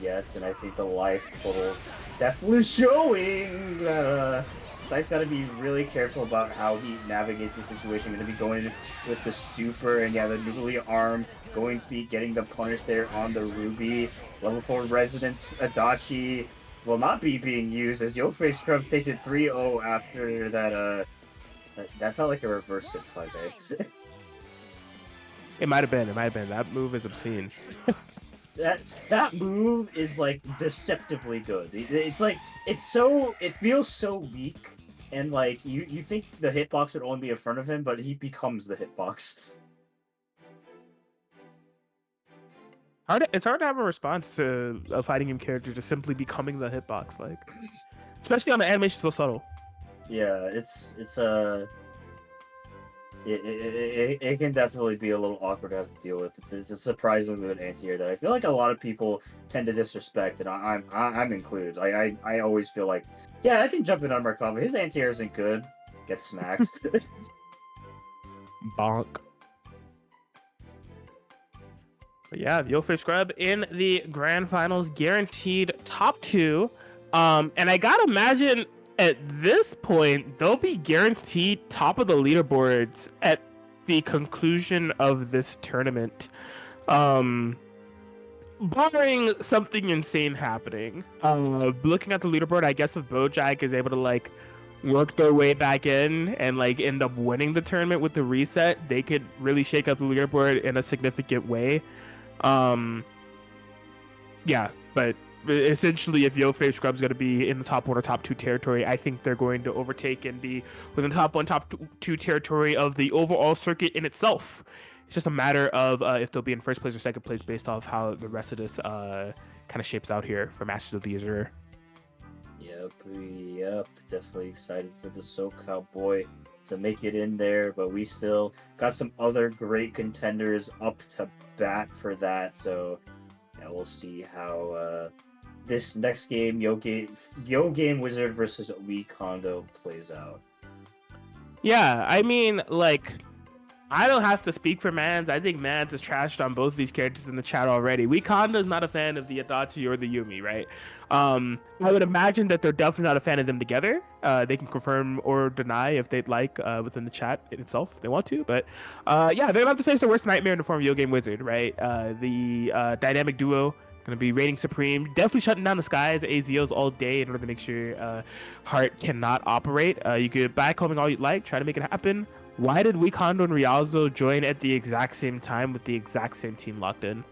Yes, and I think the life total definitely showing that Sykes got to be really careful about how he navigates the situation. Going to be going in with the super, and yeah, the nuclear arm going to be getting the punish there on the Ruby. Level 4 Resonance Adachi will not be being used as YoFei Scrub takes it 3-0 after that. That felt like a reverse hit 5A. It might have been. That move is obscene. That move is like deceptively good. It's like it feels so weak, and like you think the hitbox would only be in front of him, but he becomes the hitbox. It's hard to have a response to a fighting game character just simply becoming the hitbox, like especially on the animation so subtle. Yeah, it can definitely be a little awkward to have to deal with. It's a surprisingly good anti-air that I feel like a lot of people tend to disrespect, and I'm included. I always feel like, yeah, I can jump in on Merkava. His anti-air isn't good. Get smacked. Bonk. But yeah, YoFei Scrub in the grand finals, guaranteed top 2. And I gotta imagine at this point, they'll be guaranteed top of the leaderboards at the conclusion of this tournament. Barring something insane happening. Looking at the leaderboard, I guess if Bojack is able to like work their way back in and like end up winning the tournament with the reset, they could really shake up the leaderboard in a significant way. Yeah, but essentially, if YoFei Scrub's going to be in the top 1 or top 2 territory, I think they're going to overtake and be within the top 1, top 2 territory of the overall circuit in itself. It's just a matter of if they'll be in first place or second place based off how the rest of this kind of shapes out here for Masters of the Azure. Yep. Definitely excited for the SoCal boy to make it in there, but we still got some other great contenders up to bat for that. So yeah, we'll see how this next game, Yo Game Wizard versus Wii Kondo, plays out. Yeah, I mean, like, I don't have to speak for Mans. I think Mans is trashed on both these characters in the chat already. Wii Kondo's not a fan of the Adachi or the Yumi, right? I would imagine that they're definitely not a fan of them together. They can confirm or deny if they'd like within the chat itself if they want to. But yeah, they're about to face their worst nightmare in the form of Yo Game Wizard, right? The dynamic duo going to be reigning supreme, definitely shutting down the skies, AZOs all day in order to make sure Heart cannot operate. You could backcombing all you'd like, try to make it happen. Why did Wii Kondo and Rialzo join at the exact same time with the exact same team locked in?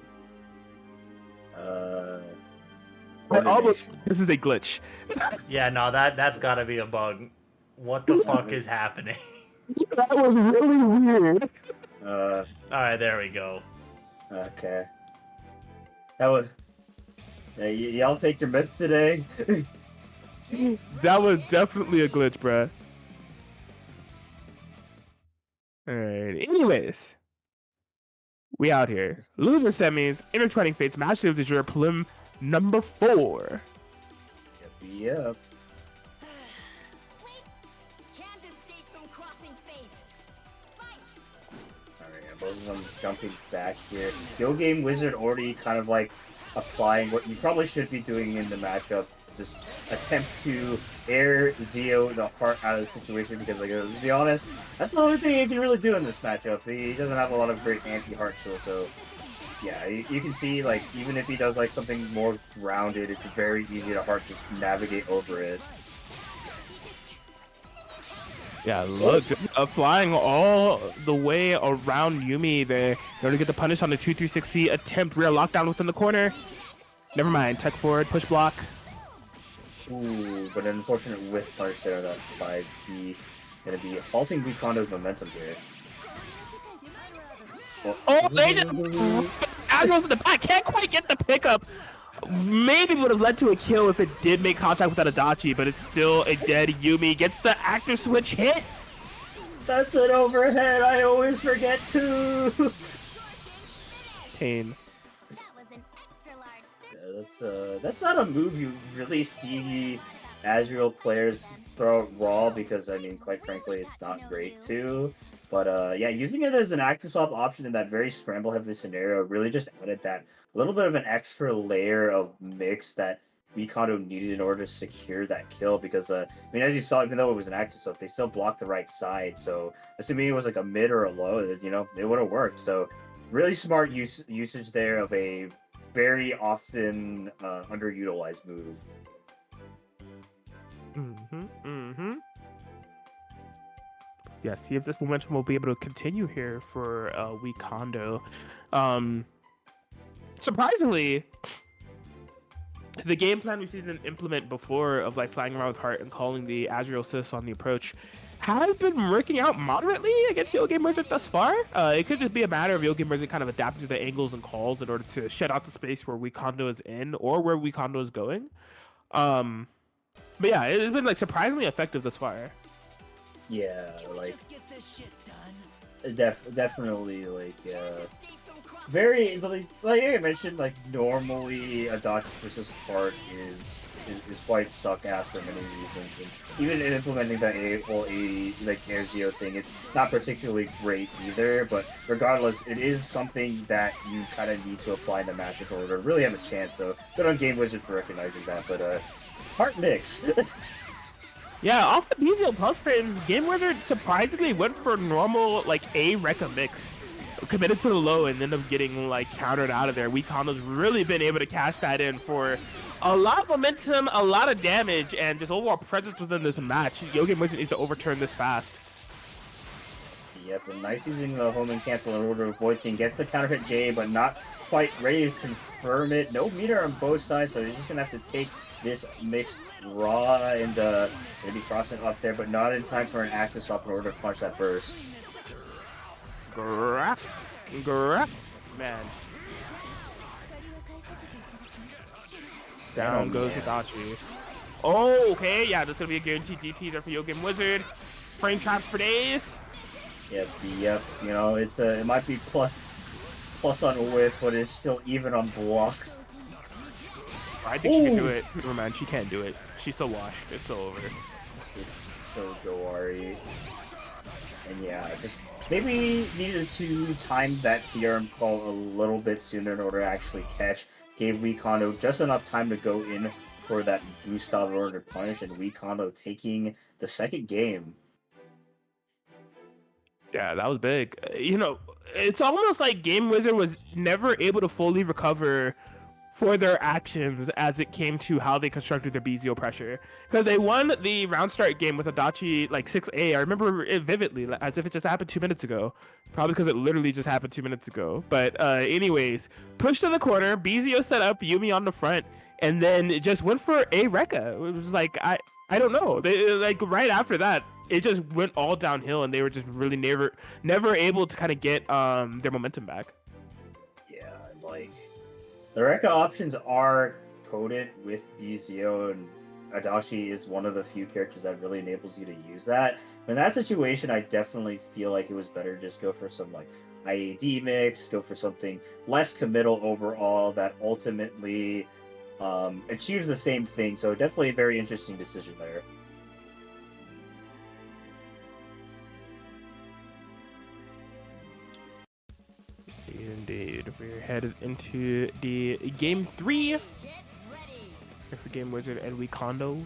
This is a glitch. Yeah, no, that's gotta be a bug. What the fuck is happening? That was really weird. All right, there we go. Okay. That was. Y'all take your meds today. That was definitely a glitch, bruh. Alright, anyways. We out here. Loser semis, Intertwining Fates, Master of the Azure, Prelim number 4. Yep. Can't escape from crossing fate. Fight. Alright, both of them jumping back here. Yo Game Wizard already kind of like applying what you probably should be doing in the matchup. Just attempt to air Zio the Heart out of the situation because, like, to be honest, that's the only thing he can really do in this matchup. He doesn't have a lot of great anti-Heart shield, so yeah, you can see, like, even if he does, like, something more grounded, it's very easy to hard to navigate over it. Yeah, look, just flying all the way around Yumi there. In order to get the punish on the 2-3-6C attempt. Rear lockdown within the corner. Never mind. Tech forward, push block. Ooh, but an unfortunate whiff punish there that by the gonna be halting Wikondo's momentum here. Oh, they just Azure's in the back. Can't quite get the pickup. Maybe would have led to a kill if it did make contact with that Adachi, but it's still a dead Yumi. Gets the active switch hit. That's an overhead. I always forget to. Pain. That was an extra large sip. Yeah, that's not a move you really see Azure players throw out raw because I mean, quite frankly, it's not great too. But yeah, using it as an active swap option in that very scramble heavy scenario really just added that little bit of an extra layer of mix that Mikado needed in order to secure that kill. Because I mean, as you saw, even though it was an active swap, they still blocked the right side. So assuming it was like a mid or a low, you know, it would have worked. So really smart usage there of a very often underutilized move. Yeah, see if this momentum will be able to continue here for Wikondo. Surprisingly, the game plan we've seen them implement before of like flying around with Heart and calling the Azure assist on the approach has been working out moderately against Yo Game Wizard thus far. It could just be a matter of Yo Game Wizard kind of adapting to the angles and calls in order to shut out the space where Wikondo is in or where Wikondo is going. But yeah, it's been like surprisingly effective thus far. Yeah, like definitely like very like I mentioned, like normally a Dodge versus Heart is quite suck ass for many reasons, and even in implementing that A like Air Zero thing, it's not particularly great either. But regardless, it is something that you kind of need to apply in the match in order to really have a chance. So good on Game Wizard for recognizing that. But Heart mix. Yeah, off the BZL Plus frames, Game Wizard surprisingly went for normal, like, A Rekka mix. Committed to the low and ended up getting, like, countered out of there. Wikondo's really been able to cash that in for a lot of momentum, a lot of damage, and just overall presence within this match. Yo Game Wizard needs to overturn this fast. Yep, and nice using the home and cancel in order to avoid thing. Gets the counter hit J, but not quite ready to confirm it. No meter on both sides, so he's just going to have to take this mix raw and maybe crossing up there, but not in time for an active swap in order to punch that burst. Grap. Man. Down goes Adachi. Oh, okay. Yeah, that's going to be a guaranteed DP there for Yo Game Wizard. Frame traps for days. Yep. You know, it might be plus on whiff, but it's still even on block. I think she can do it. Oh man, she can't do it. She's so washed. It's so over. It's so Jawari. And yeah, just maybe needed to time that TRM call a little bit sooner in order to actually catch. Gave Wikondo just enough time to go in for that boost off in order to punish, and Wikondo taking the second game. Yeah, that was big. You know, it's almost like Game Wizard was never able to fully recover for their actions as it came to how they constructed their BZO pressure. Because they won the round start game with Adachi like 6A. I remember it vividly, as if it just happened 2 minutes ago. Probably because it literally just happened 2 minutes ago. But anyways, pushed to the corner, BZO set up, Yumi on the front, and then it just went for a Rekka. It was like, I don't know. They, like right after that, it just went all downhill, and they were just really never able to kind of get their momentum back. Yeah, like the Rekka options are potent with BZO, and Adachi is one of the few characters that really enables you to use that. In that situation, I definitely feel like it was better to just go for some like IAD mix, go for something less committal overall that ultimately achieves the same thing. So definitely a very interesting decision there. Indeed. We're headed into the game 3 for Game Wizard and Wikondo.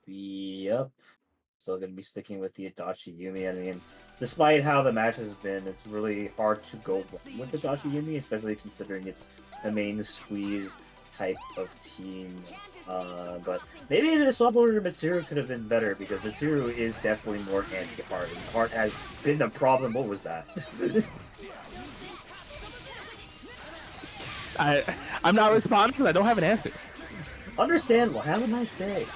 Yep. Still gonna be sticking with the Adachi Yumi. I mean, despite how the match has been, it's really hard to go wrong with the Adachi Yumi, especially considering it's the main squeeze type of team. But maybe the swap over to Mitsuru could have been better because Mitsuru is definitely more anti-Heart, and Heart has been the problem. What was that? I'm not responding because I don't have an answer. Understandable. Have a nice day.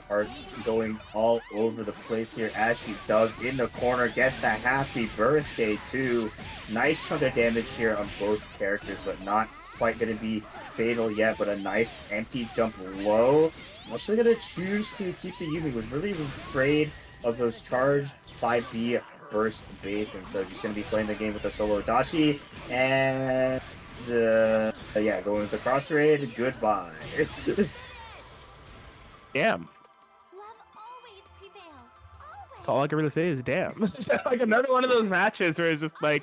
Heart's going all over the place here as she does in the corner. Gets the happy birthday too. Nice chunk of damage here on both characters, but not quite going to be fatal yet. But a nice empty jump low. Actually going to choose to keep the Yumi. Was really afraid of those charge 5B burst baits, and so just going to be playing the game with a solo Adachi. And yeah, going with the cross raid. Goodbye. Damn. Love always prevails. Always. That's all I can really say is damn. It's like another one of those matches where it's just like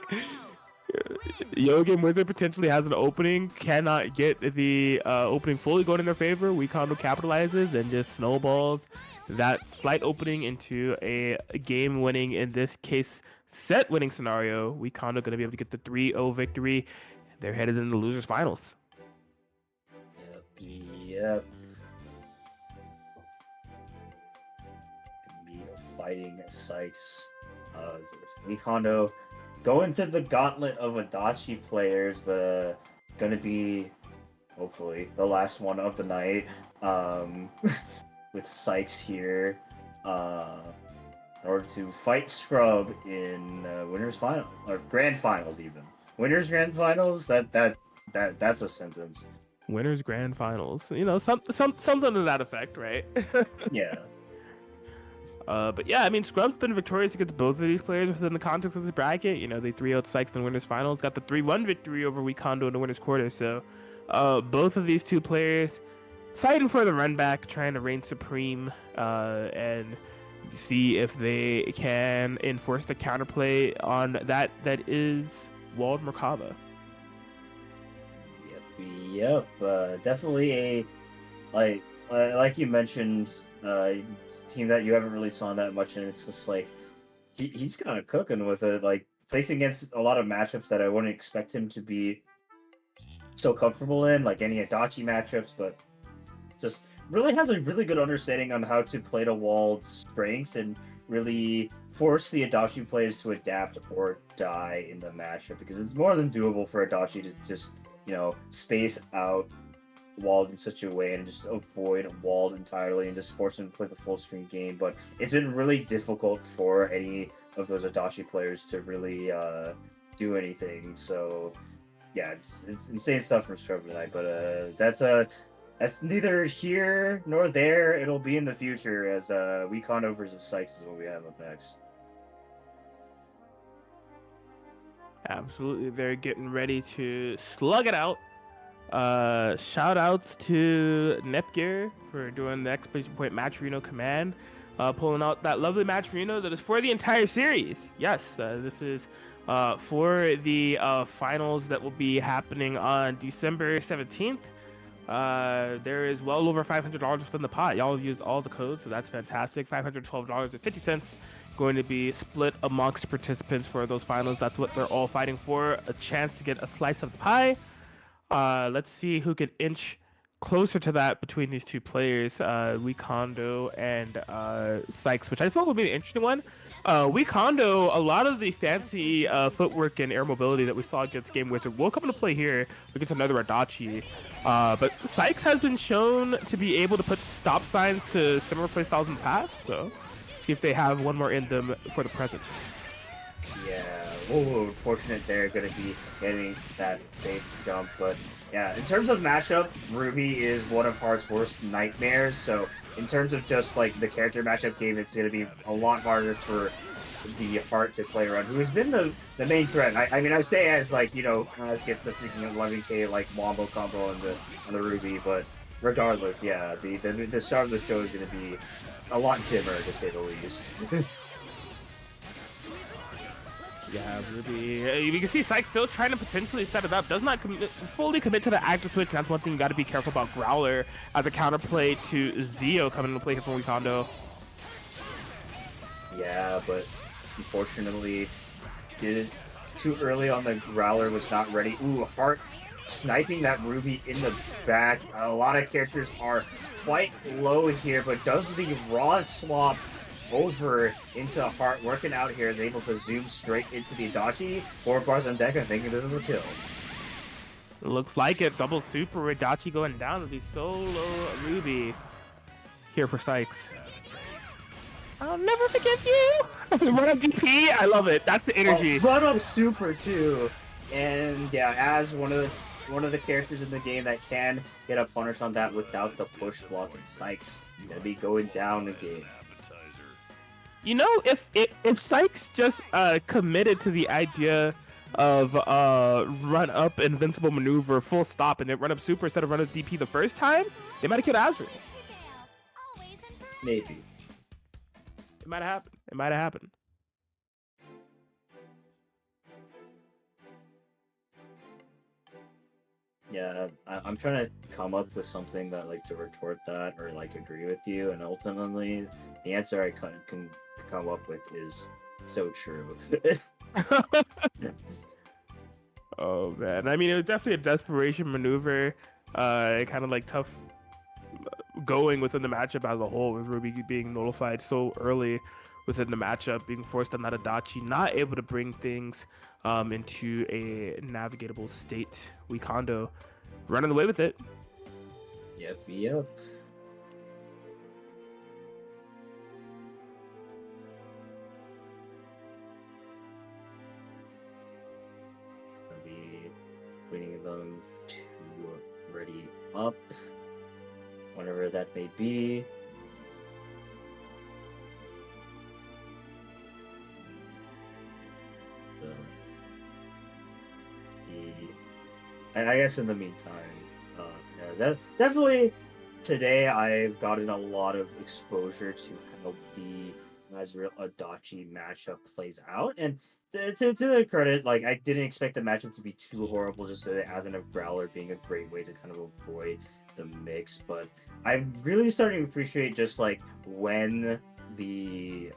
Yogi and Wizard potentially has an opening, cannot get the opening fully going in their favor. Wekondo capitalizes and just snowballs that slight opening into a game-winning, in this case, set-winning scenario. Wekondo going to be able to get the 3-0 victory. They're headed into the losers finals. Yep. Be fighting Sykes. Wekondo going through the gauntlet of Adachi players, but gonna be hopefully the last one of the night. With Sykes here, in order to fight Scrub in winners final or grand finals, even winners grand finals. That's a sentence. Winners grand finals. You know, something to that effect, right? Yeah. But yeah, I mean, Scrub's been victorious against both of these players within the context of this bracket. You know, they 3-0'd Sykes in the winners finals, got the 3-1 victory over Wekondo in the winners quarter. So, both of these two players fighting for the run back, trying to reign supreme, and see if they can enforce the counterplay on that is Walled Merkava. Yep. Definitely a like you mentioned. It's a team that you haven't really saw that much, and it's just like he's kind of cooking with it, like placing against a lot of matchups that I wouldn't expect him to be so comfortable in, like any Adachi matchups, but just really has a really good understanding on how to play to Wall's strengths and really force the Adachi players to adapt or die in the matchup, because it's more than doable for Adachi to just, you know, space out Walled in such a way and just avoid Walled entirely and just force him to play the full screen game. But it's been really difficult for any of those Adachi players to really do anything. So yeah, it's insane stuff from Scrub tonight. But that's neither here nor there. It'll be in the future, as Wekondo versus Sykes is what we have up next. Absolutely, they're getting ready to slug it out. Shout outs to Nepgear for doing the exclamation point Match Reno command, pulling out that lovely Match Reno that is for the entire series. Yes, this is for the finals that will be happening on December 17th. There is well over $500 within the pot. Y'all have used all the codes, so that's fantastic. $512.50 going to be split amongst participants for those finals. That's what they're all fighting for, a chance to get a slice of the pie. Let's see who can inch closer to that between these two players, Wekondo and Sykes, which I thought would be an interesting one. Wekondo, a lot of the fancy footwork and air mobility that we saw against Game Wizard will come into play here against another Adachi. But Sykes has been shown to be able to put stop signs to similar play styles in the past, so see if they have one more in them for the present. Yeah, fortunate they're going to be getting that safe jump, but yeah, in terms of matchup, Ruby is one of Heart's worst nightmares, so in terms of just like the character matchup game, it's going to be a lot harder for the Heart to play around, who has been the main threat. I mean, I say as like, you know, as gets the freaking 11k like wombo combo on the Ruby, but regardless, yeah, the start of the show is going to be a lot dimmer, to say the least. Yeah, Ruby. You can see Sykes still trying to potentially set it up. Does not fully commit to the active switch. That's one thing you got to be careful about. Growler as a counterplay to Zio coming into play here from Wekondo. Yeah, but unfortunately, did it too early on the Growler, was not ready. Ooh, Heart sniping that Ruby in the back. A lot of characters are quite low here, but does the raw swap over into Heart, working out here, is able to zoom straight into the Adachi. 4 bars on deck, I think this is a kill. Looks like it. Double super Adachi going down with the solo Ruby here for Sykes. I'll never forgive you. Run up DP. I love it. That's the energy. Oh, run up super too. And yeah, as one of the characters in the game that can get a punish on that without the push block, and Sykes gonna be going down again. You know, if Sykes just committed to the idea of run up invincible maneuver full stop and then run up super instead of run up DP the first time, they might have killed Azure. Maybe. It might have happened. It might have happened. Yeah, I'm trying to come up with something that like to retort that or like agree with you, and ultimately the answer I can come up with is so true. Oh man, I mean it was definitely a desperation maneuver, kind of like tough going within the matchup as a whole, with Ruby being nullified so early within the matchup, being forced on that Adachi, not able to bring things into a navigatable state. Wikondo running away with it. Yep. I'll be waiting them to ready up, whatever that may be. I guess in the meantime, yeah, definitely today I've gotten a lot of exposure to how the Azure Adachi matchup plays out, and to their credit, like I didn't expect the matchup to be too horrible. Just the advent of Growler being a great way to kind of avoid the mix, but I'm really starting to appreciate just like when the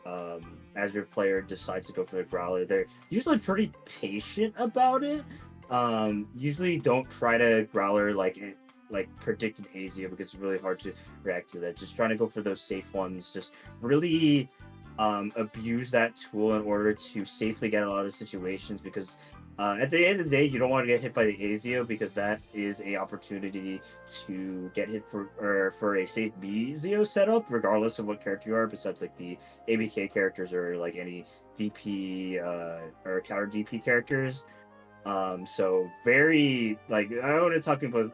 Azure player decides to go for the Growler, they're usually pretty patient about it. Usually don't try to Growler like predicted Azure, because it's really hard to react to that. Just trying to go for those safe ones, just really abuse that tool in order to safely get a lot of situations, because at the end of the day, you don't want to get hit by the Azio, because that is a opportunity to get hit for a safe Bzio setup, regardless of what character you are, besides like the ABK characters or like any DP or counter DP characters. So very like I want to talking for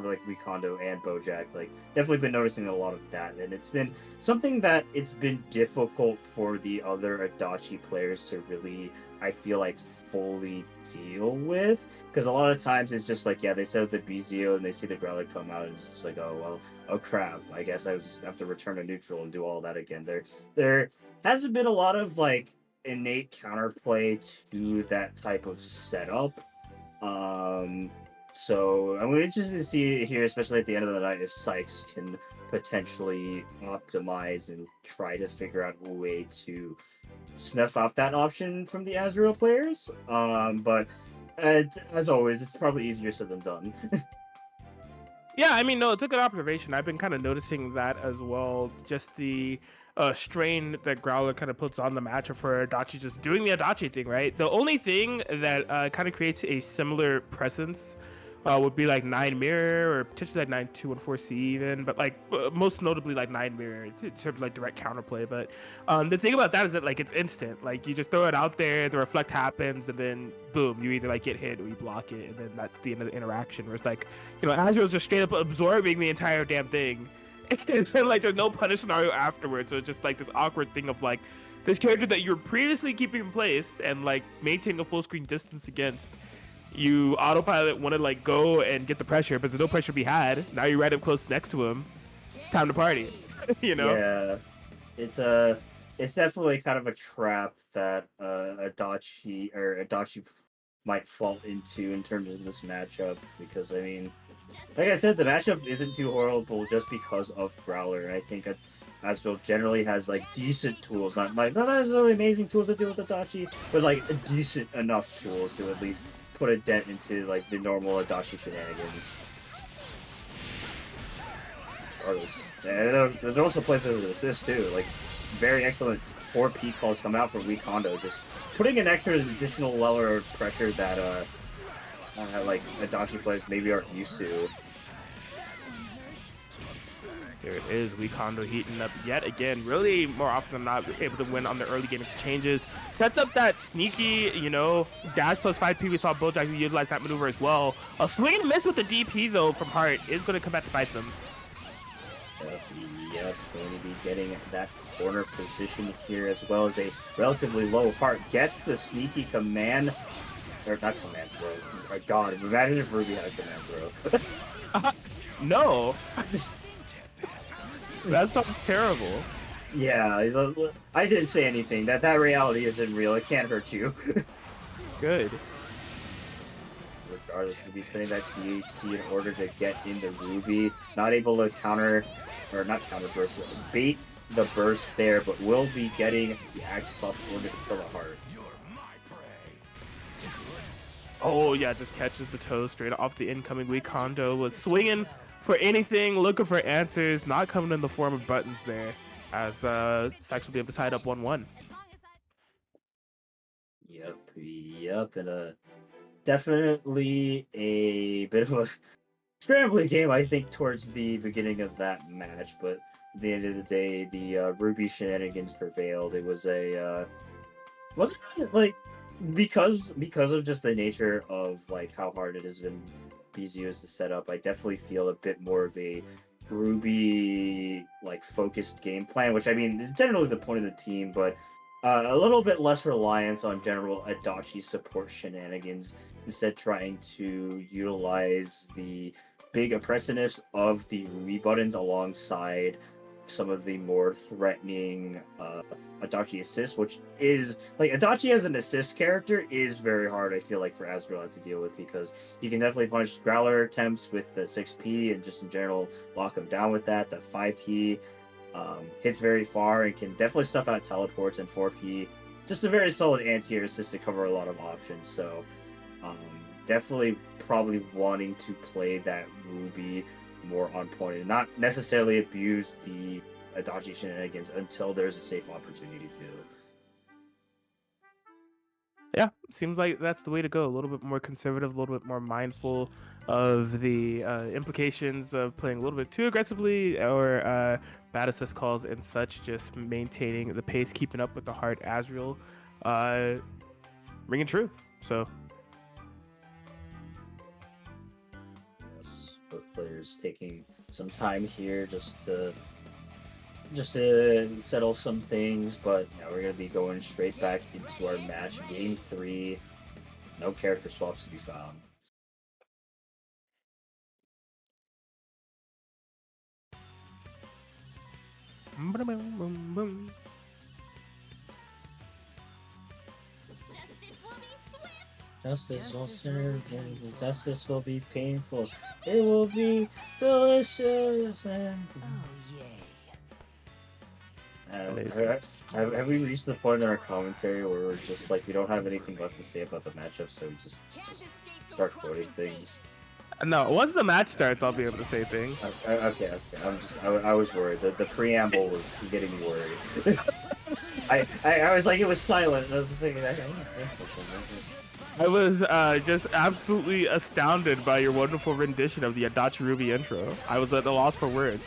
like Wikondo and Bojack, like definitely been noticing a lot of that, and it's been something that it's been difficult for the other Adachi players to really, I feel like, fully deal with, because a lot of times it's just like, yeah, they set up the Bzio and they see the Growler come out and it's just like, oh well, oh crap, I guess I just have to return to neutral and do all that again. There hasn't been a lot of like innate counterplay to that type of setup. So I'm interested to see here, especially at the end of the night, if Sykes can potentially optimize and try to figure out a way to snuff out that option from the Azure players. But as always, it's probably easier said than done. Yeah, I mean, no, it's a good observation. I've been kind of noticing that as well. Just the strain that Growler kind of puts on the matchup for Adachi, just doing the Adachi thing, right? The only thing that kind of creates a similar presence would be like 9 Mirror, or potentially like 9214C even, but like most notably like 9 Mirror in terms of like direct counterplay. But the thing about that is that like it's instant. Like you just throw it out there, the reflect happens, and then boom, you either like get hit or you block it, and then that's the end of the interaction. Where it's like, you know, Azure is just straight up absorbing the entire damn thing. And then like there's no punish scenario afterwards, so it's just like this awkward thing of like this character that you're previously keeping in place and like maintaining a full screen distance against, you autopilot want to like go and get the pressure, but there's no pressure to be had. Now you're right up close next to him, it's time to party. You know? Yeah, it's definitely kind of a trap that Adachi might fall into in terms of this matchup, because I mean, like I said, the matchup isn't too horrible just because of Growler. I think Azure generally has like decent tools, not necessarily amazing tools to deal with Adachi, but like decent enough tools to at least put a dent into like the normal Adachi shenanigans. And it also plays as an assist too. Like very excellent 4P calls come out from Weak Hondo, just putting an extra additional level of pressure that like Adachi players maybe aren't used to. There it is, Weak Hondo heating up yet again. Really, more often than not, able to win on the early game exchanges. Sets up that sneaky, you know, dash plus 5P. We saw Bojack utilize that maneuver as well. A swing and miss with the DP, though, from Heart is going to come back to fight them. Yep, going to be getting that corner position here, as well as a relatively low Heart. Gets the sneaky command, or not command throw. Oh my god, imagine if Ruby had a command throw. No. That sounds terrible. Yeah, I didn't say anything. That reality isn't real. It can't hurt you. Good. Regardless, we'll be spending that DHC in order to get into Ruby. Not able to counter, or not counter burst, bait the burst there, but will be getting the actual buff order to kill a Heart. Oh, yeah, just catches the toe straight off the incoming Weak Hondo. Was swinging for anything, looking for answers, not coming in the form of buttons there, as Sykes will be able to tie it up 1-1. Yep, and definitely a bit of a scrambling game, I think, towards the beginning of that match, but at the end of the day, the Ruby shenanigans prevailed. It was wasn't really, like, because of just the nature of like how hard it has been used to set up, I definitely feel a bit more of a Ruby like focused game plan, which I mean is generally the point of the team, but a little bit less reliance on general Adachi support shenanigans, instead trying to utilize the big oppressiveness of the Ruby buttons alongside some of the more threatening Adachi assists, which is like Adachi as an assist character is very hard, I feel like, for Azure to deal with, because you can definitely punish Growler attempts with the 6P and just in general lock him down with that. The 5P hits very far and can definitely stuff out teleports, and 4P just a very solid anti-air assist to cover a lot of options. So definitely probably wanting to play that Ruby more on point and not necessarily abuse the Adachi shenanigans until there's a safe opportunity to. Yeah, seems like that's the way to go. A little bit more conservative, a little bit more mindful of the implications of playing a little bit too aggressively or bad assist calls and such, just maintaining the pace, keeping up with the Heart Azrael, ringing true. So Both players taking some time here just to settle some things, but now we're gonna be going straight back into our match, game 3. No character swaps to be found. Justice will be swift. Justice will serve, and justice will be painful. It will be delicious. And... have we reached the point in our commentary where we're just like, we don't have anything left to say about the matchup, so we just start quoting things? no, once the match starts, I'll be able to say things. Okay. I was worried. The preamble was getting me worried. I was like, it was silent. I was just thinking, I need to say something. I was just absolutely astounded by your wonderful rendition of the Adachi Ruby intro. I was at a loss for words.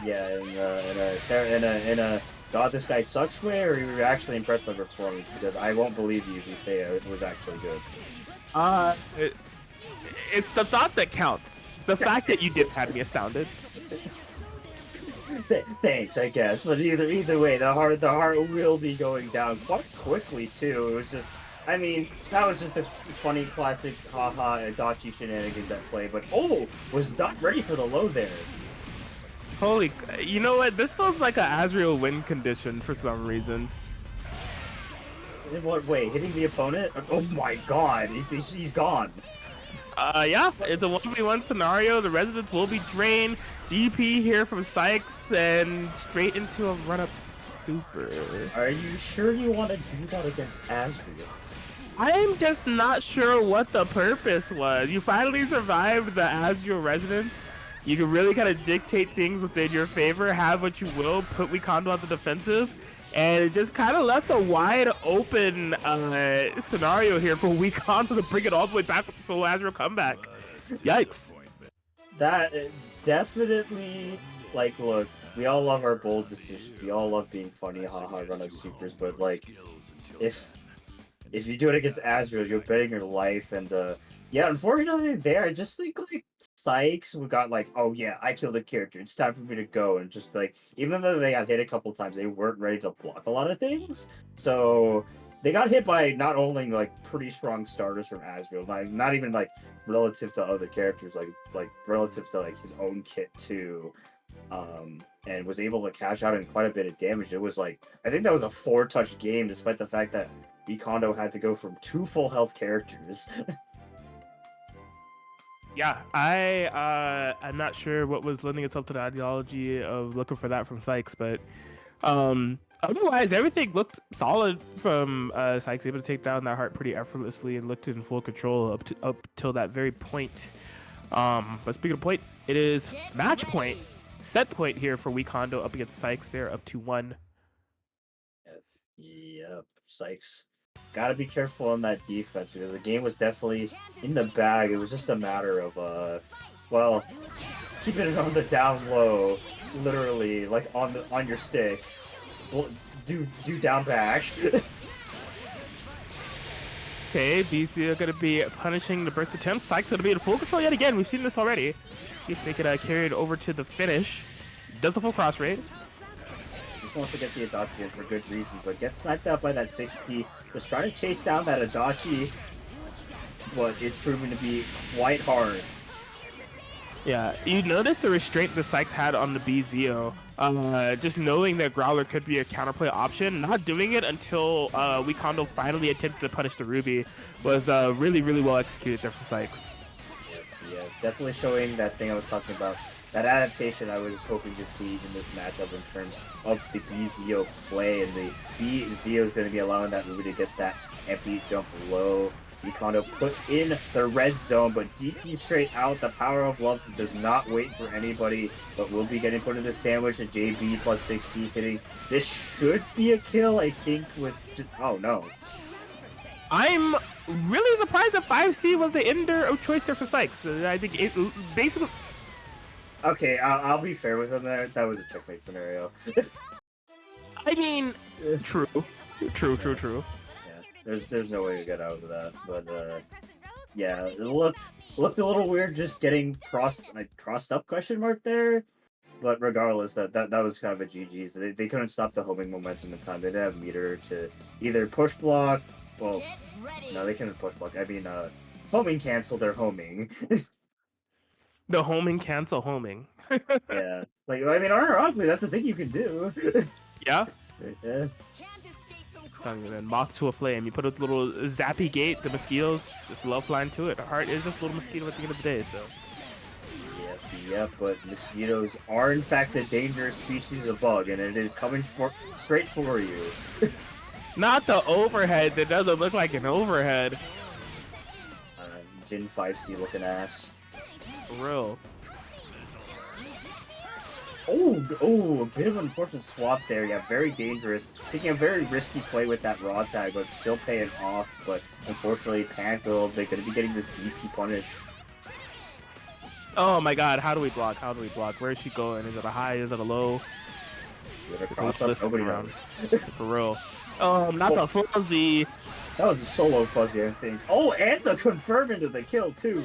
Yeah, in a God, this guy sucks way, or you were actually impressed by performance? Because I won't believe you if you say it was actually good. It's the thought that counts. The fact that you did had me astounded. Thanks, I guess. But either way, the heart will be going down quite quickly too. It was just, I mean, that was just a funny classic haha Adachi shenanigans at play. But was not ready for the low there. Holy, you know what? This feels like a Azrael win condition for some reason. In what way? Hitting the opponent? Oh my god, he's gone. Yeah, it's a 1v1 scenario. The residents will be drained. DP here from Sykes and straight into a run-up super. Are you sure you want to do that against Azure? I'm just not sure what the purpose was. You finally survived the Azure residents. You can really kind of dictate things within your favor, have what you will, put Wikondo on the defensive, and it just kind of left a wide open scenario here for Wikondo to bring it all the way back with the solo Azure comeback. Yikes. That definitely, like, look, we all love our bold decisions. We all love being funny, haha, run up supers, but like, if you do it against Azure, you're betting your life, and yeah, unfortunately, there, I just think like Sykes, we got like, oh yeah, I killed a character. It's time for me to go, and just like, even though they got hit a couple times, they weren't ready to block a lot of things. So they got hit by not only like pretty strong starters from Azure, like not even like relative to other characters, like relative to like his own kit too. And was able to cash out in quite a bit of damage. It was like, I think that was a 4-touch game, despite the fact that Wikondo had to go from 2 full health characters. Yeah, I'm not sure what was lending itself to the ideology of looking for that from Sykes, but otherwise everything looked solid from Sykes, able to take down that heart pretty effortlessly and looked in full control up till that very point. But speaking of point, it is match point, set point here for Wikondo up against Sykes. They're up to 1. Yep, Sykes. Gotta be careful on that defense because the game was definitely in the bag. It was just a matter of, well, keeping it on the down low, literally, like on your stick. Do down back. Okay, BC are going to be punishing the burst attempt. Sykes going to be in full control yet again. We've seen this already. See if they could carry it over to the finish. Does the full cross rate. Just wants to get the Adachi in for good reasons, but gets sniped out by that 6P. Was trying to chase down that Adachi, but it's proven to be quite hard. Yeah, you notice the restraint that Sykes had on the BZO. Just knowing that Growler could be a counterplay option, not doing it until Wikondo finally attempted to punish the Ruby was really, really well executed there from Sykes. Yeah, definitely showing that thing I was talking about. That adaptation I was hoping to see in this matchup in terms of the BZO play, and the BZO is going to be allowing that Ruby to get that empty jump low. Wikondo put in the red zone, but DP straight out. The power of love does not wait for anybody, but will be getting put in the sandwich. And JB plus 6P hitting. This should be a kill, I think, with... Oh, no. I'm really surprised that 5C was the ender of choice there for Sykes. I think it basically... Okay, I'll be fair with him there. That was a checkmate scenario. I mean, true. Yeah, there's no way to get out of that. But yeah, it looked a little weird just getting crossed up question mark there. But regardless, that was kind of a GG's. They couldn't stop the homing momentum in time. They didn't have meter to either push block. Well, no, they couldn't push block. I mean, homing cancel their homing. The homing cancel homing. Yeah, like I mean, ironically, that's a thing you can do. Yeah. Yeah. And then moth to a flame. You put a little zappy gate. The mosquitoes just love flying to it. The heart is just a little mosquito at the end of the day. So. Yep, but mosquitoes are in fact a dangerous species of bug, and it is coming straight for you. Not the overhead. That doesn't look like an overhead. Jin 5C looking ass. For real. Oh, a bit of an unfortunate swap there. Yeah, very dangerous. Taking a very risky play with that raw tag, but still paying off. But unfortunately, Panko, they're going to be getting this DP punish. Oh my god, how do we block? Where is she going? Is it a high? Is it a low? Cross up, nobody knows. For real. Not the fuzzy. That was a solo fuzzy, I think. Oh, and the confirm into the kill, too.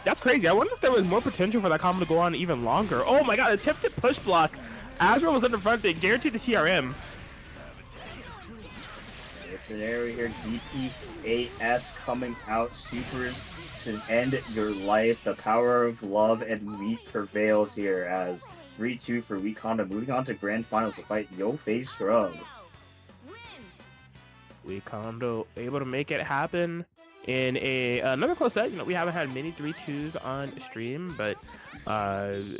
That's crazy. I wonder if there was more potential for that combo to go on even longer. Oh my god, attempted push block. Azure was in the front. They guaranteed the TRM. Scenario here, DPAS coming out, supers to end your life. The power of love and meat prevails here as 3-2 for Wikondo, moving on to grand finals to fight Yo-Fei Scrub. Wikondo able to make it happen in another close set. You know, we haven't had many 3-2s on stream, but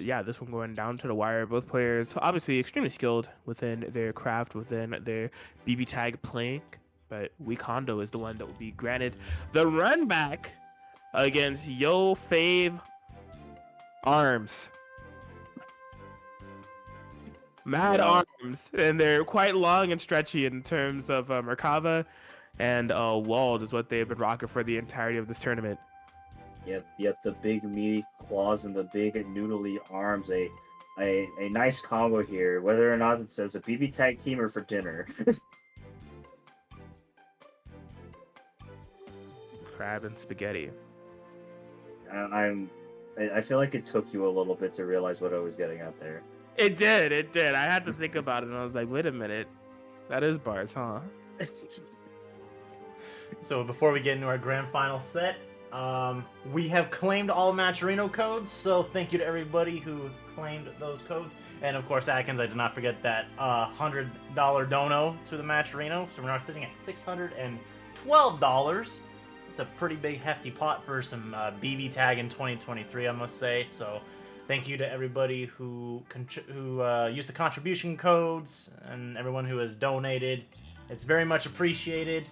yeah, this one going down to the wire. Both players obviously extremely skilled within their craft, within their BB tag playing, but Wekondo is the one that will be granted the run back against Yo Fave Arms. Mad arms, and they're quite long and stretchy in terms of Merkava, and Walled is what they've been rocking for the entirety of this tournament. Yep, the big meaty claws and the big noodly arms, a nice combo here, whether or not it says a BB tag team or for dinner. Crab and spaghetti. I feel like it took you a little bit to realize what I was getting at there. It did. I had to think about it, and I was like, wait a minute. That is bars, huh? So before we get into our grand final set, we have claimed all Matcherino codes, so thank you to everybody who claimed those codes. And of course, Atkins, I did not forget that $100 dono to the Matcherino, so we're now sitting at $612. It's a pretty big hefty pot for some BB tag in 2023, I must say. So thank you to everybody who used the contribution codes and everyone who has donated. It's very much appreciated.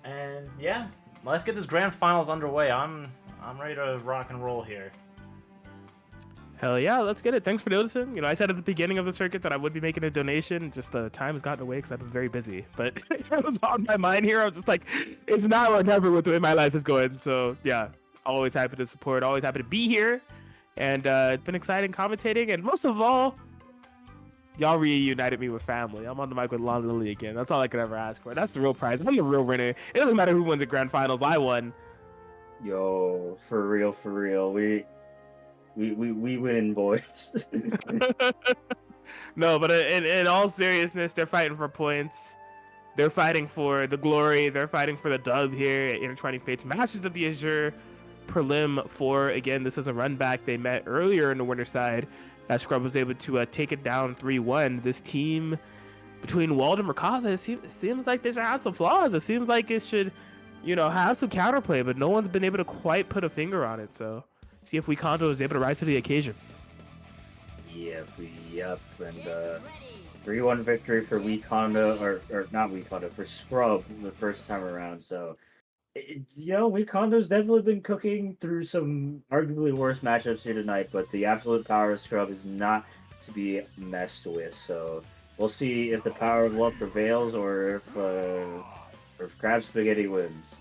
And yeah, let's get this grand finals underway. I'm ready to rock and roll here. Hell yeah, let's get it. Thanks for noticing. You know, I said at the beginning of the circuit that I would be making a donation. Just the time has gotten away because I've been very busy. But it was on my mind here. I was just like, it's now or never with the way my life is going. So yeah, always happy to support. Always happy to be here. And it's been exciting commentating. And most of all, y'all reunited me with family. I'm on the mic with Lon Lily again. That's all I could ever ask for. That's the real prize. I'm the real winner. It doesn't matter who wins the grand finals. I won. Yo, for real. We win, boys. No, but in all seriousness, they're fighting for points. They're fighting for the glory. They're fighting for the dub here at Intertwining Fates Masters of the Azure Prelim 4. Again, this is a run back. They met earlier in the winter side. Scrub was able to take it down 3-1. This team between Wald and Merkava, it seems like they should have some flaws. It seems like it should, you know, have some counterplay, but no one's been able to quite put a finger on it. So see if Wekondo is able to rise to the occasion. Yep. And 3-1 victory for Wekondo, or not Wekondo, for Scrub the first time around. So, you know, Wekondo's definitely been cooking through some arguably worse matchups here tonight, but the absolute power of Scrub is not to be messed with. So we'll see if the power of love prevails or if Crab Spaghetti wins.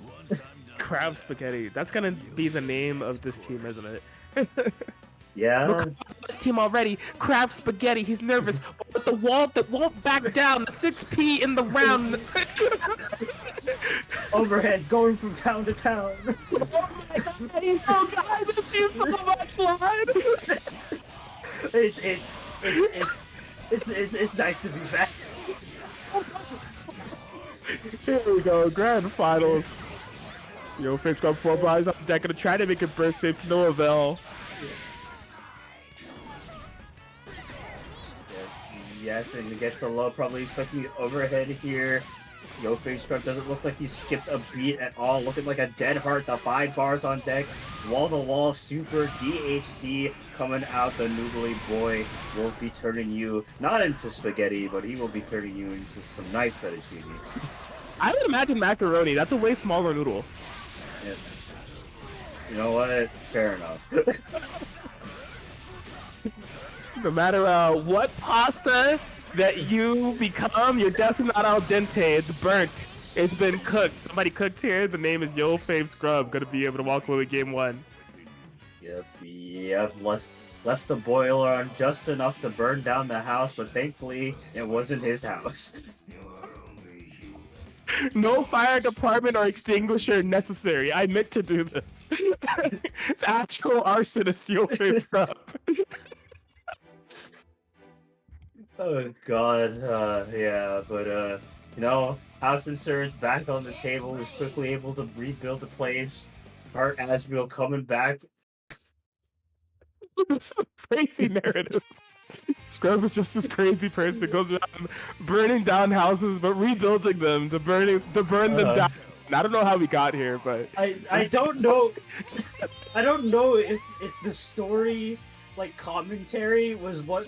Crab Spaghetti. That's gonna be the name of this team, isn't it? Yeah. This team already. Crab Spaghetti. He's nervous, but the wall that won't back down. The 6P in the round. Overheads going from town to town. Oh my god, he's so good. I just see so much line. It's nice to be back. Here we go, grand finals. Yo, Fake Scrub 4 bodies on deck, gonna try to make it burst safe to no avail. Yes, and against the low, probably expecting the overhead here. Yo, Face Scrub doesn't look like he skipped a beat at all. Looking like a dead heart. The 5 bars on deck. Wall-to-wall super DHC coming out. The noodly boy will be turning you not into spaghetti, but he will be turning you into some nice fettuccine. I would imagine macaroni. That's a way smaller noodle. Yeah. You know what? Fair enough. No matter what pasta that you become, you're definitely not al dente. It's burnt. It's been cooked. Somebody cooked here. The name is Yo Fave Scrub. Gonna be able to walk away with game 1. Yep. Left the boiler on just enough to burn down the house, but thankfully it wasn't his house. No fire department or extinguisher necessary. I meant to do this. It's actual arsonist Yo Fave Scrub. Oh god, yeah, but you know, House Insurance back on the table, was quickly able to rebuild the place. Art Asriel coming back. This is a crazy narrative. Scrub is just this crazy person that goes around burning down houses but rebuilding them to burn them down. I don't know how we got here, but I don't know. I don't know if the story, like commentary, was what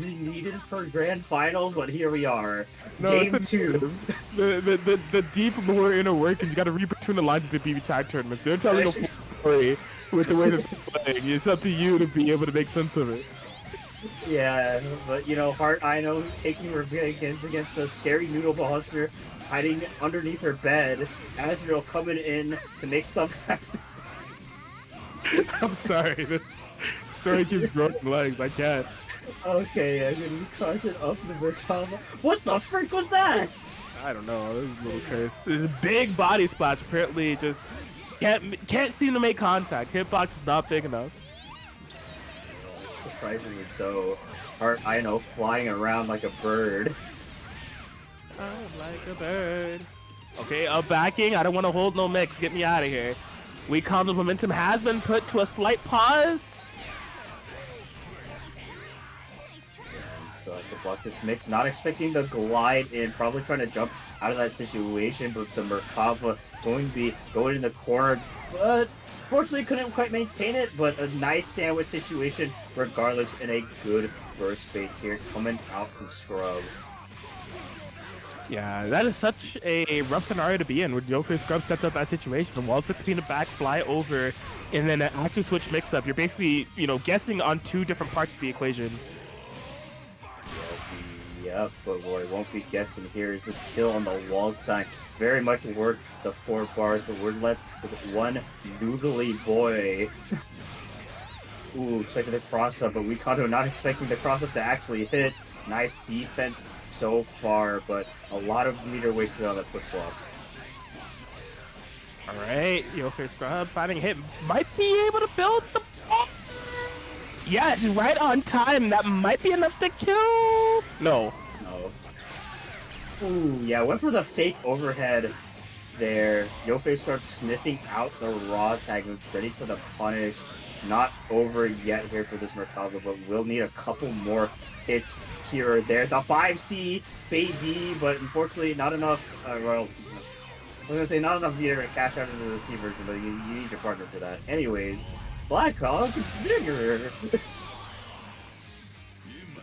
we needed for grand finals, but here we are. no, Game 2. The deep lore inner workings. You got to read between the lines of the BB tag tournaments. They're telling a full story with the way that they're playing. It's up to you to be able to make sense of it. Yeah, but you know, Heart I know taking revenge against the scary noodle monster hiding underneath her bed. Azure coming in to make stuff happen. I'm sorry. This story keeps growing legs. I can't. Okay, I'm gonna cross it up the Merkava. What the frick was that? I don't know. This is a little cursed. There's a big body splash. Apparently, just can't seem to make contact. Hitbox is not big enough. Surprisingly so. Heart I know flying around like a bird. Oh, like a bird. Okay, up backing. I don't want to hold no mix. Get me out of here. Weak Condo's momentum has been put to a slight pause. So I should block this mix, not expecting the glide in, probably trying to jump out of that situation, but the Merkava going to be going in the corner, but fortunately couldn't quite maintain it, but a nice sandwich situation regardless, and a good burst fade here coming out from Scrub. Yeah, that is such a rough scenario to be in, where Yofi Scrub sets up that situation. The wall 6 in the back, fly over, and then an active switch mix-up. You're basically, you know, guessing on two different parts of the equation. Yep, but what I won't be guessing here is this kill on the wall side. Very much worth the 4 bars, but we're left with one noodly boy. Ooh, expecting the cross-up, but Weak Condo not expecting the cross-up to actually hit. Nice defense so far, but a lot of meter wasted on the quick blocks. Alright, Yofi Scrub finding a hit. Might be able to build the ball. Yes, right on time. That might be enough to kill. No. No. Ooh, yeah, went for the fake overhead there. Yofi starts sniffing out the raw tag moves, ready for the punish. Not over yet here for this Merkava, but we'll need a couple more hits here or there. The 5C, baby, but unfortunately not enough, well, I was gonna say not enough meter to cash out into the C version, but you need your partner for that. Anyways, Blackhawk Stinger.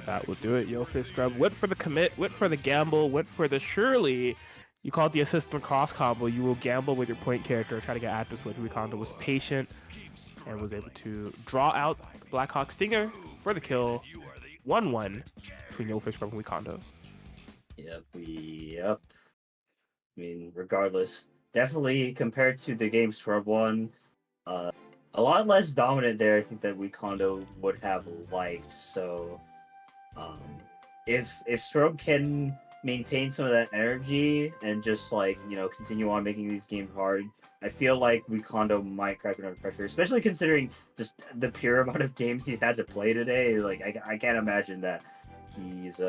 That will do it. Yofi Scrub went for the commit, went for the gamble, went for the surely. You call it the assist and cross combo. You will gamble with your point character, try to get active switch. Weakondo was patient and was able to draw out the Blackhawk Stinger for the kill. 1-1 between Yofi Scrub and Weakondo. Yep. I mean, regardless, definitely compared to the game Scrub won, a lot less dominant there, I think, that Weakondo would have liked. So, if Scrub can maintain some of that energy and just, like, you know, continue on making these games hard, I feel like Weakondo might crack under pressure, especially considering just the pure amount of games he's had to play today. Like, I can't imagine that he's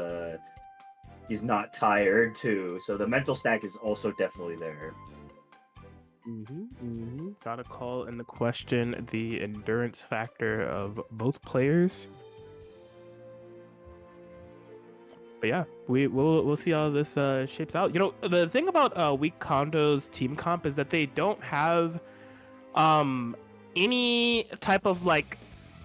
not tired too. So the mental stack is also definitely there. Gotta call into question the endurance factor of both players. But yeah, we'll see how this shapes out. You know, the thing about Weakondo's team comp is that they don't have any type of, like,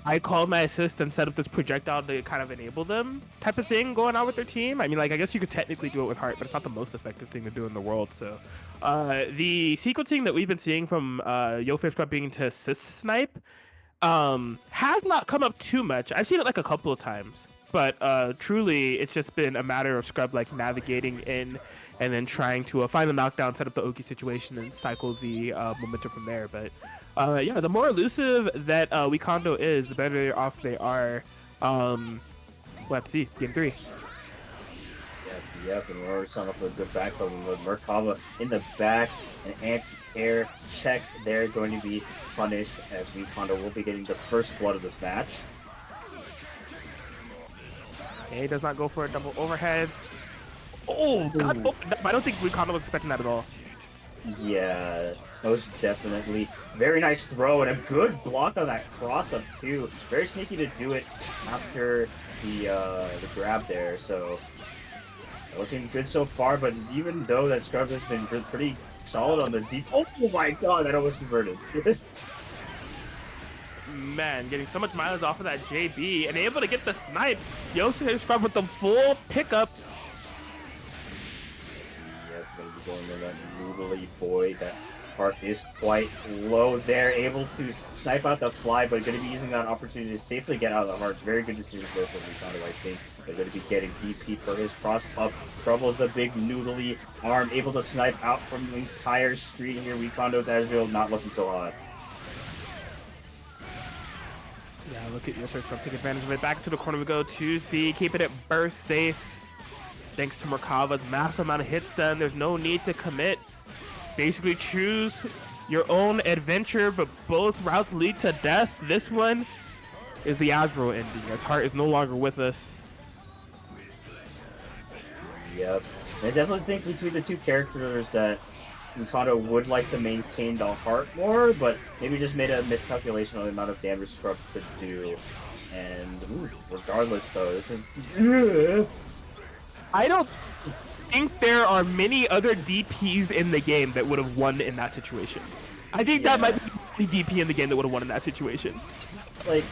I call my assist and set up this projectile to kind of enable them type of thing going on with their team. I mean, like, I guess you could technically do it with Heart, but it's not the most effective thing to do in the world. So the sequencing that we've been seeing from Yofi Scrub being to assist snipe has not come up too much. I've seen it like a couple of times, but truly it's just been a matter of Scrub like navigating in and then trying to find the knockdown, set up the Oki situation, and cycle the momentum from there. But yeah, the more elusive that Weakondo is, the better off they are. We'll have to see. Game 3. Yep, and we're starting off with a good back level with Merkava in the back. An anti-air check there going to be punished as Weakondo will be getting the first blood of this match. He does not go for a double overhead. Oh, God opened up. I don't think Weakondo was expecting that at all. Yeah, most definitely. Very nice throw and a good block on that cross-up too. Very sneaky to do it after the grab there. So looking good so far, but even though that Scrub has been pretty solid on the deep. Oh my god, that almost converted. Man, getting so much mileage off of that JB and able to get the snipe. Yoshi Scrub with the full pickup. Yep, gonna be going in that noodly boy. That heart is quite low there, able to snipe out the fly, but gonna be using that opportunity to safely get out of the hearts. Very good decision there from Ricardo, I think. They're gonna be getting DP for his cross up. Troubles the big noodly arm, able to snipe out from the entire screen here. Ricondo's Azure not looking so hot. Yeah, look at Yoshi Scrub take advantage of it. Back to the corner we go. 2C, keeping it burst safe. Thanks to Merkava's massive amount of hits done. There's no need to commit. Basically choose your own adventure, but both routes lead to death. This one is the Azure ending, as Heart is no longer with us. Yep. I definitely think between the two characters that Mikado would like to maintain the heart more, but maybe just made a miscalculation on the amount of damage Scrub could do. And regardless, though, this is. I don't think there are many other DPs in the game that would have won in that situation. I think that might be the only DP in the game that would have won in that situation. Like,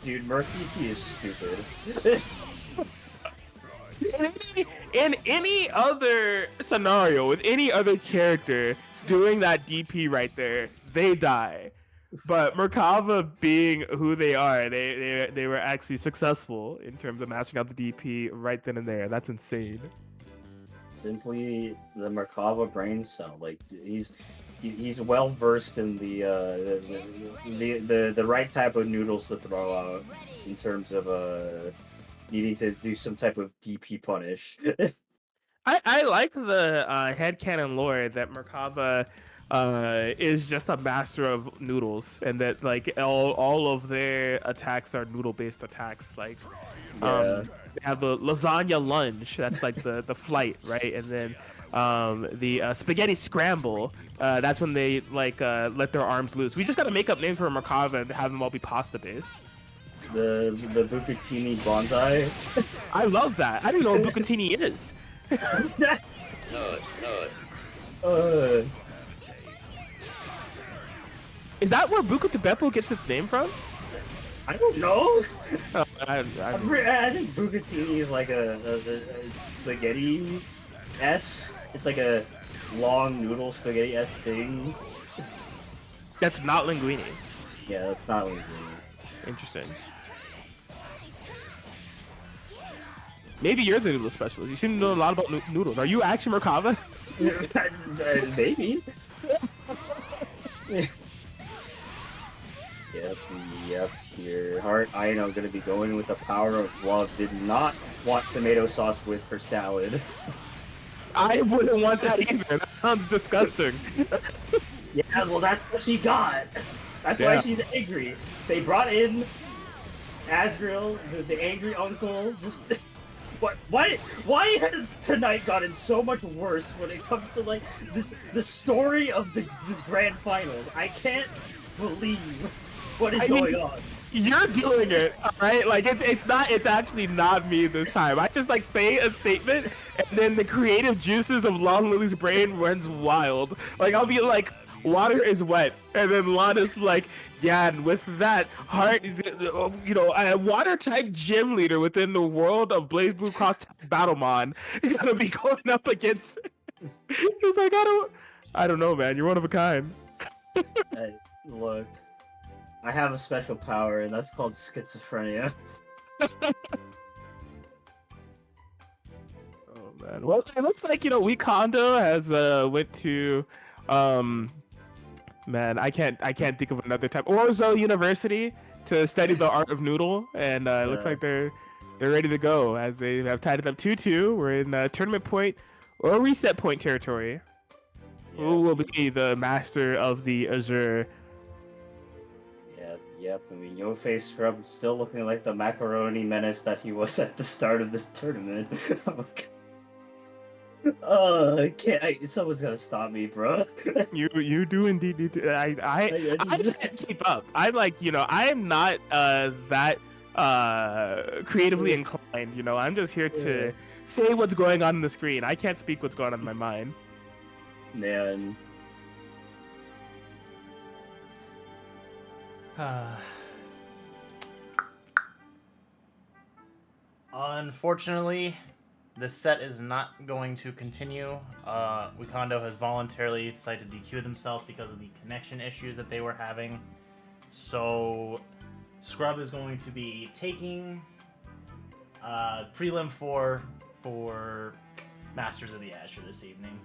dude, Merc DP is stupid. In any other scenario, with any other character doing that DP right there, they die. But Merkava being who they are, they were actually successful in terms of matching out the DP right then and there. That's insane. Simply the Merkava brain cell. Like he's well versed in the right type of noodles to throw out in terms of needing to do some type of DP punish. I like the headcanon lore that Merkava is just a master of noodles, and that like all of their attacks are noodle based attacks. Like they have the lasagna lunge, that's like the flight, right? And then the spaghetti scramble, that's when they like let their arms loose. We just gotta make up names for Merkava and have them all be pasta based. The Bucatini bonsai. I love that. I don't know what Bucatini is. Is that where Buka de Beppo gets its name from? I don't know. I think Bucatini is like a spaghetti S. It's like a long noodle spaghetti S thing. That's not linguine. Yeah, that's not linguine. Interesting. Maybe you're the noodle specialist. You seem to know a lot about noodles. Are you actually Merkava? Maybe. Yep, here. Heart, I am going to be going with the power of love. Did not want tomato sauce with her salad. I wouldn't want that either. That sounds disgusting. Yeah, well, that's what she got. That's why she's angry. They brought in Azrael, the angry uncle. Just why has tonight gotten so much worse when it comes to like the story of this grand final? I can't believe what is going on. You're doing it, all right? Like it's actually not me this time. I just like say a statement, and then the creative juices of Long Lily's brain runs wild. Like I'll be like, water is wet, and then Lana's like, yeah, and with that Heart, you know, a water type gym leader within the world of Blaze Blue Cross Battlemon is gonna be going up against. He's like, I don't know, man. You're one of a kind. Look, I have a special power, and that's called schizophrenia. Oh man. Well, it looks like, you know, Kondo has went to man, I can't think of another type. Orzo University to study the art of noodle, and it looks like they're ready to go as they have tied it up 2-2. We're in tournament point or reset point territory. Yeah. Who will be the master of the Azure? Yep. I mean, Yo-Face Scrub still looking like the macaroni menace that he was at the start of this tournament. I can't. Someone's gonna stop me, bro. you do indeed need to. I can't keep up. I'm like, you know, I am not that creatively inclined. You know, I'm just here to say what's going on the screen. I can't speak what's going on in my mind. man. Unfortunately, this set is not going to continue. Wakando has voluntarily decided to DQ themselves because of the connection issues that they were having. So, Scrub is going to be taking Prelim 4 for Masters of the Azure this evening.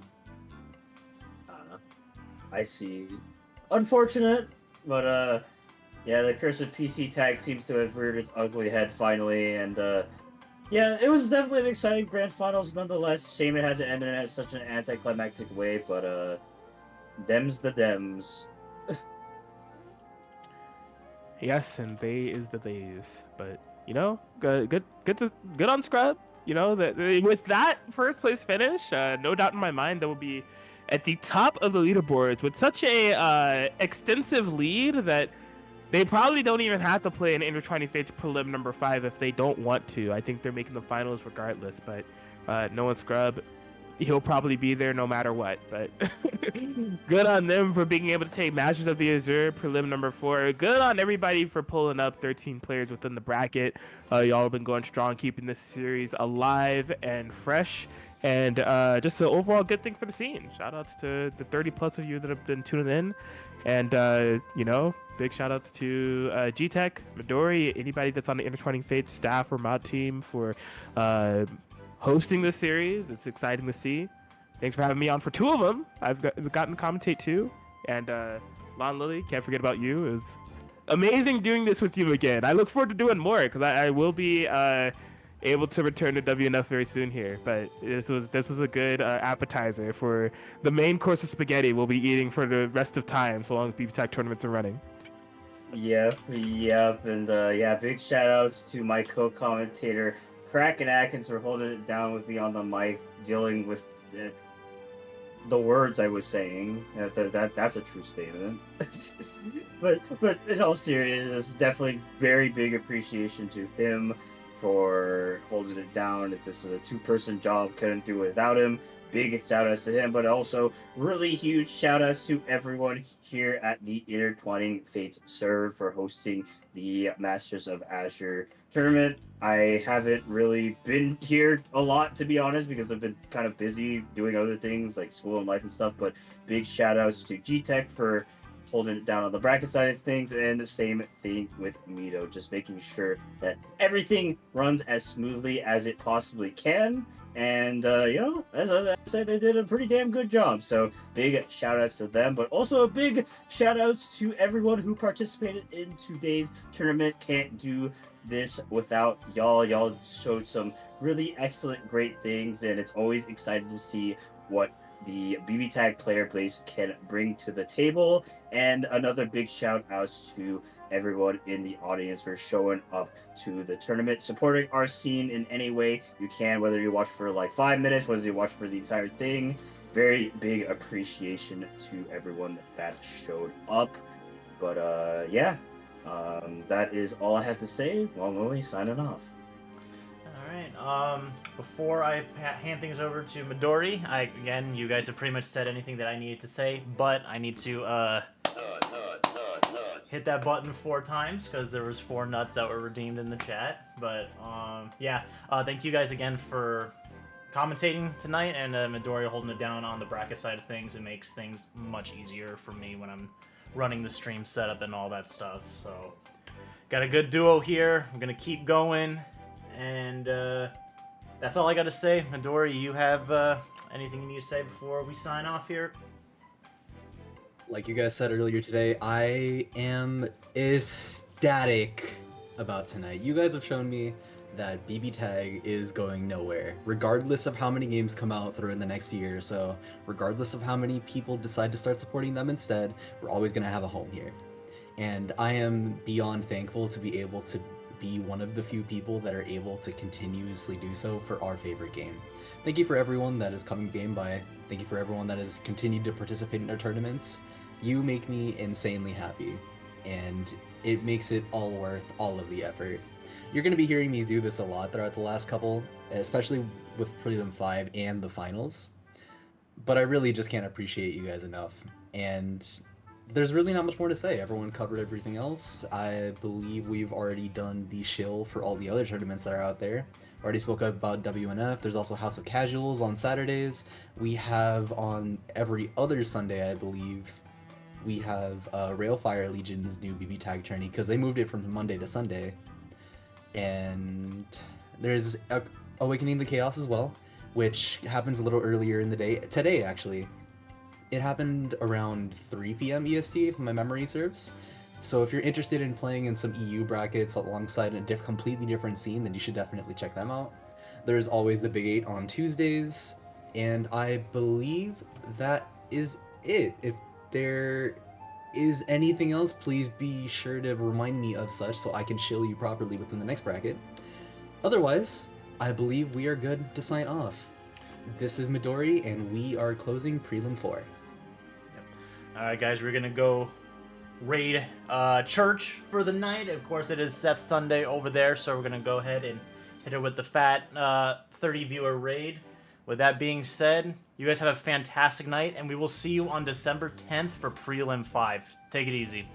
I see. Unfortunate, but yeah, the curse of PC tag seems to have reared its ugly head finally, and yeah, it was definitely an exciting grand finals nonetheless. Shame it had to end in such an anticlimactic way, but Dems the Dems. Yes, and they is the days. But you know, good on Scrub. You know that with that first place finish, no doubt in my mind that will be at the top of the leaderboards with such a extensive lead that they probably don't even have to play an Intertwining Fates Prelim number 5 if they don't want to. I think they're making the finals regardless. But Noah Scrub, he'll probably be there no matter what. But good on them for being able to take Masters of the Azure Prelim number 4. Good on everybody for pulling up 13 players within the bracket. Y'all have been going strong, keeping this series alive and fresh. And just an overall good thing for the scene. Shout outs to the 30 plus of you that have been tuning in. And, you know, big shout outs to G-Tech, Midori, anybody that's on the Intertwining Fates staff or mod team for hosting this series. It's exciting to see. Thanks for having me on for 2 of them. I've gotten to commentate 2. And Lon Lily, can't forget about you. It was amazing doing this with you again. I look forward to doing more because I will be able to return to WNF very soon here. But this was a good appetizer for the main course of spaghetti we'll be eating for the rest of time, so long as BB Tech tournaments are running. Yep, and yeah, big shout outs to my co-commentator, Kraken Atkins, for holding it down with me on the mic, dealing with the words I was saying. That's a true statement. but in all seriousness, definitely very big appreciation to him for holding it down. It's just a 2-person job, couldn't do it without him. Big shout outs to him, but also really huge shout outs to everyone here at the Intertwining Fates serve for hosting the Masters of Azure tournament. I haven't really been here a lot, to be honest, because I've been kind of busy doing other things like school and life and stuff, but big shout outs to G-Tech for holding it down on the bracket side of things, and the same thing with Mito, just making sure that everything runs as smoothly as it possibly can. And, you know, as I said, they did a pretty damn good job. So big shout outs to them, but also a big shout outs to everyone who participated in today's tournament. Can't do this without y'all. Y'all showed some really excellent, great things, and it's always exciting to see what the BB Tag player base can bring to the table. And another big shout outs to everyone in the audience for showing up to the tournament, supporting our scene in any way you can, whether you watch for like 5 minutes, whether you watch for the entire thing. Very big appreciation to everyone that showed up. But yeah, that is all I have to say. Long Lily signing off. All right. Before I hand things over to Midori, again, you guys have pretty much said anything that I needed to say, but I need to hit that button 4 times because there was 4 nuts that were redeemed in the chat. But yeah, thank you guys again for commentating tonight, and Midori holding it down on the bracket side of things. It makes things much easier for me when I'm running the stream setup and all that stuff. So got a good duo here. I'm gonna keep going, and that's all I got to say. Midori, you have anything you need to say before we sign off here? Like you guys said earlier today, I am ecstatic about tonight. You guys have shown me that BB Tag is going nowhere, regardless of how many games come out through in the next year or so, regardless of how many people decide to start supporting them instead, we're always going to have a home here. And I am beyond thankful to be able to be one of the few people that are able to continuously do so for our favorite game. Thank you for everyone that is coming game by. Thank you for everyone that has continued to participate in our tournaments. You make me insanely happy, and it makes it all worth all of the effort. You're going to be hearing me do this a lot throughout the last couple, especially with Prelim 5 and the finals. but I really just can't appreciate you guys enough. And there's really not much more to say. Everyone covered everything else. I believe we've already done the shill for all the other tournaments that are out there. Already spoke about WNF. There's also House of Casuals on Saturdays. We have on every other Sunday, I believe, we have Railfire Legion's new BB Tag tourney because they moved it from Monday to Sunday. And there's Awakening the Chaos as well, which happens a little earlier in the day. Today, actually. It happened around 3 p.m. EST, if my memory serves. So if you're interested in playing in some EU brackets alongside a completely different scene, then you should definitely check them out. There's always the Big 8 on Tuesdays, and I believe that is it. If there is anything else, please be sure to remind me of such so I can shill you properly within the next bracket. Otherwise, I believe we are good to sign off. This is Midori, and we are closing Prelim 4. Alright guys, we're gonna go raid church for the night. Of course, it is Seth's Sunday over there, so we're gonna go ahead and hit it with the fat 30 viewer raid. With that being said, you guys have a fantastic night, and we will see you on December 10th for Prelim 5. Take it easy.